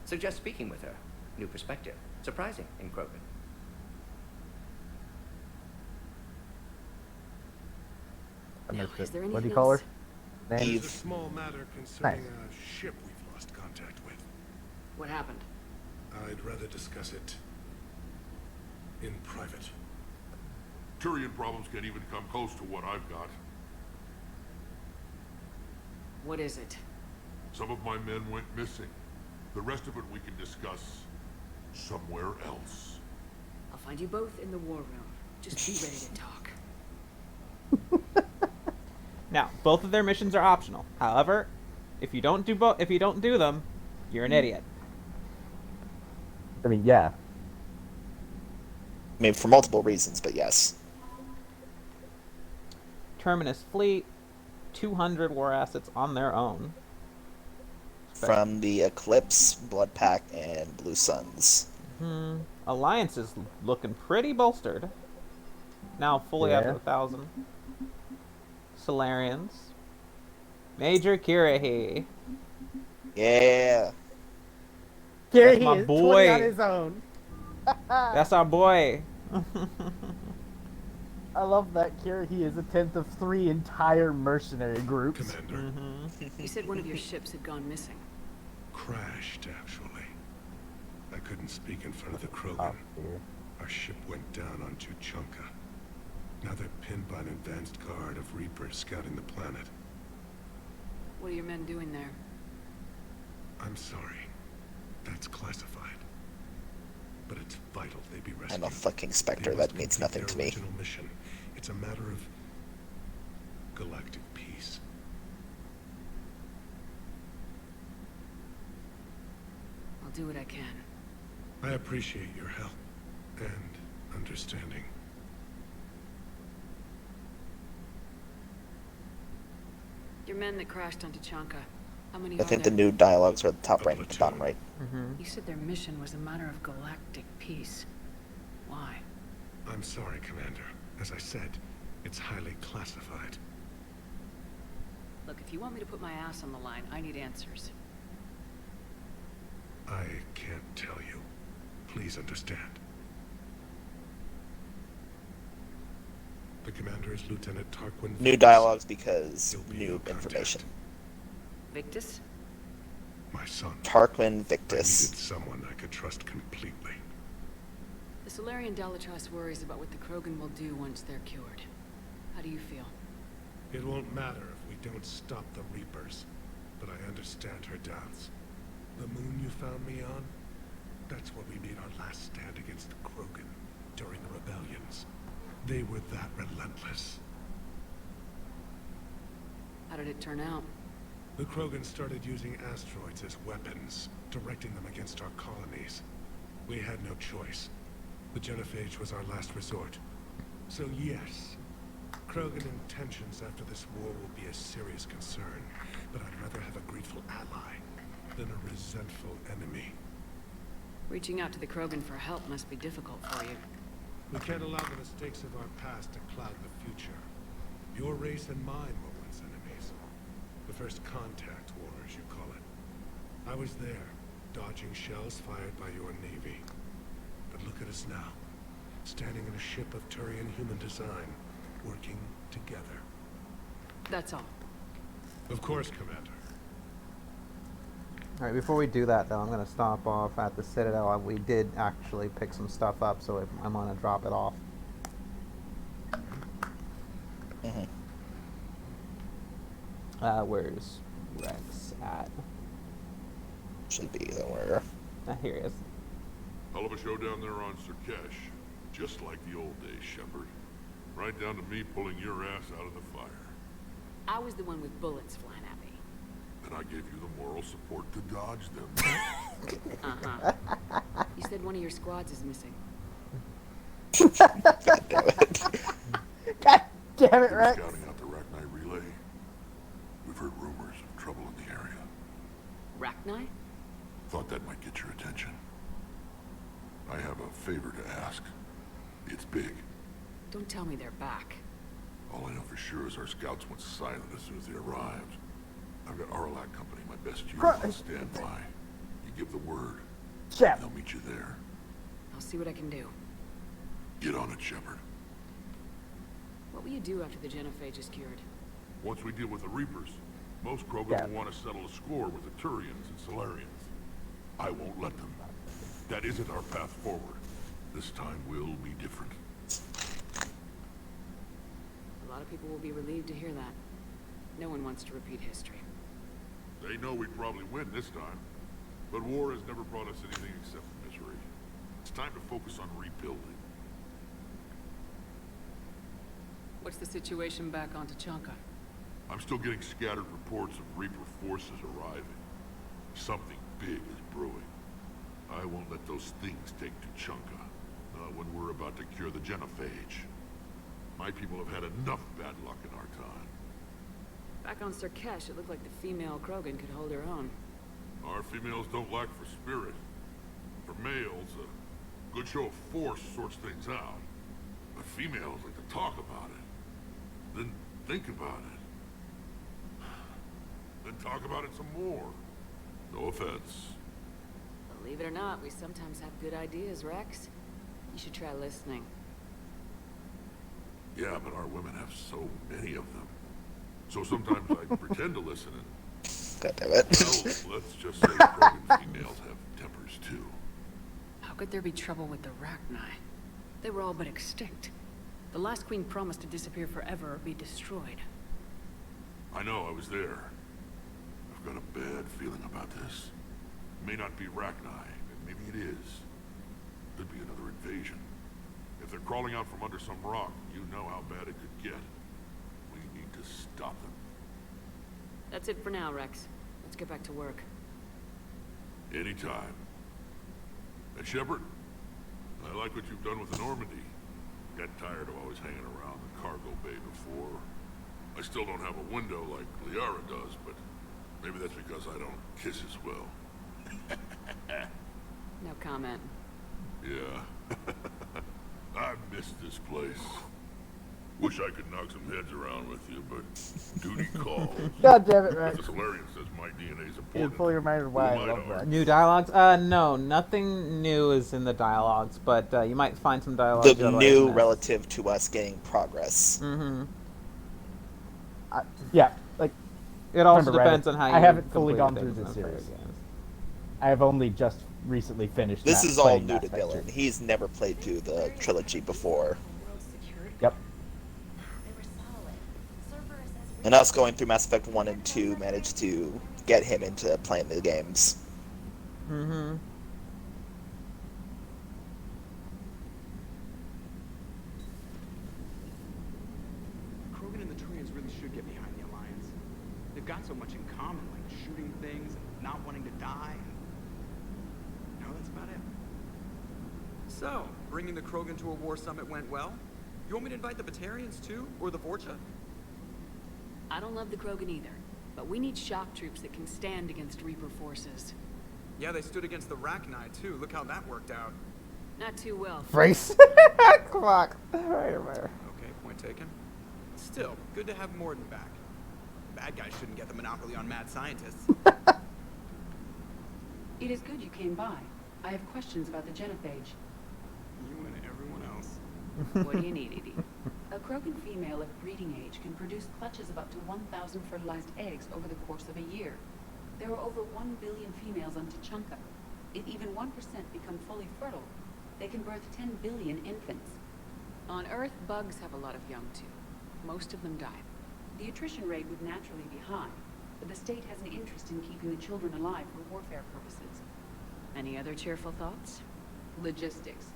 Suggest speaking with her. New perspective. Surprising in Krogan.
I missed
is
it.
there
What do you
anything
call her?
else?
Name?
It's a small matter concerning
Nice.
a ship we've lost contact with.
What happened?
I'd rather discuss it in private.
Turian problems can't even come close to what I've got.
What is it?
Some of my men went missing. The rest of it we can discuss somewhere else.
I'll find you both in the war room. Just be ready to talk.
Now, both of their missions are optional. However, if you don't do them, you're an idiot.
I mean, yeah.
I mean, for multiple reasons, but yes.
Terminus fleet, 200 war assets on their own.
From the Eclipse, Blood Pact, and Blue Suns.
Alliance is looking pretty bolstered. Now fully up to 1,000. Salarians. Major Kirahi.
Yeah.
Kirahi
That's my
is
boy.
20 on his own.
That's our boy.
I love that Kirahi is a 10th of 3 entire mercenary groups.
Commander.
You said one of your ships had gone missing.
Crashed, actually. I couldn't speak in front of the Krogan. Our ship went down on Tuchanka. Now they're pinned by an advanced guard of Reapers scouting the planet.
What are your men doing there?
I'm sorry. That's classified. But it's vital they be rescued.
I'm a fucking Spectre. That means nothing to me.
Original mission. It's a matter of galactic peace.
I'll do what I can.
I appreciate your help and understanding.
Your men that crashed onto Chanka. How many
I
are
think
there?
the new dialogues are at the top right and the bottom right.
You said their mission was a matter of galactic peace. Why?
I'm sorry, Commander. As I said, it's highly classified.
Look, if you want me to put my ass on the line, I need answers.
I can't tell you. Please understand. The commander is Lieutenant Tarquin.
New dialogues because new information.
Victus?
My son.
Tarquin
I
Victus.
needed someone I could trust completely.
The Salarian Dalatrass worries about what the Krogan will do once they're cured. How do you feel?
It won't matter if we don't stop the Reapers, but I understand her doubts. The moon you found me on? That's where we made our last stand against the Krogan during the rebellions. They were that relentless.
How did it turn out?
The Krogan started using asteroids as weapons, directing them against our colonies. We had no choice. The Genophage was our last resort. So yes, Krogan intentions after this war will be a serious concern, but I'd rather have a grateful ally than a resentful enemy.
Reaching out to the Krogan for help must be difficult for you.
We can't allow the mistakes of our past to cloud the future. Your race and mine were once enemies. The first contact war, as you call it. I was there, dodging shells fired by your navy. But look at us now, standing in a ship of Turian human design, working together.
That's all.
Of course, Commander.
Alright, before we do that, though, I'm going to stop off at the Citadel. We did actually pick some stuff up, so I'm going to drop it off. Where's Rex at?
Should be somewhere.
Here he is.
Hell of a show down there on Sirkesh. Just like the old days, Shepard. Right down to me pulling your ass out of the fire.
I was the one with bullets flying at me.
And I gave you the moral support to dodge them.
Uh-huh. You said one of your squads is missing.
God damn it.
God damn it, Rex.
Scouting out the Rachni relay. We've heard rumors of trouble in the area.
Rachni?
Thought that might get your attention. I have a favor to ask. It's big.
Don't tell me they're back.
All I know for sure is our scouts went silent as soon as they arrived. I've got Arlac Company, my best unit, on standby. You give the word.
Shep.
They'll meet you there.
I'll see what I can do.
Get on it, Shepard.
What will you do after the Genophage is cured?
Once we deal with the Reapers, most Krogan will want to settle a score with the Turians and Salarians. I won't let them. That isn't our path forward. This time will be different.
A lot of people will be relieved to hear that. No one wants to repeat history.
They know we'd probably win this time. But war has never brought us anything except misery. It's time to focus on rebuilding.
What's the situation back on Tuchanka?
I'm still getting scattered reports of Reaper forces arriving. Something big is brewing. I won't let those things take Tuchanka. Not when we're about to cure the genophage. My people have had enough bad luck in our time.
Back on Sirkesh, it looked like the female Krogan could hold her own.
Our females don't lack for spirit. For males, a good show of force sorts things out. But females like to talk about it. Then think about it. Then talk about it some more. No offense.
Believe it or not, we sometimes have good ideas, Rex. You should try listening.
Yeah, but our women have so many of them. So sometimes I pretend to listen and...
God damn it.
Well, let's just say Krogan females have tempers too.
How could there be trouble with the Rachni? They were all but extinct. The last queen promised to disappear forever or be destroyed.
I know, I was there. I've got a bad feeling about this. It may not be Rachni, maybe it is. Could be another invasion. If they're crawling out from under some rock, you know how bad it could get. We need to stop them.
That's it for now, Rex. Let's get back to work.
Anytime. And Shepard, I like what you've done with the Normandy. Got tired of always hanging around the cargo bay before. I still don't have a window like Liara does, but maybe that's because I don't kiss as well.
No comment.
Yeah. I miss this place. Wish I could knock some heads around with you, but duty calls.
God damn it, Rex.
The Salarian says my DNA is
You're
important.
fully reminded why I love Rex.
New dialogues? No, nothing new is in the dialogues, but you might find some dialogues.
The new relative to us getting progress.
Mm-hmm.
Yeah, like...
It also depends on how you
I haven't fully
complete
gone
things
through
in
this
those
series.
games.
I have only just recently finished
This is all
playing
new
Mass
to
Effect
Dylan.
2.
He's never played through the trilogy before.
Yep.
And us going through Mass Effect 1 and 2 managed to get him into playing the games.
Mm-hmm.
Krogan and the Turians really should get behind the Alliance. They've got so much in common, like shooting things and not wanting to die. And... no, that's about it. So, bringing the Krogan to a war summit went well? You want me to invite the Batarians too? Or the Vorcha?
I don't love the Krogan either, but we need shock troops that can stand against Reaper forces.
Yeah, they stood against the Rachni too. Look how that worked out.
Not too well.
Brace. Clock. Right.
Okay, point taken. Still, good to have Morden back. Bad guys shouldn't get the monopoly on mad scientists.
It is good you came by. I have questions about the genophage.
You and everyone else.
What do you need, Edie? A Krogan female of breeding age can produce clutches of up to 1,000 fertilized eggs over the course of a year. There are over 1 billion females on Tuchanka. If even 1% become fully fertile, they can birth 10 billion infants. On Earth, bugs have a lot of young too. Most of them die. The attrition rate would naturally be high, but the state has an interest in keeping the children alive for warfare purposes. Any other cheerful thoughts? Logistics.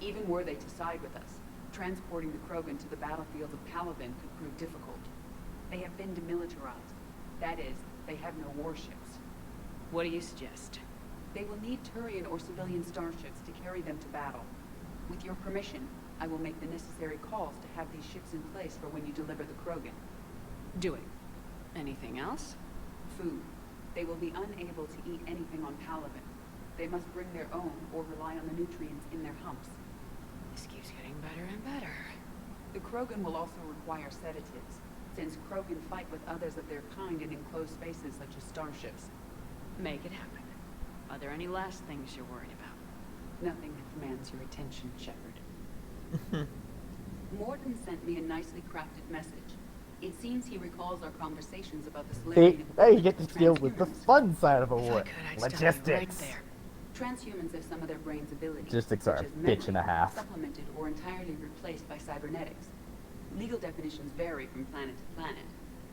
Even were they to side with us, transporting the Krogan to the battlefields of Caliban could prove difficult. They have been demilitarized. That is, they have no warships. What do you suggest? They will need Turian or civilian starships to carry them to battle. With your permission, I will make the necessary calls to have these ships in place for when you deliver the Krogan. Do it. Anything else? Food. They will be unable to eat anything on Caliban. They must bring their own or rely on the nutrients in their humps. This keeps getting better and better. The Krogan will also require sedatives, since Krogan fight with others of their kind in enclosed spaces such as starships. Make it happen. Are there any last things you're worried about? Nothing that demands your attention, Shepard. Morden sent me a nicely crafted message. It seems he recalls our conversations about the Salarian.
See, now you get to deal with the fun side of a war. Logistics.
Transhumans have some of their brain's abilities.
Logistics are
such as
a bitch and a
memory,
half.
supplemented or entirely replaced by cybernetics. Legal definitions vary from planet to planet.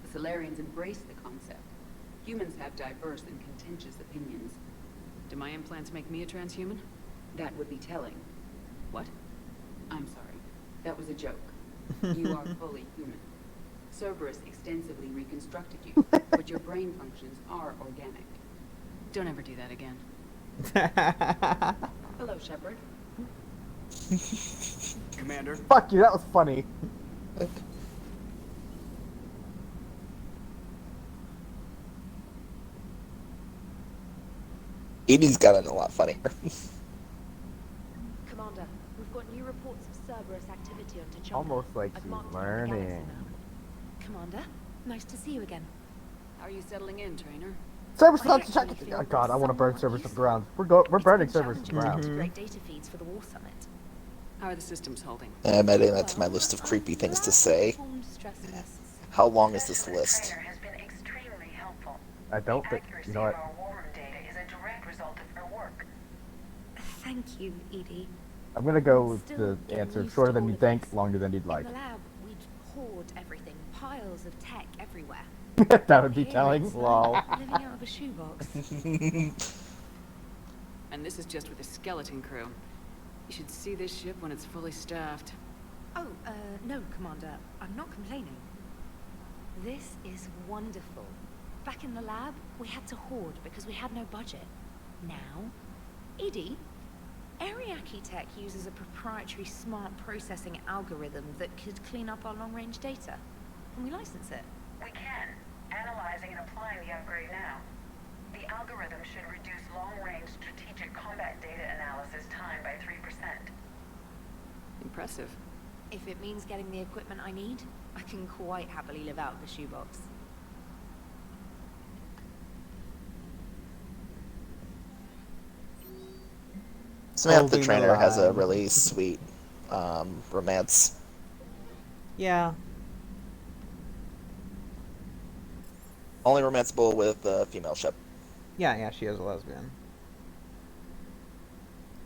The Salarians embrace the concept. Humans have diverse and contentious opinions.
Do my implants make me a transhuman?
That would be telling.
What?
I'm sorry. That was a joke. You are fully human. Cerberus extensively reconstructed you, but your brain functions are organic.
Don't ever do that again.
Hello, Shepard.
Commander.
Fuck you, that was funny.
Edie's got it a lot funnier.
Commander, we've got new reports of Cerberus activity on Tachonka.
Almost like
I've
she's
marked it on the galaxy
learning.
map. Commander, nice to see you again.
How are you settling in, trainer?
Cerberus
I
not
actually
check.
feel
Oh god, I want to burn
somewhat
Cerberus to the
useful.
ground. We're burning Cerberus to the ground.
Integrate data feeds for the War Summit.
How are the systems holding?
I'm adding that to my list of creepy things to say. How long is this list?
Has been extremely helpful.
I don't think. You know what?
Our war room data is a direct result of her work.
Thank you, Edie.
I'm gonna go with
Still
the
getting
answer
used
shorter
to
than
all
you
of
think,
this.
longer than you'd like.
In the lab, we'd hoard everything. Piles of tech everywhere.
That would be
Here
telling.
it's
Lol.
like living out of a shoebox.
And this is just with a skeleton crew. You should see this ship when it's fully staffed.
Oh, no, Commander. I'm not complaining. This is wonderful. Back in the lab, we had to hoard because we had no budget. Now, Edie, Ariake Tech uses a proprietary smart processing algorithm that could clean up our long-range data. Can we license it?
We can. Analyzing and applying the upgrade now. The algorithm should reduce long-range strategic combat data analysis time by 3%.
Impressive.
If it means getting the equipment I need, I can quite happily live out of the shoebox.
Samantha
Holding the
Trainer has a
line.
really sweet romance.
Yeah.
Only romanceable with a female ship.
Yeah, she is a lesbian.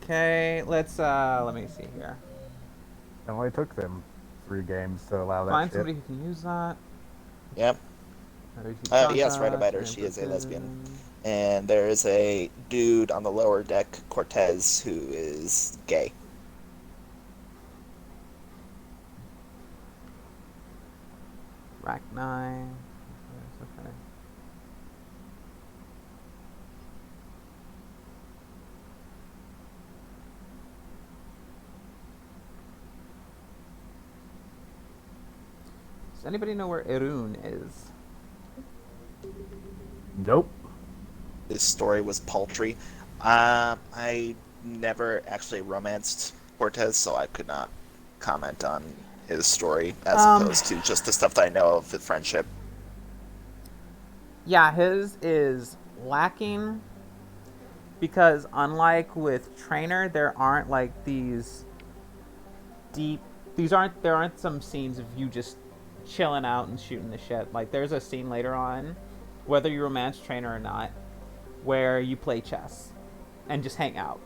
Okay, let me see here.
It only took them 3 games to allow that
Find
shit.
somebody who can use that.
Yep. Yes, right about her. She is a lesbian. And there is a dude on the lower deck, Cortez, who is gay.
Rack 9. Okay. Does anybody know where Irun is?
Nope.
His story was paltry. I never actually romanced Cortez, so I could not comment on his story as opposed to just the stuff that I know of the friendship.
Yeah, his is lacking because unlike with Trainer, there aren't like these deep. There aren't some scenes of you just chilling out and shooting the shit. Like there's a scene later on, whether you romance Trainer or not, where you play chess and just hang out.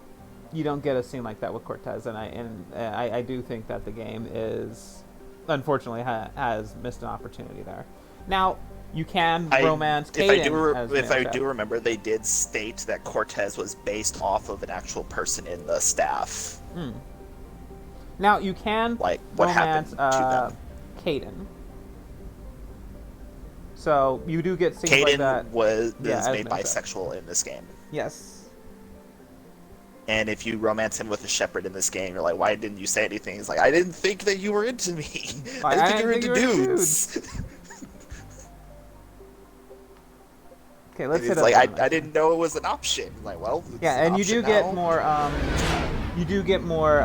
You don't get a scene like that with Cortez, and I do think that the game is unfortunately has missed an opportunity there. Now you can romance Kaden.
If I do remember, they did state that Cortez was based off of an actual person in the staff.
Now you can
like what
romance
happened to them.
Kaden. So you do get scenes like that.
Kaden is made bisexual in this game.
Yes.
And if you romance him with a shepherd in this game, you're like, why didn't you say anything? He's like, I didn't think that you were into me. I didn't think you were into dudes.
Okay, let's hit
it's
up.
like, I didn't know it was an option. I'm like, well, it's
yeah,
an
and you do
option
get
now.
more. You do get more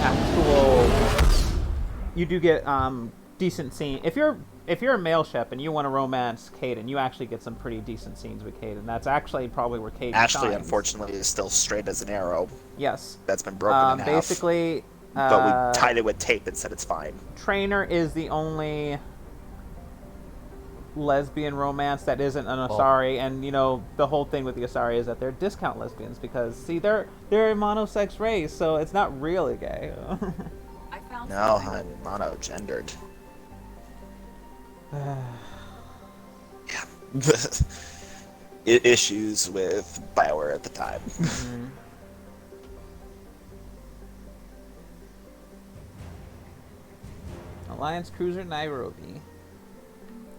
actual. You do get decent scene. If you're a male shep and you want to romance Kaden, you actually get some pretty decent scenes with Kaden. That's actually probably where Kaden
Ashley,
shines.
unfortunately, is still straight as an arrow.
Yes.
That's been broken in half.
Basically.
But we tied it with tape and said it's fine.
Trainer is the only lesbian romance that isn't an Asari, and you know the whole thing with the Asari is that they're discount lesbians because see they're a monosex race, so it's not really gay.
I found
No, I'm monogendered.
Yeah.
issues with BioWare at the time.
Mm-hmm. Alliance cruiser Nairobi,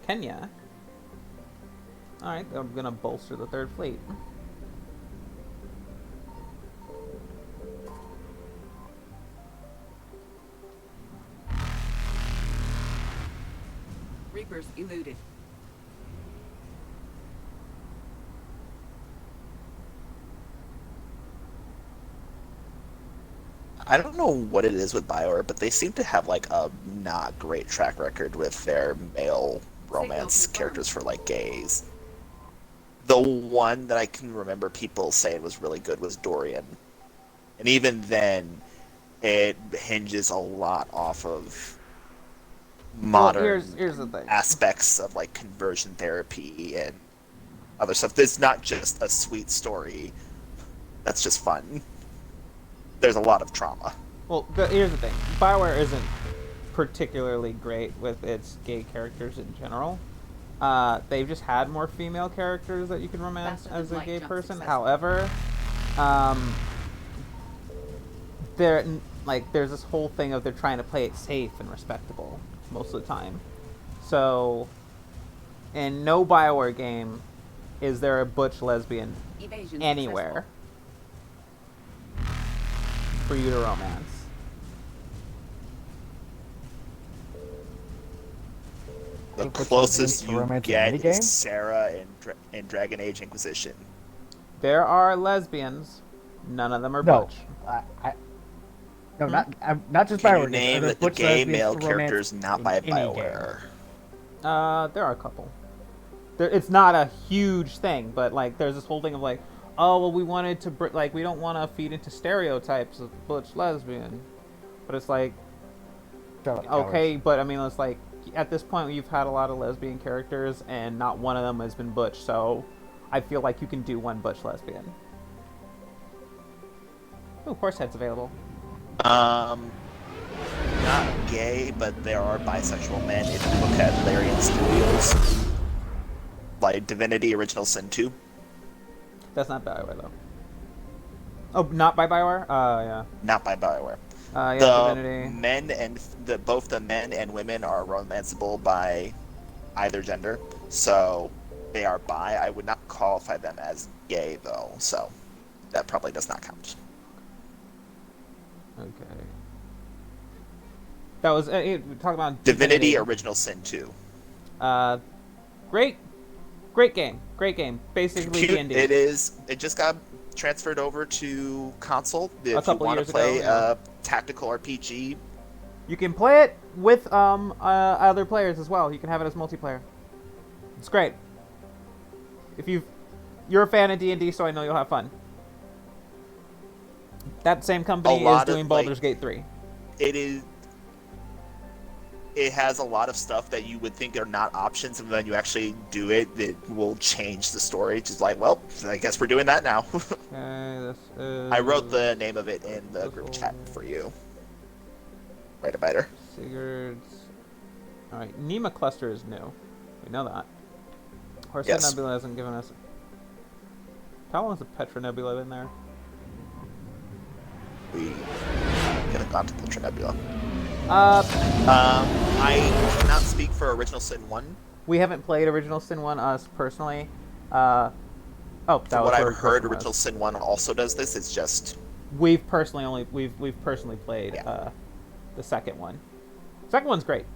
Kenya. All right, I'm gonna bolster the third fleet.
Reapers eluded.
I don't know what it is with BioWare, but they seem to have like a not great track record with their male romance characters for like gays. The one that I can remember people saying was really good was Dorian. And even then, it hinges a lot off of modern
here's the thing.
aspects of like conversion therapy and other stuff. It's not just a sweet story that's just fun. There's a lot of trauma.
Well, here's the thing. BioWare isn't particularly great with its gay characters in general. They've just had more female characters that you can romance as a gay person. However, there's this whole thing of they're trying to play it safe and respectable most of the time. So, in no BioWare game is there a butch lesbian anywhere for you to romance.
The closest you get is Sarah in Dragon Age Inquisition.
There are lesbians. None of them are
No,
butch.
No, not just
Can
BioWare.
you name the gay male characters not by BioWare?
There are a couple. It's not a huge thing, but like there's this whole thing of like, oh well, we wanted to we don't want to feed into stereotypes of butch lesbian, but it's like, okay, but I mean it's like at this point you've had a lot of lesbian characters and not one of them has been butch, so I feel like you can do one butch lesbian. Oh, Horsehead's available.
Not gay, but there are bisexual men if you look at Salarians Studios. Like Divinity Original Sin 2.
That's not BioWare though. Oh, not by BioWare? Yeah.
Not by BioWare.
Yeah,
the
Divinity.
men and both the men and women are romanceable by either gender, so they are bi. I would not qualify them as gay though, so that probably does not count.
Okay. That was talk about
Divinity Original Sin 2.
Great game. Basically D&D.
It is. It just got transferred over to console. If you want to play
a
tactical RPG,
you can play it with other players as well. You can have it as multiplayer. It's great. If you're a fan of D&D, so I know you'll have fun. That same company is doing Baldur's Gate 3.
It has a lot of stuff that you would think are not options, and when you actually do it, it will change the story. Just like, well, I guess we're doing that now.
Okay, this is...
I wrote the name of it in the group chat for you. Write a biter.
Sigurd's... Alright, Nema Cluster is new. We know that. Horsehead
Yes.
Nebula hasn't given us... How long has the Petra Nebula been there?
We haven't gone to Petra Nebula. I cannot speak for Original Sin 1.
We haven't played Original Sin 1, us, personally. From
what I've heard, Original Sin 1 also does this. It's just...
We've personally played the second one. The second one's great.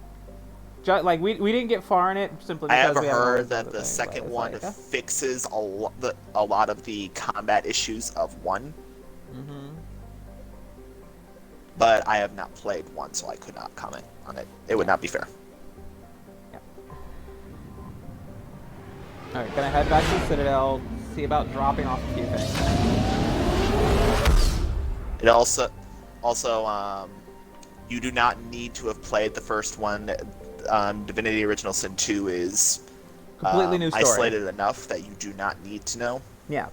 Like, we didn't get far in it simply because
I have
we
heard that the second one fixes a lot of the combat issues of 1.
Mm-hmm.
But I have not played 1, so I could not comment on it. It would not be fair.
Yeah. Alright, gonna head back to the Citadel, see about dropping off a few things.
It also, you do not need to have played the first one. Divinity Original Sin 2 is
completely new story.
Isolated enough that you do not need to know.
Yeah.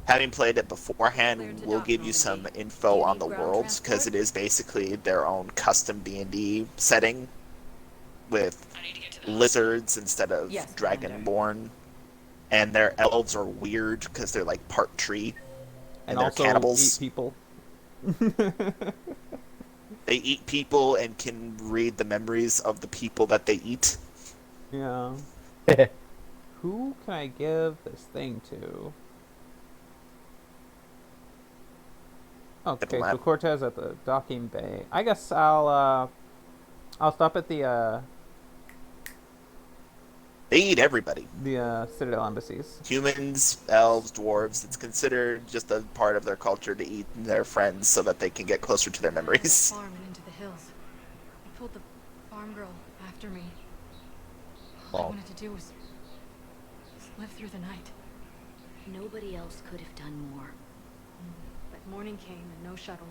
Having played it beforehand will give you some info on the worlds, because it is basically their own custom D&D setting. with lizards instead of
Yes,
dragonborn, and their elves are weird because they're like part tree, and they're
also
cannibals.
eat people.
They eat people and can read the memories of the people that they eat.
Yeah. Who can I give this thing to? Okay, so Cortez at the docking bay. I guess I'll stop at the
They eat everybody.
The Citadel embassies.
Humans, elves, dwarves. It's considered just a part of their culture to eat their friends so that they can get closer to their memories.
Farm and into the hills. I pulled the farm girl after me. All I wanted to do was live through the night.
Nobody else could have done more.
But morning came and no shuttle.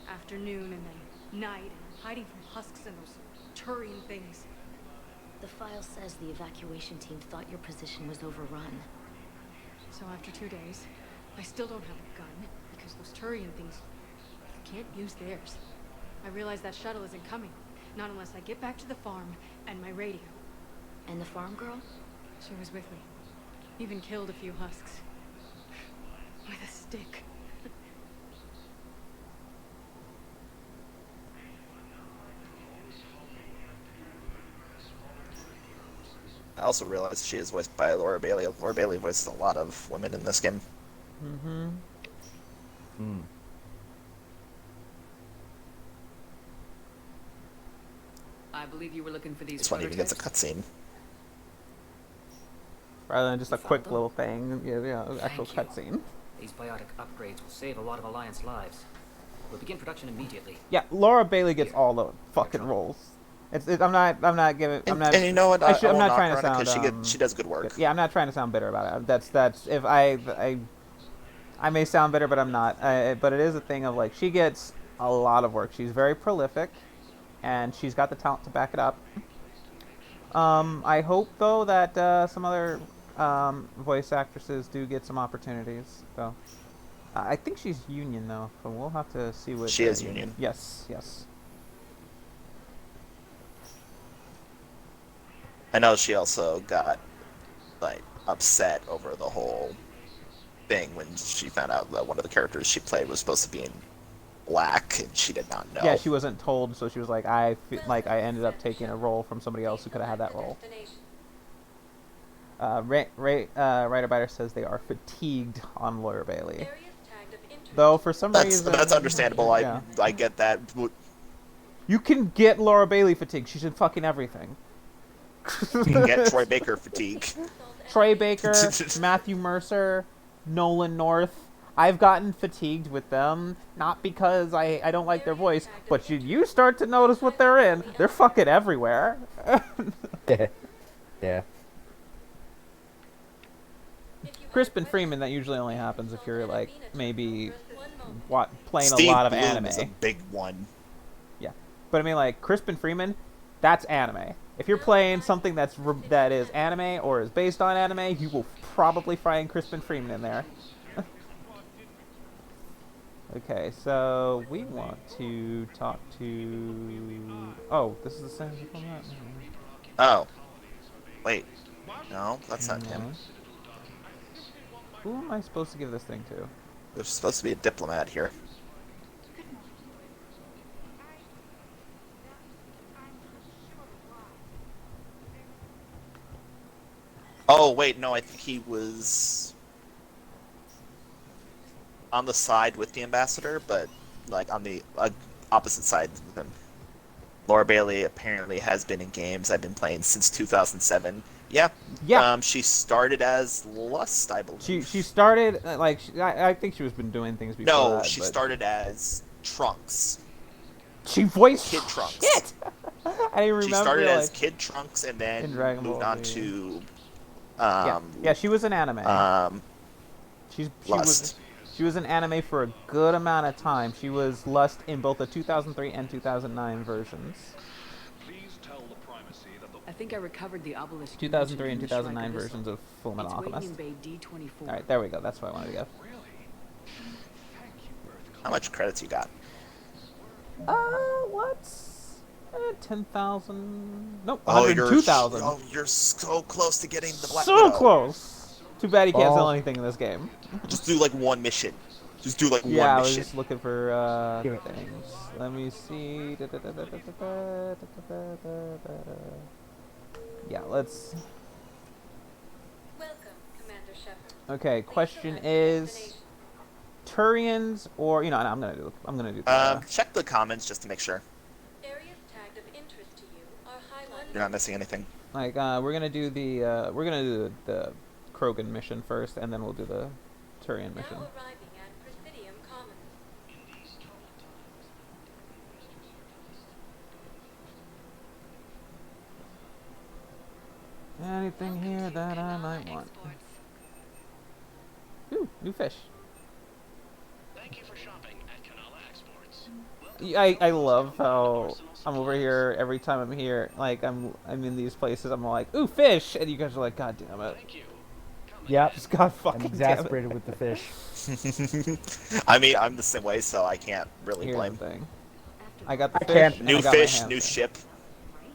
Afternoon and then night and hiding from husks and those Turian things.
The file says the evacuation team thought your position was overrun.
So after 2 days, I still don't have a gun because those Turian things, you can't use theirs. I realize that shuttle isn't coming. Not unless I get back to the farm and my radio.
And the farm girl?
She was with me. Even killed a few husks. With a stick.
I also realized she is voiced by Laura Bailey. Laura Bailey voices a lot of women in this game.
Mm-hmm.
I believe you were looking for these.
This one even gets a cutscene.
Rather than just a quick little thing, actual cutscene.
These biotic upgrades will save a lot of Alliance lives. We'll begin production immediately.
Yeah, Laura Bailey gets all the fucking roles. I'm not giving. I'm not.
And you know what?
I'm not trying to sound.
She does good work.
Yeah, I'm not trying to sound bitter about it. That's if I may sound bitter, but I'm not. But it is a thing of like she gets a lot of work. She's very prolific, and she's got the talent to back it up. I hope though that some other voice actresses do get some opportunities. So I think she's union though, so we'll have to see what.
She is union.
Yes. Yes.
I know she also got like upset over the whole thing when she found out that one of the characters she played was supposed to be in black, and she did not know.
Yeah, she wasn't told, so she was like, I ended up taking a role from somebody else who could have had that role. Writer Biter says they are fatigued on Laura Bailey. Though for some reason
that's understandable.
Yeah.
I get that.
You can get Laura Bailey fatigue. She's in fucking everything.
You can get Troy Baker fatigue.
Troy Baker, Matthew Mercer, Nolan North. I've gotten fatigued with them, not because I don't like their voice, but you start to notice what they're in. They're fucking everywhere.
Yeah.
Crispin Freeman, that usually only happens if you're like maybe playing
Steve
a lot of
Bloom
anime.
is a big one.
Yeah, but I mean like Crispin Freeman, that's anime. If you're playing something that is anime or is based on anime, you will probably find Crispin Freeman in there. Okay, so we want to talk to. Oh, this is the same from that.
Oh, wait, no, that's not him.
Who am I supposed to give this thing to?
There's supposed to be a diplomat here. Oh, wait, no, I think he was on the side with the ambassador, but like on the opposite side of him. Laura Bailey apparently has been in games I've been playing since 2007. Yeah. She started as Lust, I believe.
She started like I think she was been doing things before.
No,
that,
she
but...
started as Trunks.
She voiced
Kid Trunks.
Shit! I didn't remember.
She started
like,
as Kid Trunks and then moved on to.
Yeah, she was in anime. She was in anime for a good amount of time. She was Lust in both the 2003 and 2009 versions.
I think I recovered the obelisk.
2003 and 2009 versions of Fullmetal Alchemist. All right, there we go. That's what I wanted to go.
How much credits you got?
What's 10,000. Nope,
Oh,
102,000.
you're so close to getting the Black
So
Widow.
close. Too bad you can't
Oh.
sell anything in this game.
Just do like one mission. Just do like
Yeah,
one
I was
mission.
just looking for
Do it.
things. Let me see. Yeah, let's.
Welcome, Commander Shepard.
Okay, question is Turians or no, I'm gonna do.
Check the comments just to make sure
Areas tagged of interest to you are highlighted.
you're not missing anything.
Like we're gonna do the Krogan mission first, and then we'll do the Turian mission.
Now arriving at Presidium Commons.
Anything here that I might want? Ooh, new fish.
Thank you for shopping at Canala Exports.
I love how I'm over here every time I'm here. Like I'm in these places. I'm like, ooh, fish, and you guys are like, God damn it.
Yep.
Just got fucking
I'm exasperated with the fish.
I mean, I'm the same way, so I can't really
Here's
blame.
The thing. I got the
I
fish.
can't.
and
New
I got my
fish,
hands
new
on.
ship.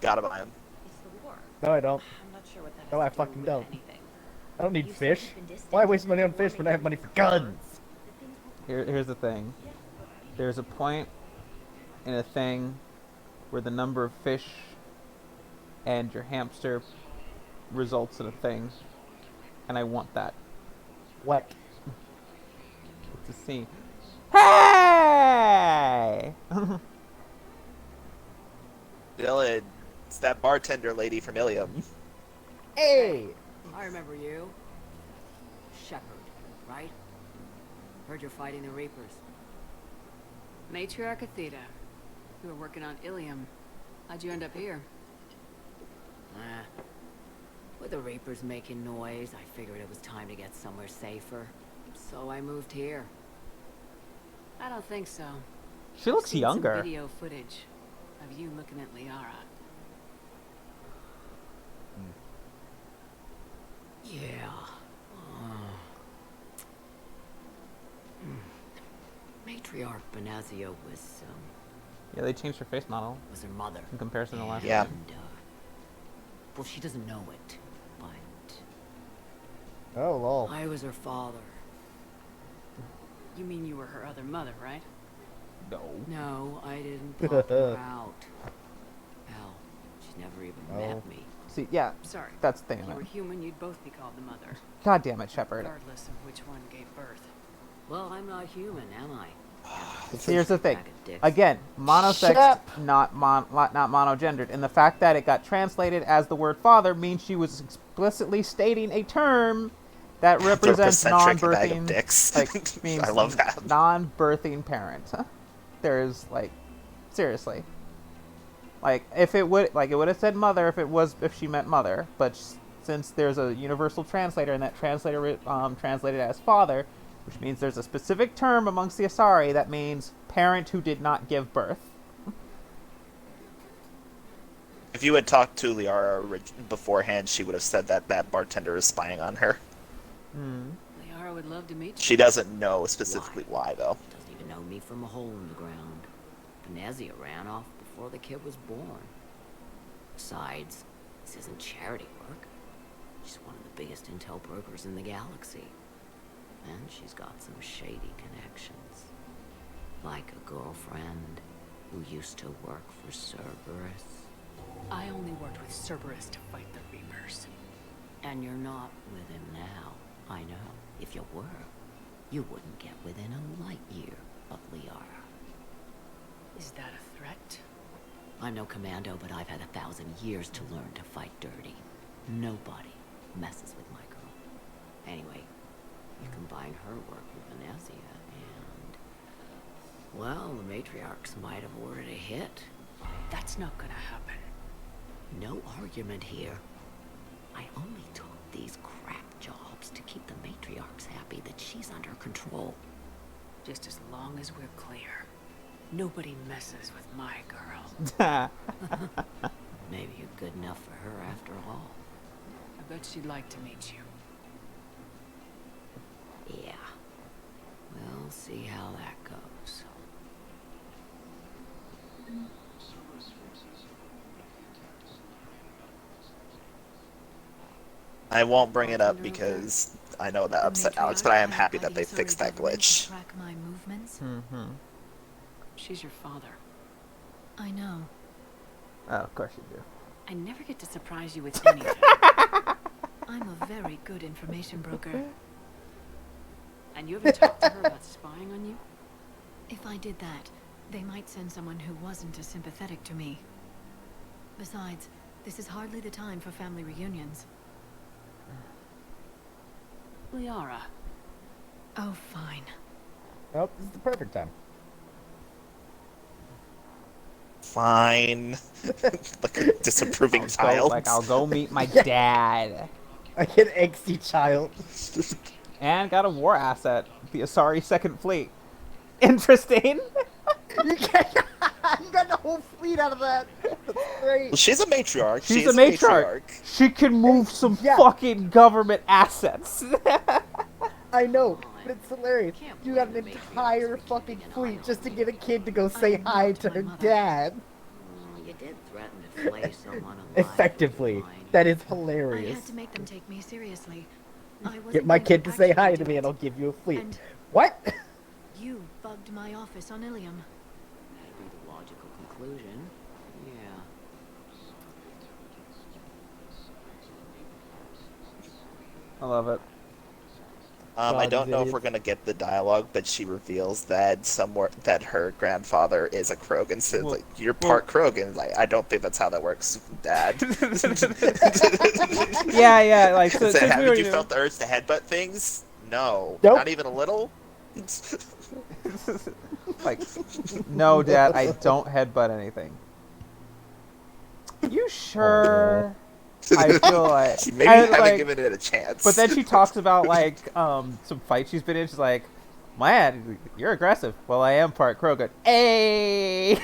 Gotta buy them.
No, I don't.
I'm not sure what that
No, I
has to do
fucking
with
don't.
anything.
I don't need fish. Why waste money on fish when I have money for guns?
Here's the thing. There's a point in a thing where the number of fish and your hamster results in a thing, and I want that.
What?
To see. Hey!
Dylan, it's that bartender lady from Ilium.
Hey!
I remember you. Shepard, right? Heard you're fighting the Reapers.
Matriarch Athena. You were working on Ilium. How'd you end up here?
With the Reapers making noise, I figured it was time to get somewhere safer. So I moved here.
I don't think so.
She looks
I've seen
younger.
Some video footage of you looking at Liara.
Yeah. Matriarch Benazio was,
Yeah, they changed her face model.
was her mother.
In comparison to last
Yeah.
time.
And, well, she doesn't know it, but
Oh, lol.
I was her father.
You mean you were her other mother, right?
No.
No, I didn't pop her out. Hell, she's never even
Oh.
met me.
See, yeah,
Sorry.
that's the thing.
If you were human, you'd both be called the mother.
God damn it, Shepard.
Regardless of which one gave birth.
Well, I'm not human, am I?
Here's the thing.
Bag of dicks.
Again, monosex, not monogendered, and the fact that it got translated as the word father means she was explicitly stating a term that represents
Anthropocentric bag of
non-birthing.
dicks.
Like means
I love that.
non-birthing parent. There's like, seriously. Like if it would have said mother if she meant mother, but since there's a universal translator and that translator translated as father, which means there's a specific term amongst the Asari that means parent who did not give birth.
If you had talked to Liara beforehand, she would have said that that bartender is spying on her.
Liara would love to meet you.
She doesn't know specifically why though.
Doesn't even know me from a hole in the ground. Venezia ran off before the kid was born. Besides, this isn't charity work. She's one of the biggest intel brokers in the galaxy. And she's got some shady connections. Like a girlfriend who used to work for Cerberus.
I only worked with Cerberus to fight the Reapers.
And you're not with him now. I know. If you were, you wouldn't get within a light year of Liara.
Is that a threat?
I'm no commando, but I've had 1,000 years to learn to fight dirty. Nobody messes with my girl. Anyway, you combine her work with Venezia and... well, the matriarchs might have ordered a hit.
That's not gonna happen.
No argument here. I only took these crap jobs to keep the matriarchs happy that she's under control.
Just as long as we're clear. Nobody messes with my girl.
Maybe you're good enough for her after all.
I bet she'd like to meet you.
Yeah. We'll see how that goes.
Cerberus forces
I won't bring it up because I know that upset Alex, but I am happy that they fixed that glitch.
Track my movements.
Mm-hmm.
She's your father.
I know.
Oh, of course you do.
I never get to surprise you with anything.
I'm a very good information broker.
And you haven't talked to her about spying on you?
If I did that, they might send someone who wasn't as sympathetic to me. Besides, this is hardly the time for family reunions.
Liara.
Oh, fine.
Nope, this is the perfect time.
Fine. Like a disapproving child.
I'll go meet my dad.
Like an angsty child.
And got a war asset. The Asari Second Fleet. Interesting.
You got the whole fleet out of that. That's great.
Well, she's a matriarch.
She's a matriarch. She can move some fucking government assets.
I know, but it's hilarious. You got an entire fucking fleet just to get a kid to go say hi to her dad.
You did threaten to flay someone alive.
Effectively. That is
I
hilarious.
had to make them take me seriously.
Get my kid to say hi to me and I'll give you a fleet.
And
what?
You bugged my office on Ilium.
That'd be the logical conclusion. Yeah.
I love it.
I don't know if we're gonna get the dialogue, but she reveals that that her grandfather is a Krogan. So like, you're part Krogan. Like, I don't think that's how that works, Dad.
yeah. Like, so,
haven't you felt the urge to headbutt things? No,
nope.
Not even a little.
Like, no, Dad, I don't headbutt anything. You sure? I feel like
maybe you haven't given it a chance.
But then she talks about like some fights she's been in. She's like, "Man, you're aggressive." Well, I am part Krogan. Hey.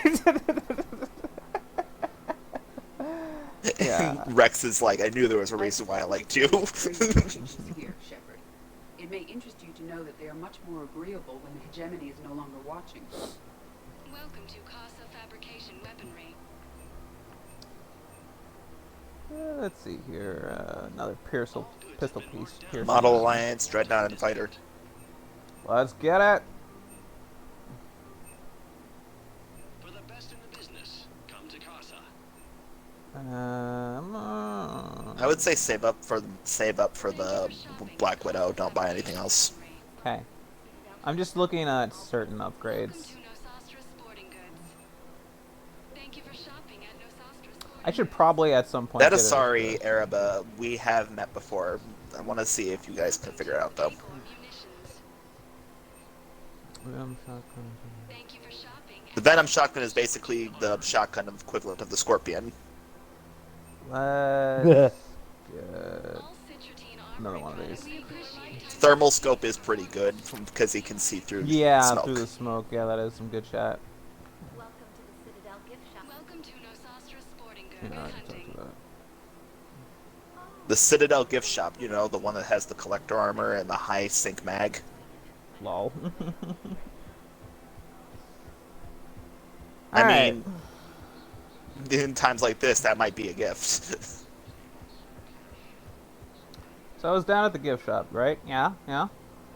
Yeah.
Rex is like, I knew there was a reason why I liked you.
Here, Shepard. It may interest you to know that they are much more agreeable when the hegemony is no longer watching.
Welcome to Casa Fabrication Weaponry.
Let's see here. Another pistol piece. Piercing.
Model Alliance, Dreadnought, and Fighter.
Let's get it.
For the best in the business, come to Casa.
I
would say save up for the Black Widow. Don't buy anything else.
Okay. I'm just looking at certain upgrades. I should probably at some point.
That Asari Araba, we have met before. I want to see if you guys can figure it out though. The Venom shotgun is basically the shotgun equivalent of the Scorpion.
Let's get another one of these.
Thermal scope is pretty good because he can see through.
Yeah,
smoke.
through the smoke. Yeah, that is some good shot.
The Citadel gift shop, you know, the one that has the collector armor and the high sync mag.
Lol.
I mean, in times like this, that might be a gift.
So I was down at the gift shop, right? Yeah.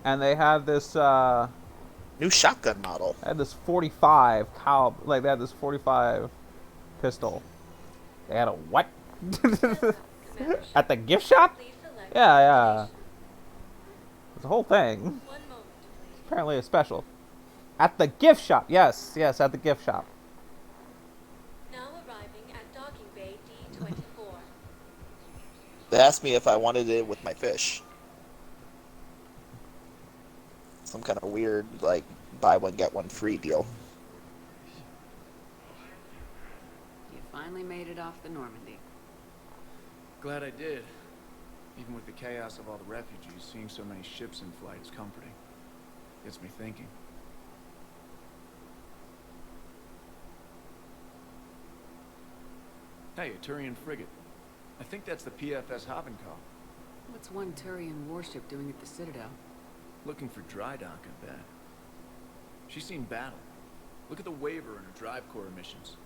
And they had this
new shotgun model.
They had this 45 caliber, like they had this 45 pistol. They had a what? At the gift shop? Yeah. It's a whole thing. Apparently a special. At the gift shop. Yes, at the gift shop.
Now arriving at docking bay D24.
They asked me if I wanted it with my fish. Some kind of weird, like, buy one, get one free deal.
You finally made it off the Normandy.
Glad I did. Even with the chaos of all the refugees, seeing so many ships in flight is comforting. Gets me thinking. Hey, a Turian frigate. I think that's the PFS Havenkal.
What's one Turian warship doing at the Citadel?
Looking for dry dock, I bet. She's seen battle. Look at the waiver in her drive corps missions.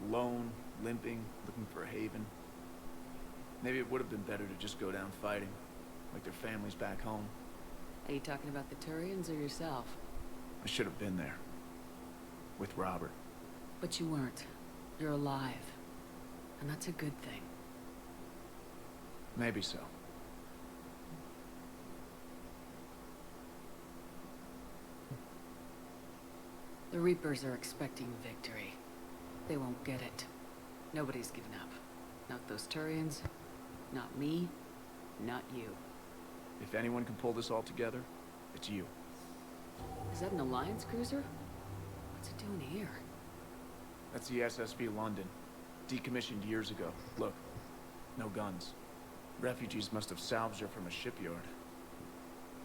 Lone, limping, looking for a haven. Maybe it would have been better to just go down fighting, like their families back home.
Are you talking about the Turians or yourself?
I should have been there. With Robert.
But you weren't. You're alive. And that's a good thing.
Maybe so.
The Reapers are expecting victory. They won't get it. Nobody's given up. Not those Turians, not me, not you.
If anyone can pull this all together, it's you.
Is that an Alliance cruiser? What's it doing here?
That's the SSB London. Decommissioned years ago. Look, no guns. Refugees must have salvaged her from a shipyard.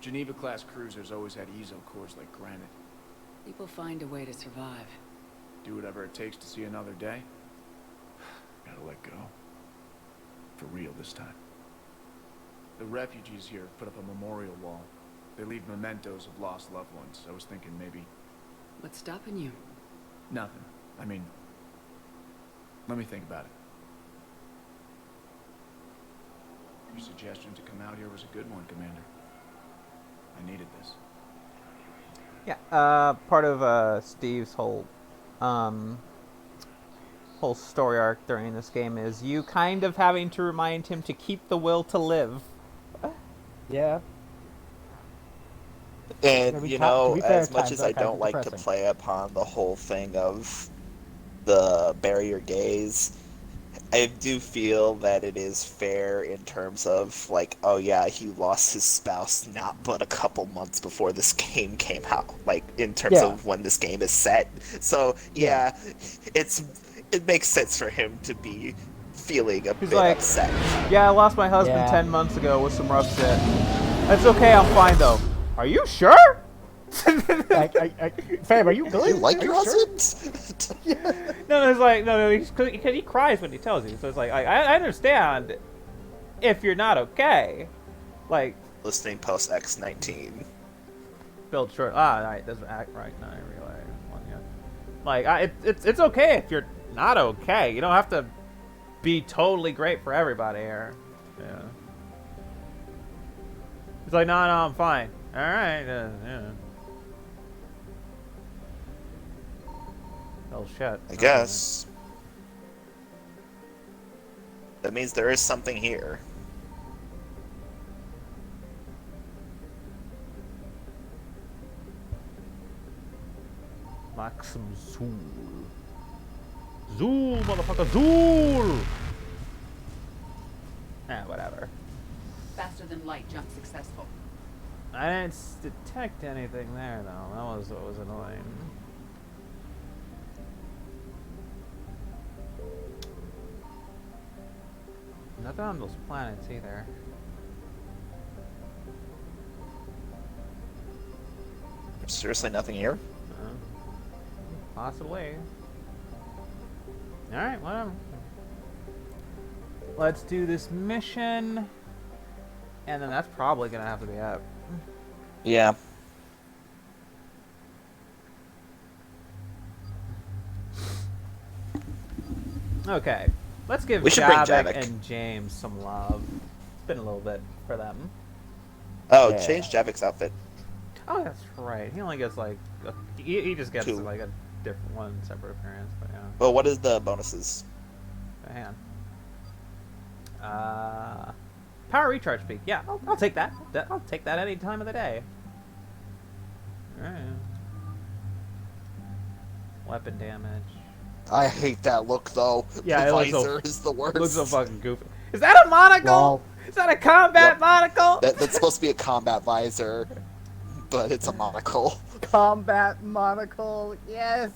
Geneva-class cruisers always had ezo cores like granite.
People find a way to survive.
Do whatever it takes to see another day. Gotta let go. For real this time. The refugees here put up a memorial wall. They leave mementos of lost loved ones. I was thinking maybe...
What's stopping you?
Nothing. I mean... Let me think about it. Your suggestion to come out here was a good one, Commander. I needed this.
Yeah, part of Steve's whole story arc during this game is you kind of having to remind him to keep the will to live.
Yeah.
And, you know, as much as I don't like to play upon the whole thing of the bury your gaze, I do feel that it is fair in terms of, like, oh yeah, he lost his spouse not but a couple months before this game came out, like, in terms of when this game is set. So, yeah, it makes sense for him to be feeling a bit upset.
Yeah, I lost my husband 10 months ago with some rough shit. It's okay, I'm fine though. Are you sure?
Fam, are you good?
You like your husband?
No, it's like, no, because he cries when he tells you. So it's like, I understand if you're not okay. Like,
listening post X19.
Build short. Right, doesn't act right. No, I realize. Like, it's okay if you're not okay. You don't have to be totally great for everybody here. Yeah. It's like, no, I'm fine. All right, yeah. Oh shit.
I guess. That means there is something here.
Maxim Zool. Zool, motherfucker, Zool! Whatever.
Faster than light jump successful.
I didn't detect anything there, though. That was what was annoying. Nothing on those planets either.
Seriously, nothing here?
Possibly. Alright, whatever. Let's do this mission. And then that's probably gonna have to be it.
Yeah.
Okay. Let's give Javik and James some love. It's been a little bit for them.
Oh, change Javik's outfit.
Oh, that's right. He only gets like... He just gets like a different one, separate appearance, but yeah.
Well, what is the bonuses?
Hang on. Power recharge peak. Yeah, I'll take that. I'll take that any time of the day. Alright. Weapon damage.
I hate that look, though.
Yeah,
the visor is the worst.
It looks so fucking goofy. Is that a monocle?
Well,
is that a combat monocle?
That's supposed to be a combat visor, but it's a monocle.
Combat monocle, yes.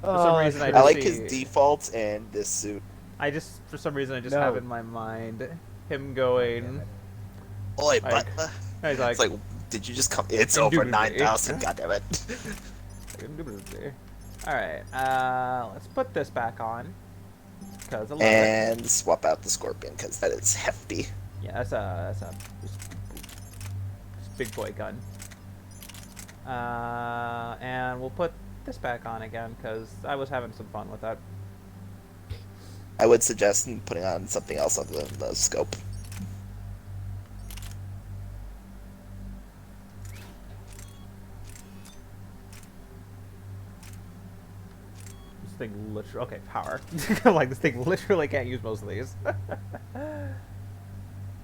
For some reason,
I like his defaults and this suit.
For some reason, I just have in my mind him going.
Oi,
like,
butler.
He's like,
it's like, did you just come? It's over 9,000. Goddammit.
All right, let's put this back on.
And swap out the scorpion because that is hefty.
Yeah, that's a big boy gun. And we'll put this back on again because I was having some fun with that.
I would suggest putting on something else other than the scope.
This thing literally... Okay, power. Like, this thing literally can't use most of these.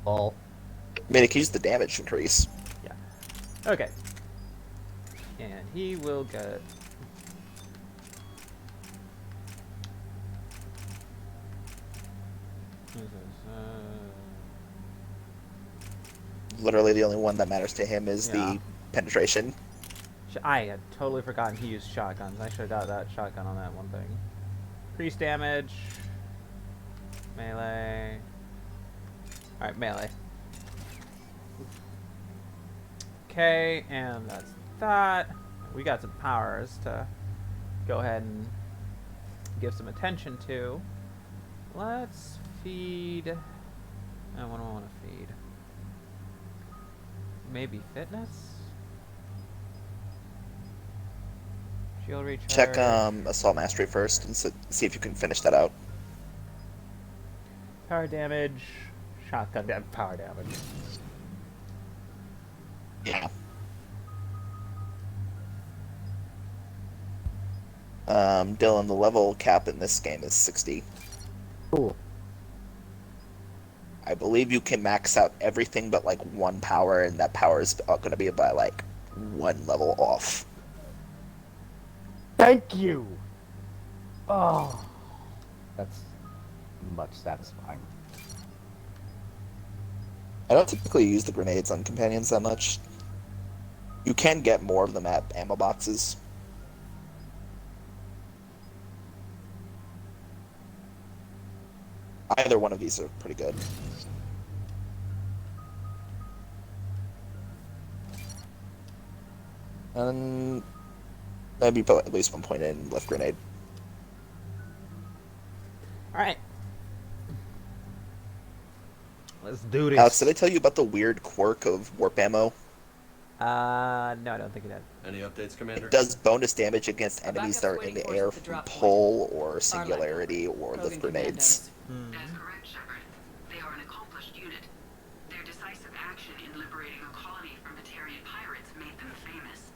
All.
I mean, it can use the damage increase.
Yeah. Okay. And he will get...
Literally the only one that matters to him is the penetration.
I had totally forgotten he used shotguns. I should have got that shotgun on that one thing. Increase damage. Melee. Alright, melee. Okay, and that's that. We got some powers to go ahead and give some attention to. Let's feed... what do I want to feed? Maybe fitness? Shield recharge.
Check Assault Mastery first and see if you can finish that out.
Power damage. Shotgun power damage.
Yeah. Dylan, the level cap in this game is 60.
Cool.
I believe you can max out everything but like one power, and that power is going to be by like one level off.
Thank you. Oh, that's much satisfying.
I don't typically use the grenades on companions that much. You can get more of them at ammo boxes. Either one of these are pretty good. And maybe put at least 1 point in lift grenade.
Alright. Let's do this.
Alex, did I tell you about the weird quirk of warp ammo?
No, I don't think it did.
Any updates, Commander?
It does bonus damage against enemies that are in the air from pull or singularity or lift grenades.
That's correct, Shepard. They are an accomplished unit. Their decisive action in liberating a colony from Batarian pirates made them famous.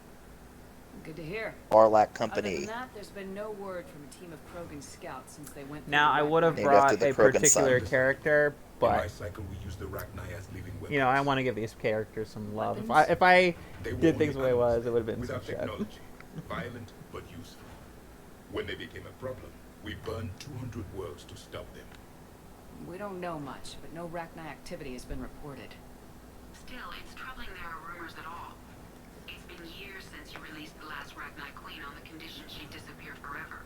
Good to hear.
Arlac
Other
Company.
than that, there's been no word from a team of Krogan scouts since they went.
Now, I would have
Named
brought
after the
a
Krogan
particular
son.
character,
In my
but
cycle, we use the Rachni as living weapons.
you know, I want to give these characters some love.
Weapons?
If I
They were
did things the
only
way it was,
animals
it would have been some
without
shit.
technology. Violent but useful. When they became a problem, we burned 200 worlds to stop them.
We don't know much, but no Rachni activity has been reported.
Still, it's troubling there are rumors at all. It's been years since you released the last Rachni Queen on the condition she'd disappear forever.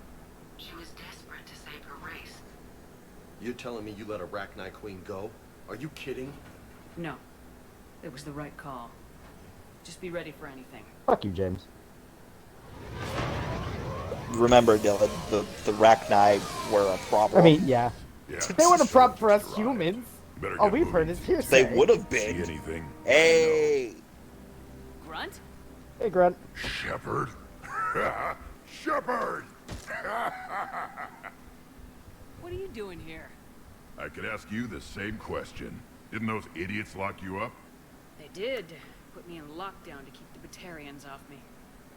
She was desperate to save her race.
You're telling me you let a Rachni Queen go? Are you kidding?
No. It was the right call. Just be ready for anything.
Fuck you, James.
Remember, Dylan, the Rachni were a problem.
I mean, yeah.
Yeah.
They weren't a problem for us humans.
Better
All
get
we've heard
moving.
is hearsay.
They would have been.
See anything?
Hey!
Grunt?
Hey, Grunt.
Shepard? Shepard!
What are you doing here?
I could ask you the same question. Didn't those idiots lock you up?
They did. Put me in lockdown to keep the Batarians off me.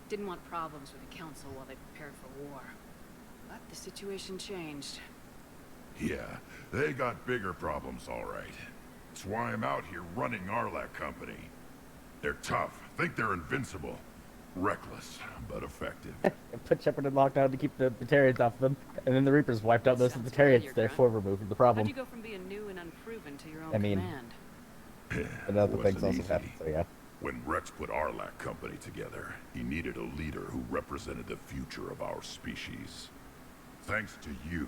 Didn't want problems with the Council while they prepared for war. But the situation changed.
Yeah, they got bigger problems, all right. That's why I'm out here running Arlac Company. They're tough, think they're invincible. Reckless, but effective.
Put Shepard in lockdown to keep the Batarians off them, and then the Reapers wiped out most of the Batarians, therefore removed the problem.
How'd you go from being new and unproven to your own
I mean,
command?
And other
Wasn't
things also
easy.
happened, so yeah.
When Rex put Arlac Company together, he needed a leader who represented the future of our species. Thanks to you,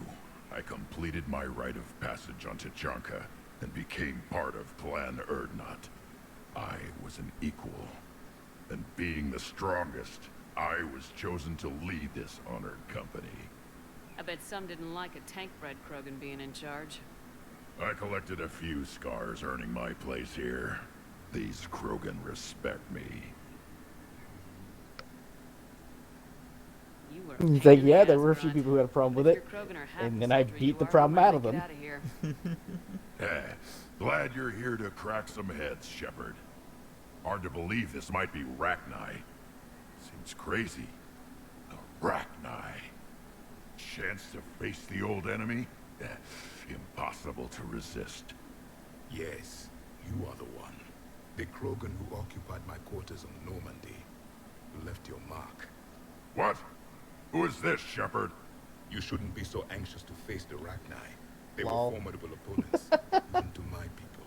I completed my rite of passage on Tuchanka and became part of Clan Erdnot. I was an equal. And being the strongest, I was chosen to lead this honored company.
I bet some didn't like a tank-bred Krogan being in charge.
I collected a few scars earning my place here. These Krogan respect me.
You were
He's like,
pain in
yeah,
the
there
ass,
were a few
Grunt.
people who had a problem with
If
it,
your Krogan are half
and
the
then I
soldier
beat
you
the
are,
problem
we
out
might
of
get
them.
outta here.
Glad you're here to crack some heads, Shepard. Hard to believe this might be Rachni. Seems crazy. The Rachni. Chance to face the old enemy? Impossible to resist.
Yes, you are the one. The Krogan who occupied my quarters on Normandy. You left your mark.
What? Who is this, Shepard?
You shouldn't be so anxious to face the Rachni. They
Lol.
were formidable opponents, even to my people.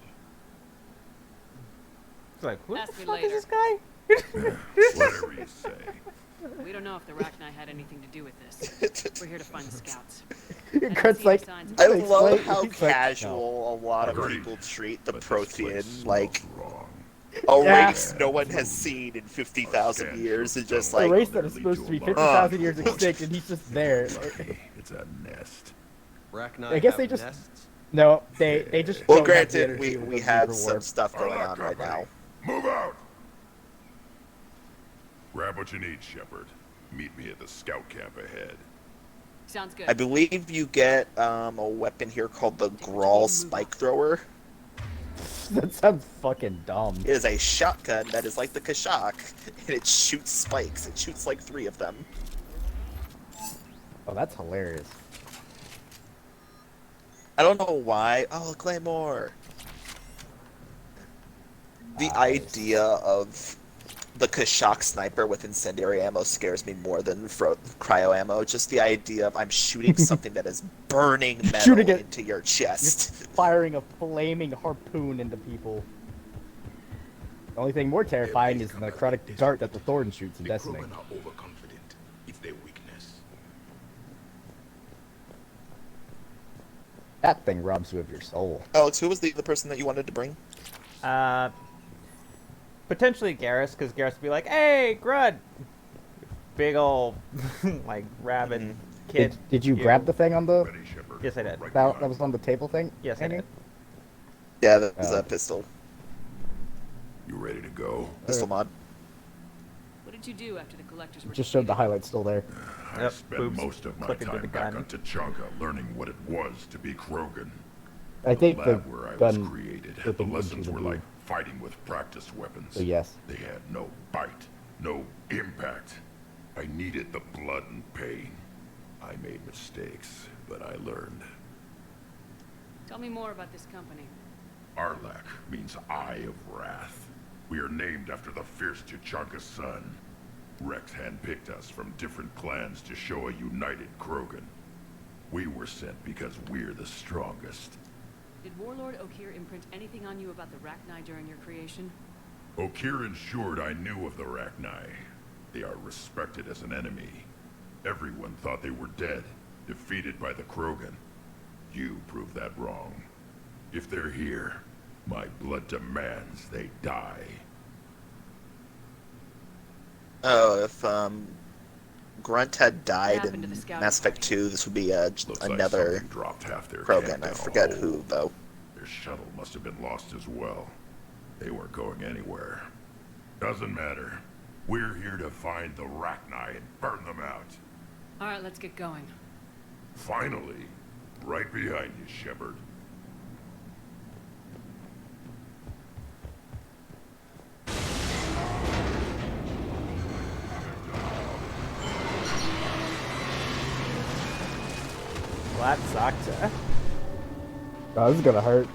It's like, who
Ask
the
me
fuck
later.
is this guy?
Whatever you say.
We don't know if the Rachni had anything to do with this. We're here to find the scouts. I don't
Kurt's
see any
like,
signs of
I
Like,
love
like,
how
he's like,
casual a lot of
Agreed.
people treat the
But this place
Prothean like
smells wrong.
a
Yeah.
race no one has seen in 50,000 years. It's just
the
like,
race that is supposed to be 50,000 years extinct, and he's just there.
It's a nest.
Rachni
I guess
have
they just
nests?
no, they just.
well,
don't have the
granted,
energy
we
with the
have
Reaper
some
Warp.
stuff going on right now.
Move out! Grab what you need, Shepard. Meet me at the scout camp ahead.
Sounds good.
I believe you get a weapon here called the Grawl Spike Thrower.
That sounds fucking dumb.
It is a shotgun that is like the Kashak, and it shoots spikes. It shoots like 3 of them.
Oh, that's hilarious.
I don't know why. Oh, a Claymore! The idea of the Kashak sniper with incendiary ammo scares me more than cryo ammo. Just the idea of I'm shooting something that is burning metal
Shooting it.
into your chest.
You're firing a flaming harpoon into people. The only thing more terrifying is the necrotic dart that the Thorn shoots in
The
Destiny.
Krogan are overconfident. It's their weakness.
That thing robs you of your soul.
Alex, who was the person that you wanted to bring?
Potentially Garrus, because Garrus would be like, "Hey, Grunt, big ol' like rabid kid."
Did you grab the thing on the?
Yes, I did.
That was on the table thing.
Yes, I
hanging?
did.
Yeah, that was a pistol.
You ready to go?
Pistol mod.
What did you do after the collectors were
Just showed the highlights still there.
I spent
boobs
most of my
click into
time
the
back
gun.
on Tachanka learning what it was to be Krogan.
I think the
lab where I was
gun
created, the
flipping into
lessons
the
were
blue.
like fighting with practice weapons.
So yes.
They had no bite, no impact. I needed the blood and pain. I made mistakes, but I learned.
Tell me more about this company.
Arlak means Eye of Wrath. We are named after the fierce Tachanka's son. Rex handpicked us from different clans to show a united Krogan. We were sent because we're the strongest.
Did Warlord Okeer imprint anything on you about the Rachni during your creation?
Okeer ensured I knew of the Rachni. They are respected as an enemy. Everyone thought they were dead, defeated by the Krogan. You proved that wrong. If they're here, my blood demands they die.
Oh, if Grunt had died
happened to
in
the scouting
Mass Effect 2, this would be
Looks like
another
something dropped half their
Krogan.
camp
I
down a
forget
hole.
who, though.
Their shuttle must have been lost as well. They weren't going anywhere. Doesn't matter. We're here to find the Rachni and burn them out.
All right, let's get going.
Finally. Right behind you, Shepard.
Well, that sucked.
Oh, this is gonna hurt.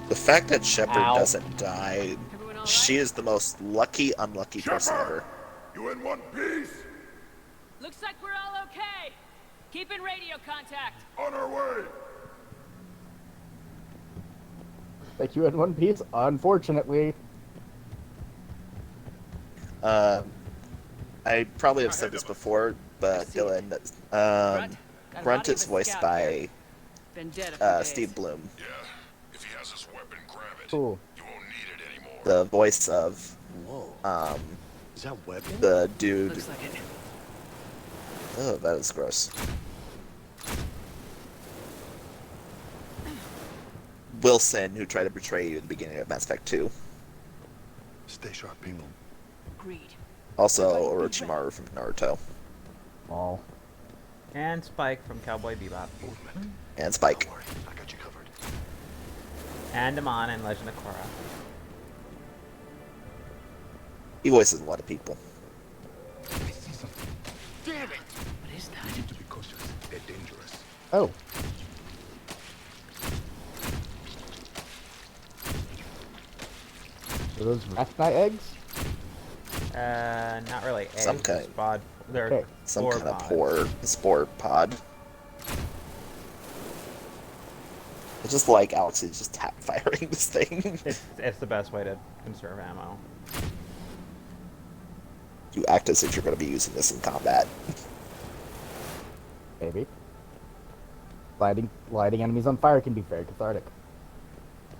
The fact that Shepard
Ow.
doesn't die, she is the most unlucky person ever.
You in one piece?
Looks like we're all okay. Keep in radio contact.
On our way.
Like you in one piece, unfortunately.
I probably have said this before, but Dylan, Grunt is voiced by
Been dead a few
Steve
days.
Bloom,
Yeah. If he has his weapon, grab it.
Cool.
You won't need it anymore.
the voice of
Is that weapon?
the dude.
Looks like it.
Oh, that is gross. Wilson, who tried to betray you at the beginning of Mass Effect 2.
Stay sharp, Pingle.
Agreed.
Also, Orochimaru from Naruto.
Ball.
And Spike from Cowboy Bebop.
And Spike.
Don't worry, I got you covered.
And Amon and Legend of Korra.
He voices a lot of people.
I see something.
Damn it!
What is that?
You need to be cautious. They're dangerous.
Oh. Are those Rathni eggs?
Not really eggs.
Some kind.
Spod. They're
Okay.
Some kind of
pods.
spore pod. I just like Alex is just tap firing this thing.
It's the best way to conserve ammo.
You act as if you're going to be using this in combat.
Maybe. Lighting enemies on fire can be very cathartic.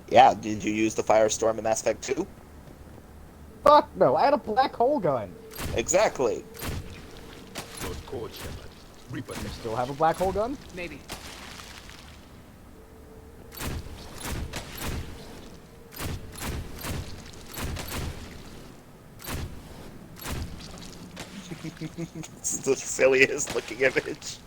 Yeah, did you use the Firestorm in Mass Effect 2?
Fuck no, I had a black hole gun.
Exactly.
Those cords, Shepard. Reaper
You still have a black hole gun?
Maybe.
This is the silliest looking image.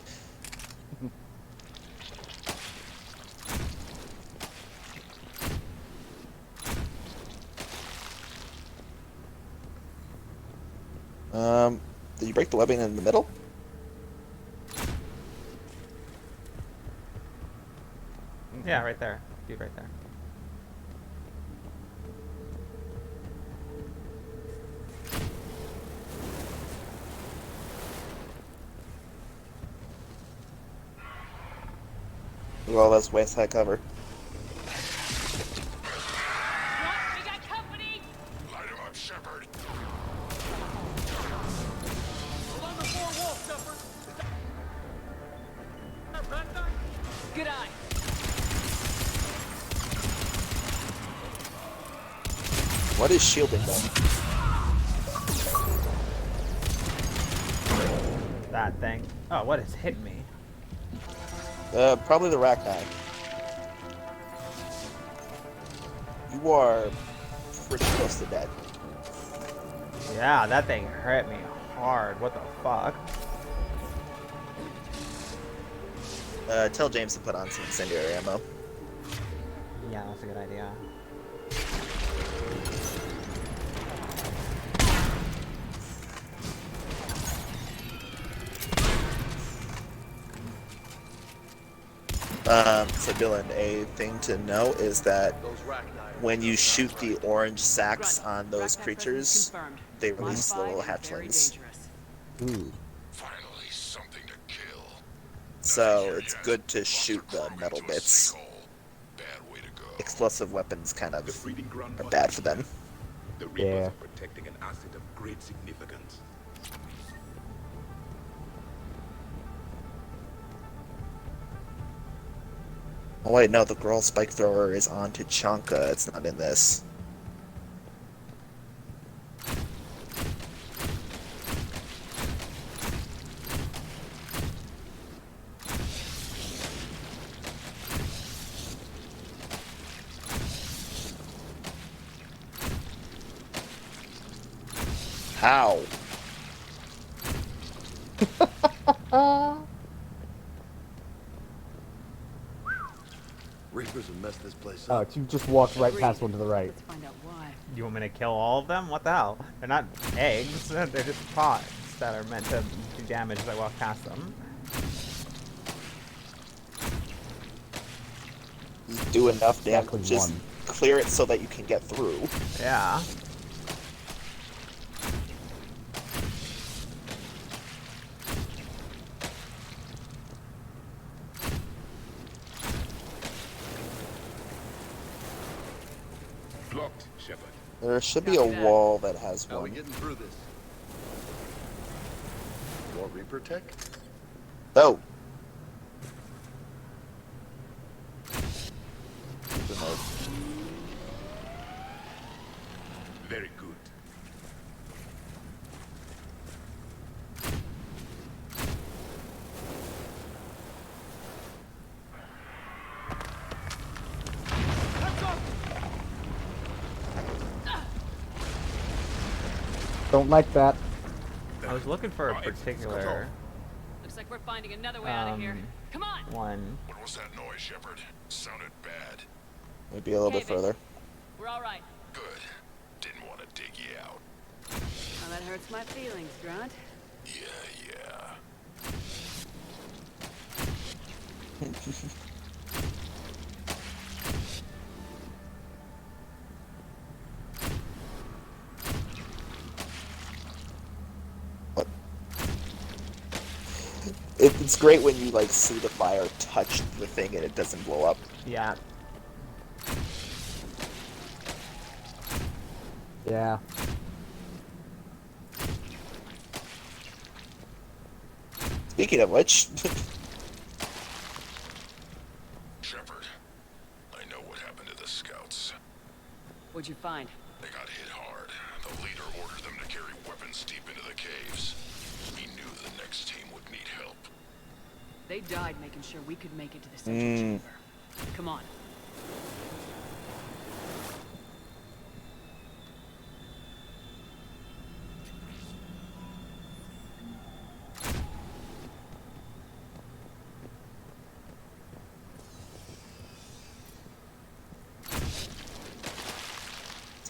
Did you break the webbing in the middle?
Yeah, right there. Dude, right there.
Well, that's waist high cover.
We got company!
Light him up, Shepard.
Along the four walls, Shepard! Good eye!
What is shielding them?
That thing. Oh, what is hitting me?
Probably the Rachni. You are pretty close to dead.
Yeah, that thing hurt me hard. What the fuck?
Tell James to put on some incendiary ammo.
Yeah, that's a good idea.
So Dylan, a thing to know is that when you shoot the orange sacks on those creatures, they release little hatchlings.
Ooh.
Finally, something to kill.
So it's good to shoot the metal bits.
Bad way to go.
Explosive weapons kind of
Defeating Grunt
are
was
bad for them.
The Reapers are protecting an asset of great significance.
Oh wait, no, the girl spike thrower is on Tuchanka. It's not in this. How?
Reapers have messed this place up.
Oh, you just walked right past one to the right.
Let's find out why.
You want me to kill all of them? What the hell? They're not eggs. They're just pots that are meant to do damage as I walk past them.
Just do enough damage.
Exactly
Just
one.
clear it so that you can get through.
Yeah.
Blocked, Shepard.
There should be a wall that has
How are we
one.
getting through this? More Reaper tech?
Oh.
Very good.
Don't like that.
I was looking for a particular
Looks like we're finding another way out of here. Come on!
One.
What was that noise, Shepard? Sounded bad.
Maybe a little bit further.
We're all right.
Good. Didn't want to dig you out.
Well, that hurts my feelings, Grunt.
Yeah.
It's great when you like see the fire touch the thing and it doesn't blow up.
Yeah.
Yeah.
Speaking of which,
Shepard, I know what happened to the scouts.
What'd you find?
They got hit hard. The leader ordered them to carry weapons deep into the caves. He knew the next team would need help.
They died making sure we could make it to the central chamber. Come on.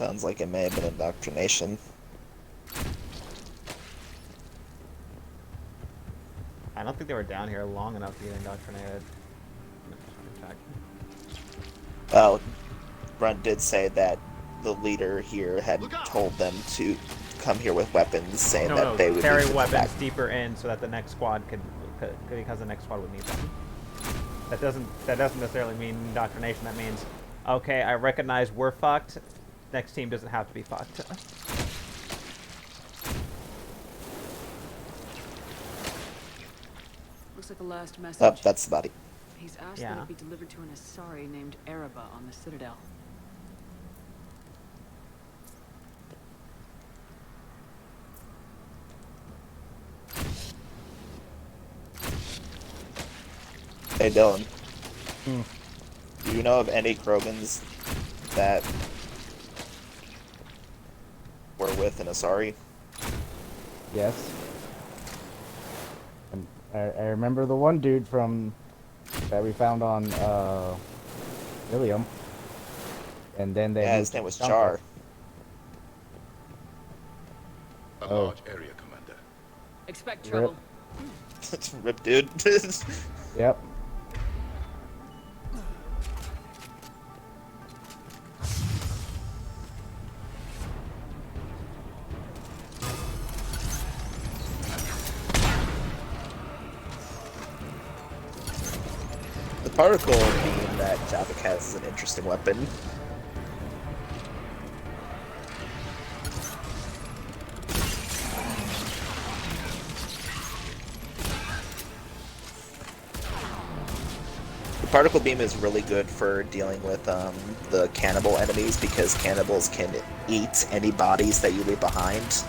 sounds like it may have been indoctrination.
I don't think they were down here long enough to get indoctrinated.
Well, Grunt did say that the leader here had told them to come here with weapons, saying that they would
carry weapons deeper in so that the next squad could, because the next squad would need them. That doesn't necessarily mean indoctrination. That means, okay, I recognize we're fucked. Next team doesn't have to be fucked.
Looks like the last message.
Oh, that's the body.
He's asked that it be delivered to an Asari named Ereba on the Citadel.
Hey, Dylan. Do you know of any Krogans that were with an Asari?
Yes. And I remember the one dude from that we found on Ilium. And then they
his name was Char.
A large area, Commander.
Expect trouble.
Rip, dude.
Yep.
The particle beam that Javik has is an interesting weapon. The particle beam is really good for dealing with the cannibal enemies, because cannibals can eat any bodies that you leave behind,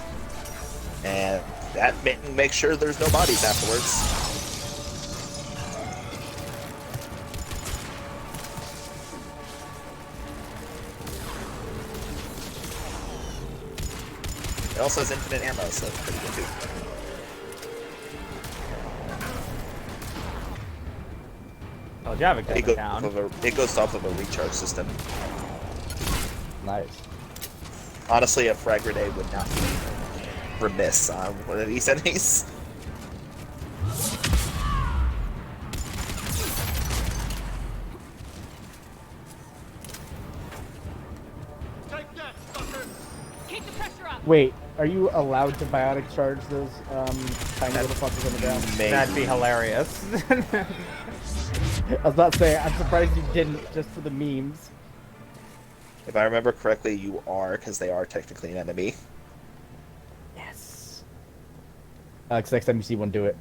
and that makes sure there's no bodies afterwards. It also has infinite ammo, so it's pretty good too.
Oh, Javik got it down.
It goes off of a recharge system.
Nice.
Honestly, a frag grenade would not be remiss on one of these enemies.
Take that, fucker! Keep the pressure up!
Wait, are you allowed to biotic charge those tiny little fuckers on the ground?
That'd be hilarious.
I was about to say, I'm surprised you didn't, just for the memes.
If I remember correctly, you are, because they are technically an enemy.
Yes. Alex, next time you see one, do it.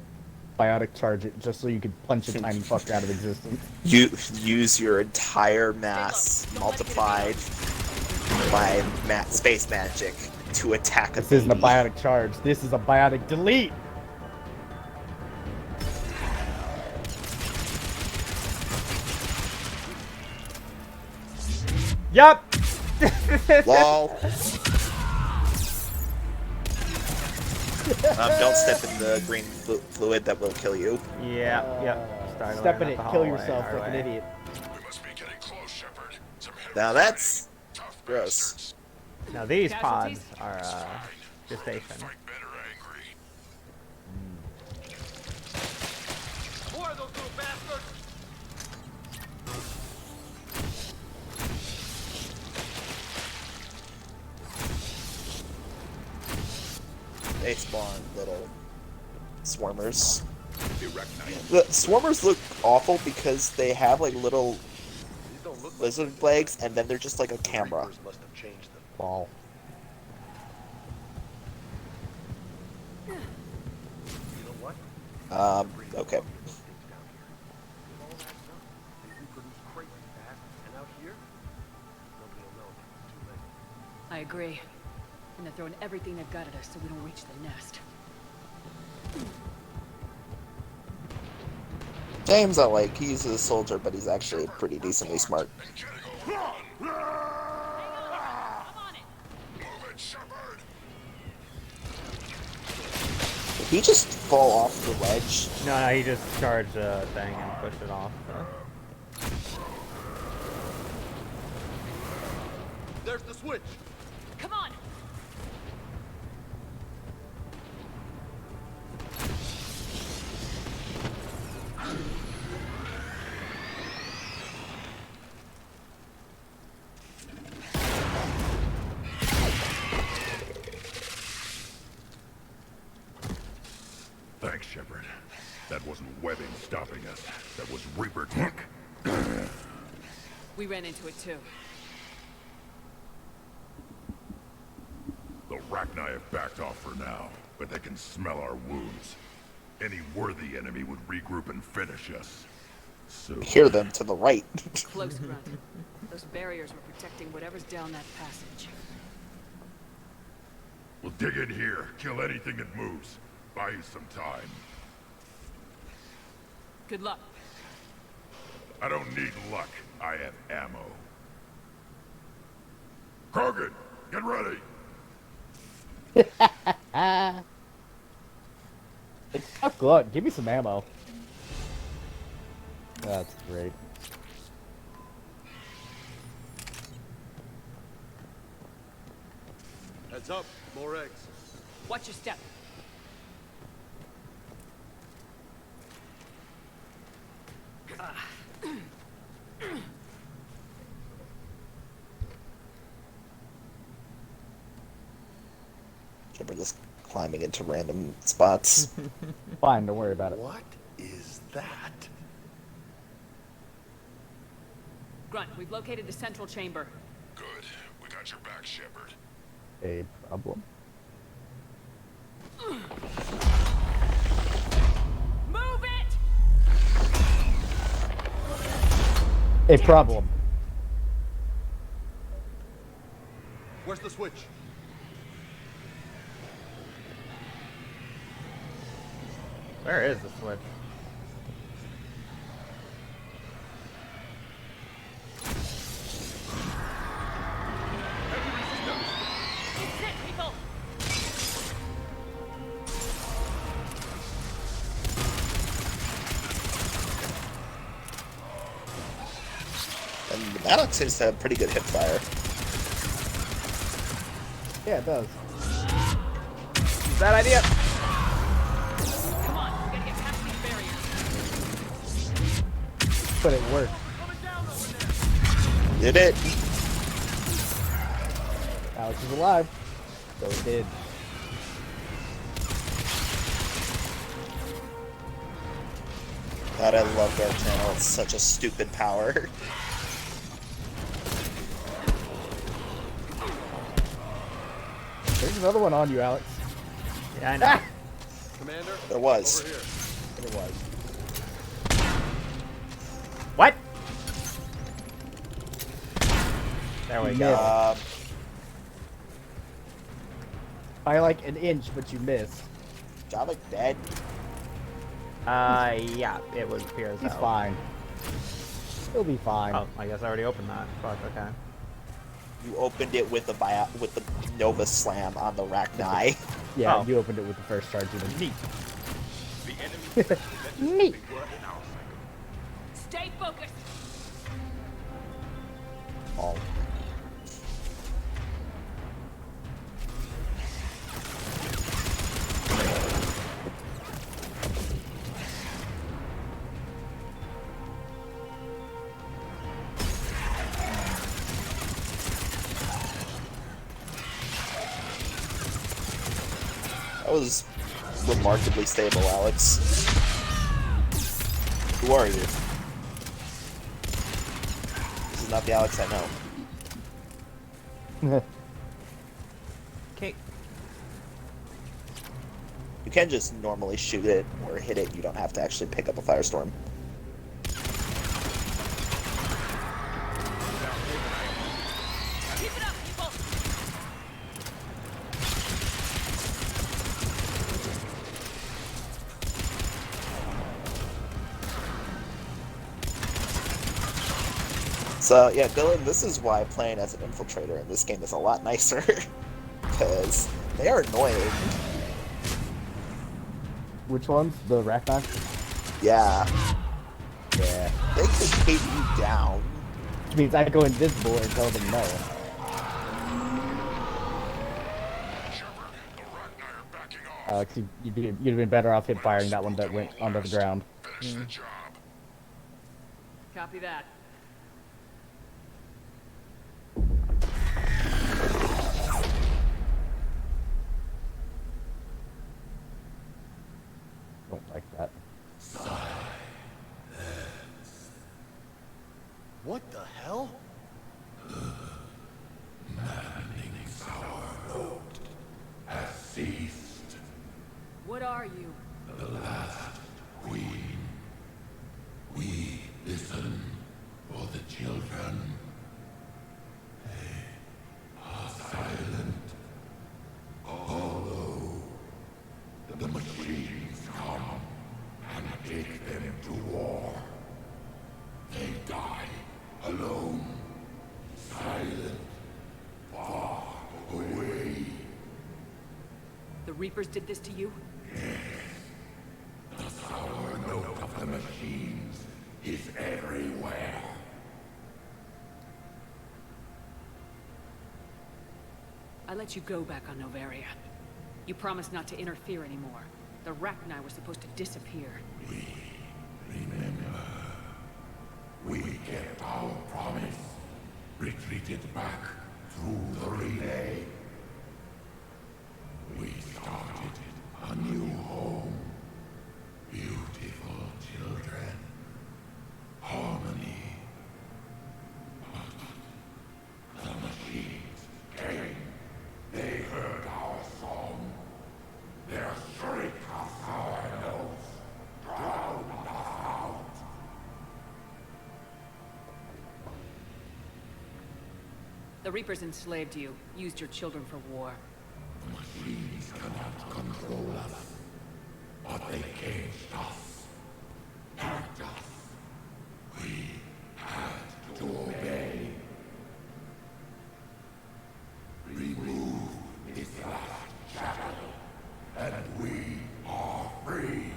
Biotic charge it, just so you could punch a tiny fucker out of existence.
You use your entire mass multiplied by space magic to attack a
This isn't a biotic charge. This is a biotic delete.
Yup.
Lol. Don't step in the green fluid that will kill you.
Yep.
Step in it, kill yourself like an idiot.
We must be getting close, Shepard. Some
Now that's gross.
Now these pods are gestation.
More of those little bastards!
They spawn little swarmers. The swarmers look awful because they have like little lizard legs, and then they're just like a camera.
Ball.
Okay.
I agree. And they're throwing everything they've got at us so we don't reach the nest.
James, I like. He's a soldier, but he's actually pretty decently smart. Did he just fall off the ledge?
No, he just charged a thing and pushed it off.
There's the switch.
Come on!
Thanks, Shepard. That wasn't webbing stopping us. That was Reaper tech.
We ran into it too.
The Rachni have backed off for now, but they can smell our wounds. Any worthy enemy would regroup and finish us. So
hear them to the right.
Close, Grunt. Those barriers were protecting whatever's down that passage.
We'll dig in here, kill anything that moves. Buy you some time.
Good luck.
I don't need luck. I have ammo. Krogan, get ready!
It's tough luck. Give me some ammo. That's great.
Heads up, more eggs.
Watch your step.
Shepard just climbing into random spots.
Fine, don't worry about it.
What is that?
Grunt, we've located the central chamber.
Good. We got your back, Shepard.
A problem?
Move it!
A problem.
Where's the switch?
Where is the switch?
It's it, people!
And the Maddox seems to have pretty good hip fire.
Yeah, it does.
Bad idea.
Come on, we gotta get past these barriers.
But it worked.
Did it?
Alex is alive. So it did.
God, I love Dark Channel. It's such a stupid power.
There's another one on you, Alex.
Yeah, I know.
Commander?
There was.
Over here.
There was.
What? There we go.
By like an inch, but you missed.
Java dead.
Yeah, it would appear as
He's
though.
fine. He'll be fine.
Oh, I guess I already opened that. Fuck, okay.
You opened it with the Nova Slam on the Rachni.
Yeah,
Oh.
you opened it with the first charge unit.
Neat.
Neat.
Stay focused.
Oh.
That was remarkably stable, Alex. Who are you? This is not the Alex I know.
Okay.
You can just normally shoot it or hit it. You don't have to actually pick up a firestorm.
Keep it up, people.
So yeah, Dylan, this is why playing as an infiltrator in this game is a lot nicer. Because they are annoying.
Which ones? The Rachni?
Yeah.
Yeah.
They could take you down.
Which means I go invisible and tell them no. Alex, you'd have been better off hip firing that one that went under the ground.
Copy that.
Don't like that.
What the hell?
Maddening's our road has ceased.
What are you?
The last queen. We listen for the children. They are silent. Although the machines come and take them to war, they die alone, silent, far away.
The Reapers did this to you?
The sour note of the machines is everywhere.
I let you go back on Noveria. You promised not to interfere anymore. The Rachni were supposed to disappear.
Remember, we kept our promise, retreated back through the relay. We started a new home, beautiful children, harmony. But the machines came, they heard our song. Their shriek of sour notes drowned us out.
The Reapers enslaved you, used your children for war.
The machines cannot control us, but they caged us, packed us. We had to obey. Remove this last shackle, and we are free.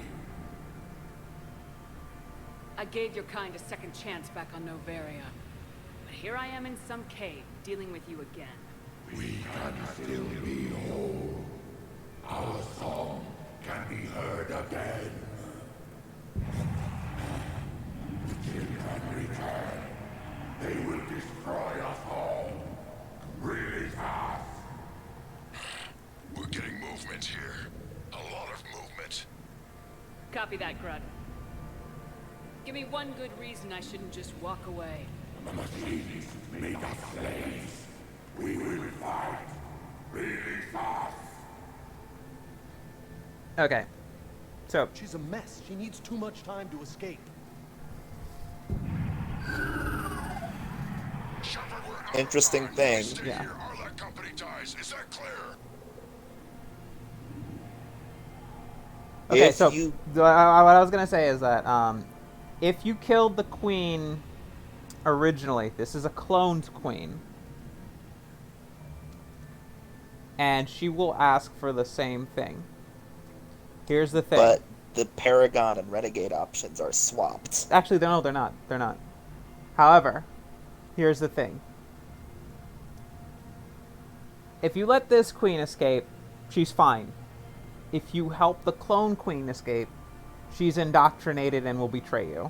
I gave your kind a second chance back on Noveria. But here I am in some cave, dealing with you again.
We can still be whole. Our song can be heard again. The children return. They will destroy us all. Really fast.
We're getting movement here. A lot of movement.
Copy that, Grunt. Give me one good reason I shouldn't just walk away.
The machines make us slaves. We will fight. Really fast.
Okay. So
She's a mess. She needs too much time to escape.
Interesting thing.
Yeah.
Our company dies. Is that clear?
Okay,
If
so
you-
what I was gonna say is that if you killed the queen originally, this is a cloned queen. and she will ask for the same thing. Here's the thing.
But the Paragon and Renegade options are swapped.
Actually, no, they're not. They're not. However, here's the thing. If you let this queen escape, she's fine. If you help the clone queen escape, she's indoctrinated and will betray you.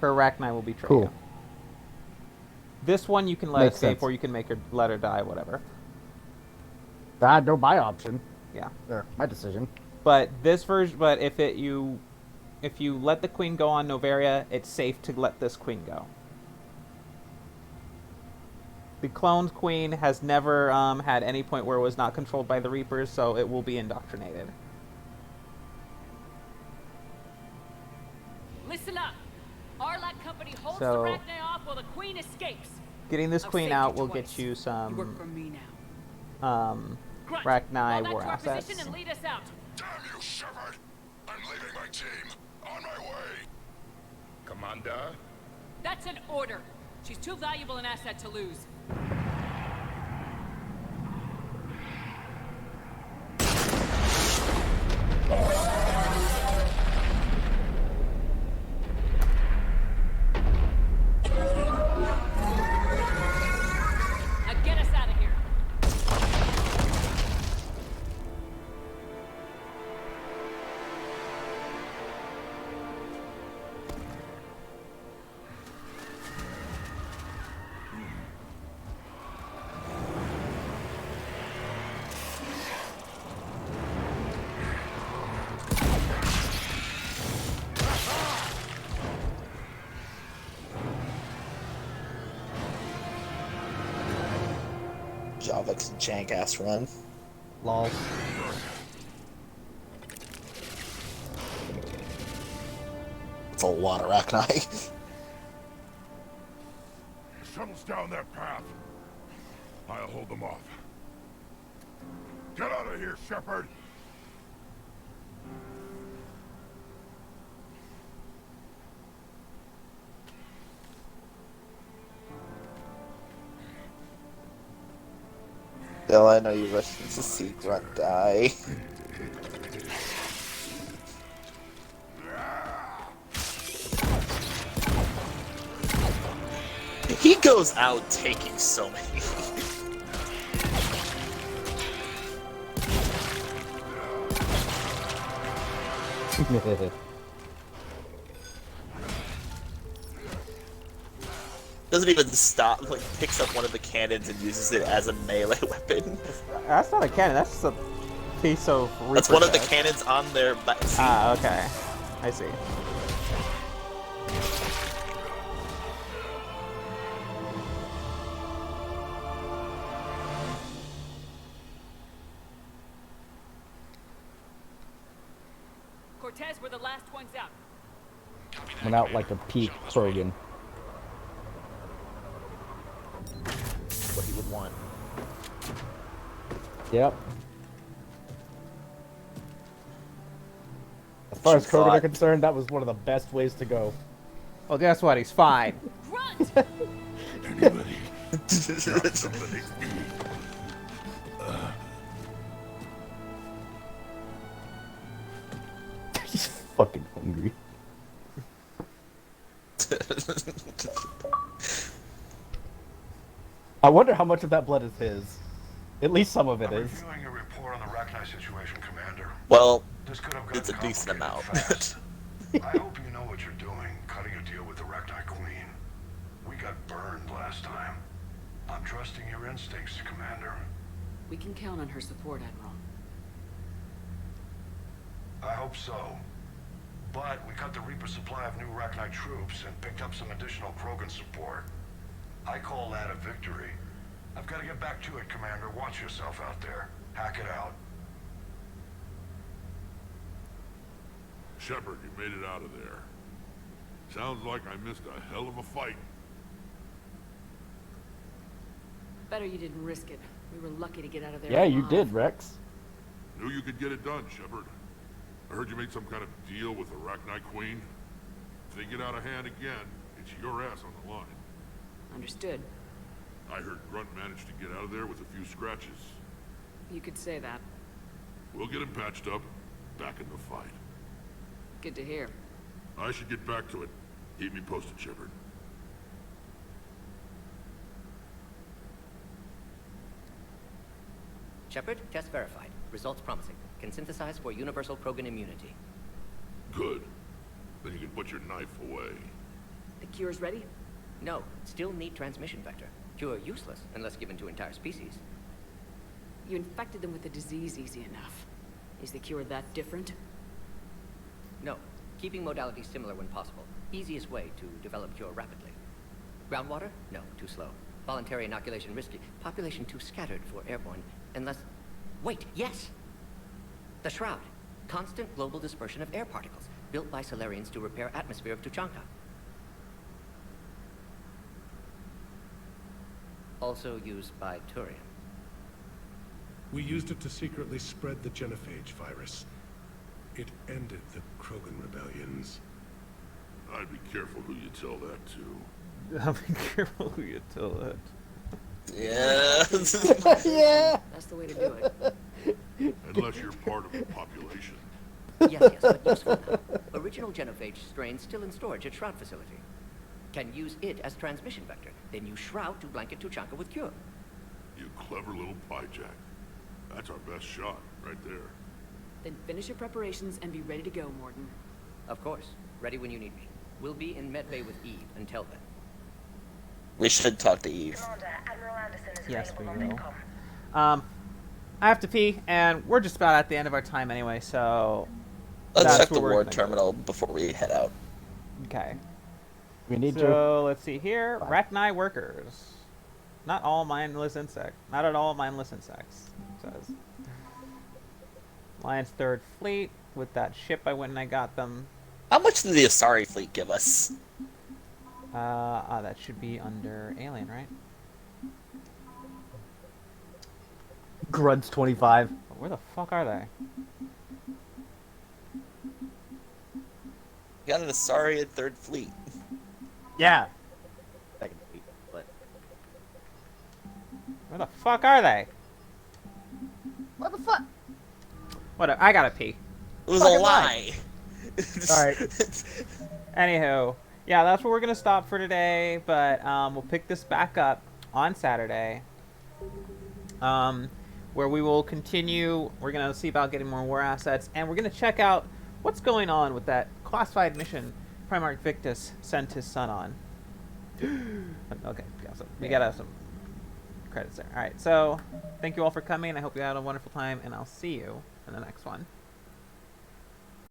Her Arachni will betray you. This one you can let
Makes
escape,
sense.
or you can make her let her die, whatever.
No buy option.
Yeah.
There, my decision.
But this version, but if you let the queen go on Noveria, it's safe to let this queen go. The cloned queen has never had any point where it was not controlled by the Reapers, so it will be indoctrinated.
Listen up. Arlac Company holds
So-
the Arachne off while the Queen escapes.
Getting this
I've
queen
saved
out
you
will
twice.
get you some
You work for me now. Grunt, fall
Arachni
back
war
to our
assets.
position and lead us out.
Damn you, Shepard! I'm leaving my team. On my way. Commander?
That's an order. She's too valuable an asset to lose. Now get us out of here.
Javok's jank ass run.
Lol.
It's a lot of Arachni.
Shuttle's down that path. I'll hold them off. Get out of here, Shepard!
Bill, I know you're rushing to see Grunt die. He goes out taking so many. Doesn't even stop, like, picks up one of the cannons and uses it as a melee weapon.
That's not a cannon. That's just a piece of Reaper
That's one of the
tech.
cannons on their back.
Ah, okay. I see.
Cortez, we're the last ones out.
Went out like a peak Krogan.
What he would want.
Yep. As far as Krogan are concerned, that was one of the best ways to go.
Well, guess what? He's fine.
Anybody? Drop somebody.
He's fucking hungry. I wonder how much of that blood is his. At least some of it is.
Reviewing your report on the Arachni situation, Commander.
Well,
This could have
it's a
gotten
decent amount.
complicated fast. I hope you know what you're doing, cutting a deal with the Arachni Queen. We got burned last time. I'm trusting your instincts, Commander.
We can count on her support, Admiral.
I hope so. But we cut the Reaper supply of new Arachni troops and picked up some additional Krogan support. I call that a victory. I've got to get back to it, Commander. Watch yourself out there. Hack it out.
Shepard, you made it out of there. Sounds like I missed a hell of a fight.
Better you didn't risk it. We were lucky to get out of there.
Yeah, you
alive.
did, Rex.
Knew you could get it done, Shepard. I heard you made some kind of deal with the Arachni Queen. If they get out of hand again, it's your ass on the line.
Understood.
I heard Grunt managed to get out of there with a few scratches.
You could say that.
We'll get him patched up, back in the fight.
Good to hear.
I should get back to it. Keep me posted, Shepard.
Shepard, test verified. Results promising. Can synthesize for universal Krogan immunity.
Good. Then you can put your knife away.
The cure's ready?
No, still need transmission vector. Cure useless unless given to entire species.
You infected them with the disease easy enough. Is the cure that different?
No, keeping modalities similar when possible. Easiest way to develop cure rapidly. Groundwater? No, too slow. Voluntary inoculation risky. Population too scattered for airborne. Unless... Wait, yes! The Shroud. Constant global dispersion of air particles, built by Salarians to repair atmosphere of Tuchanka. Also used by Turians.
We used it to secretly spread the genophage virus. It ended the Krogan rebellions.
I'd be careful who you tell that to.
I'll be careful who you tell that.
Yeah.
Yeah.
That's the way to do it.
Unless you're part of the population.
Yes, but useful now. Original genophage strain still in storage at Shroud facility. Can use it as transmission vector. Then use Shroud to blanket Tuchanka with cure.
You clever little piejack. That's our best shot, right there.
Then finish your preparations and be ready to go, Morden.
Of course. Ready when you need me. We'll be in medbay with Eve until then.
We should talk to Eve.
Yes, we will. I have to pee, and we're just about at the end of our time anyway, so...
Let's check the ward terminal before we head out.
Okay.
We need
So, let's see here. Arachni workers. Not all mindless insects. Not at all mindless insects, it says. Alliance 3rd Fleet. With that ship, I went and I got them.
How much did the Asari fleet give us?
That should be under Alien, right?
Grunt's 25.
Where the fuck are they?
We got an Asari at 3rd Fleet.
Yeah. Second fleet, but...
Where the fuck are they?
What the fuck?
Whatever, I gotta pee.
It was a lie.
Alright.
Anywho, yeah, that's where we're gonna stop for today, but we'll pick this back up on Saturday. Where we will continue. We're gonna see about getting more war assets, and we're gonna check out what's going on with that classified mission Primarch Victus sent his son on. Okay, yeah, so we gotta have some credits there. Alright, so thank you all for coming. I hope you had a wonderful time, and I'll see you in the next one.